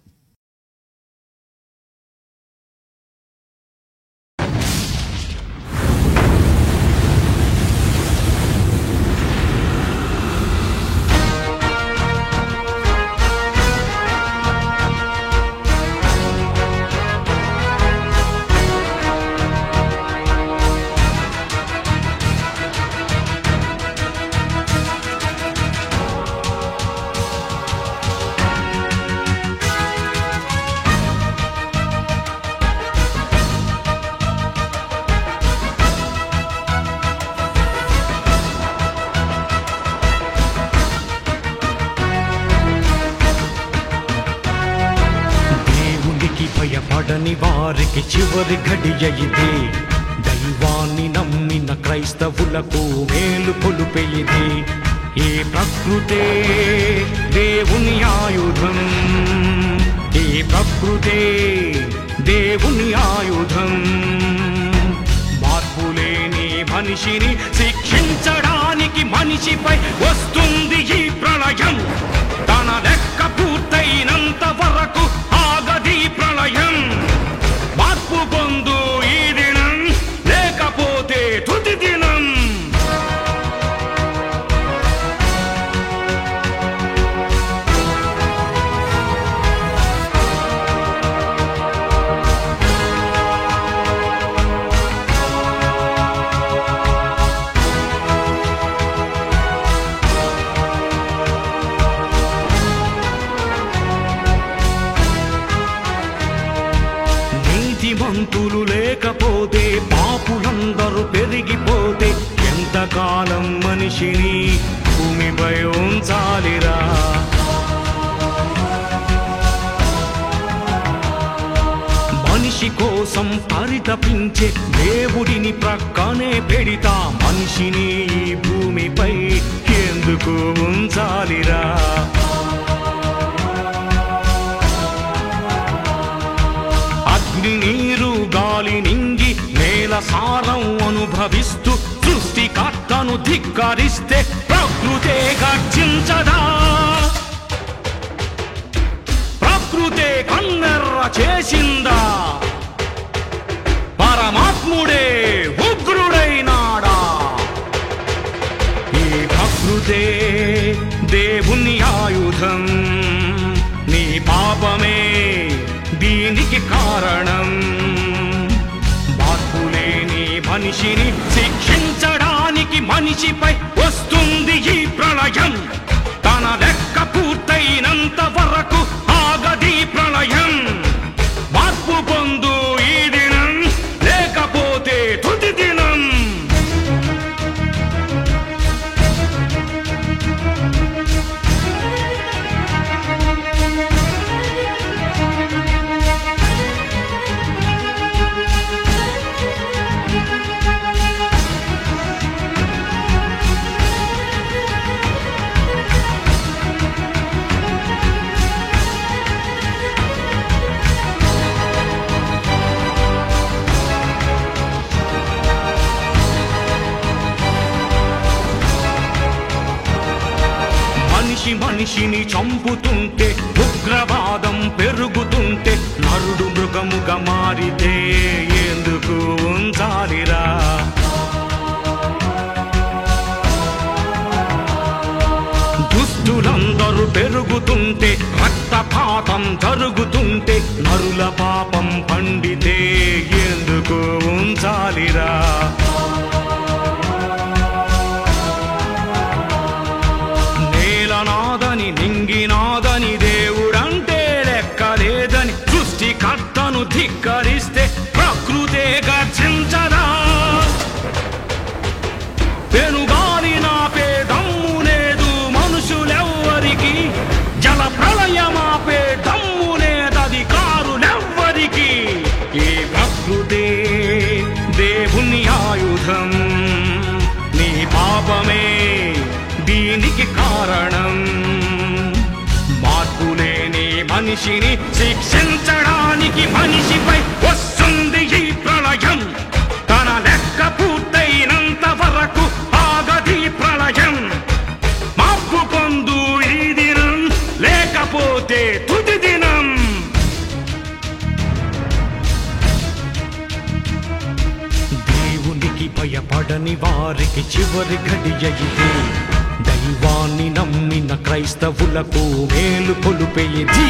భయపడని వారికి చివరి ఘడియ ఇదే, దైవాన్ని నమ్మిన క్రైస్తవులకు మేలు కొలుపే ఇదే. ఈ ప్రకృతే దేవుని ఆయుధం, ఈ ప్రకృతే దేవుని ఆయుధం. మార్పులేని మనిషిని శిక్షించడానికి మనిషిపై వస్తుంది ఈ ప్రళయం. తన లెక్క పూర్తయినంత వరకు ఆగది ప్రళయం. మార్పు పొందు ఈ దినం, లేకపోతే తుది దినం. నీతిమంతులు లేకపోతే, పాపులందరూ పెరిగిపోతే ఎంతకాలం మనిషిని భూమిపై ఉంచాలిరా? మనిషి కోసం పరితపించే దేవుడిని ప్రక్కనే పెడితా, మనిషిని ఈ భూమిపై ఎందుకు ఉంచాలిరా? అగ్ని, నీరు, గాలి, నింగి, నేల సారం అనుభవిస్తూ సృష్టికర్తను ధిక్కరిస్తే ప్రకృతి ప్రకృతే గర్జించదా, ప్రకృతే కన్నెర్ర చేసిందా, పరమాత్ముడే ఉగ్రుడైనాడా. ఈ ప్రకృతే దేవుని ఆయుధం, నీ పాపమే దీనికి కారణం. మార్పులేని మనిషిని శిక్షించడానికి మనిషిపై వస్తుంది ఈ ప్రళయం. తన లెక్క పూర్తయినంత వరకు ఆగది ప్రళయం. మార్పు పొందు ఈ దినం, లేకపోతే తుది దినం. మనిషిని చంపుతుంటే, ఉగ్రవాదం పెరుగుతుంటే, నరుడు మృగముగా మారితే ఎందుకు ఉంచాలిరా. దుష్టులందరూ పెరుగుతుంటే, రక్తపాతం జరుగుతుంటే, నరుల పాపం పండితే ఎందుకు ఉంచాలిరా. నాదని నింగినాదని దేవుడంటే లెక్కలేదని సృష్టికర్తను ధిక్కరిస్తే ప్రకృతే గర్జించదా, పెనుగాలి నాపే దమ్ము లేదు మనుషులెవ్వరికి, జల ప్రళయమాపే దమ్ము లేదధికారులెవ్వరికి. ఈ ప్రకృతే దేవుని ఆయుధం, నీ పాపమే దీనికి కారణం. మార్పులేని మనిషిని శిక్షించడానికి మనిషిపై వస్తుంది ఈ ప్రళయం. తన లెక్క పూర్తయినంత వరకు ఆగది ప్రళయం. మార్పు పొందు ఈ దినం, లేకపోతే తుది దినం. దేవునికి భయపడని వారికి చివరి ఘడియ ఇది. దైవాన్ని నమ్మిన క్రైస్తవులకు మేలు కొలుపే ఇది.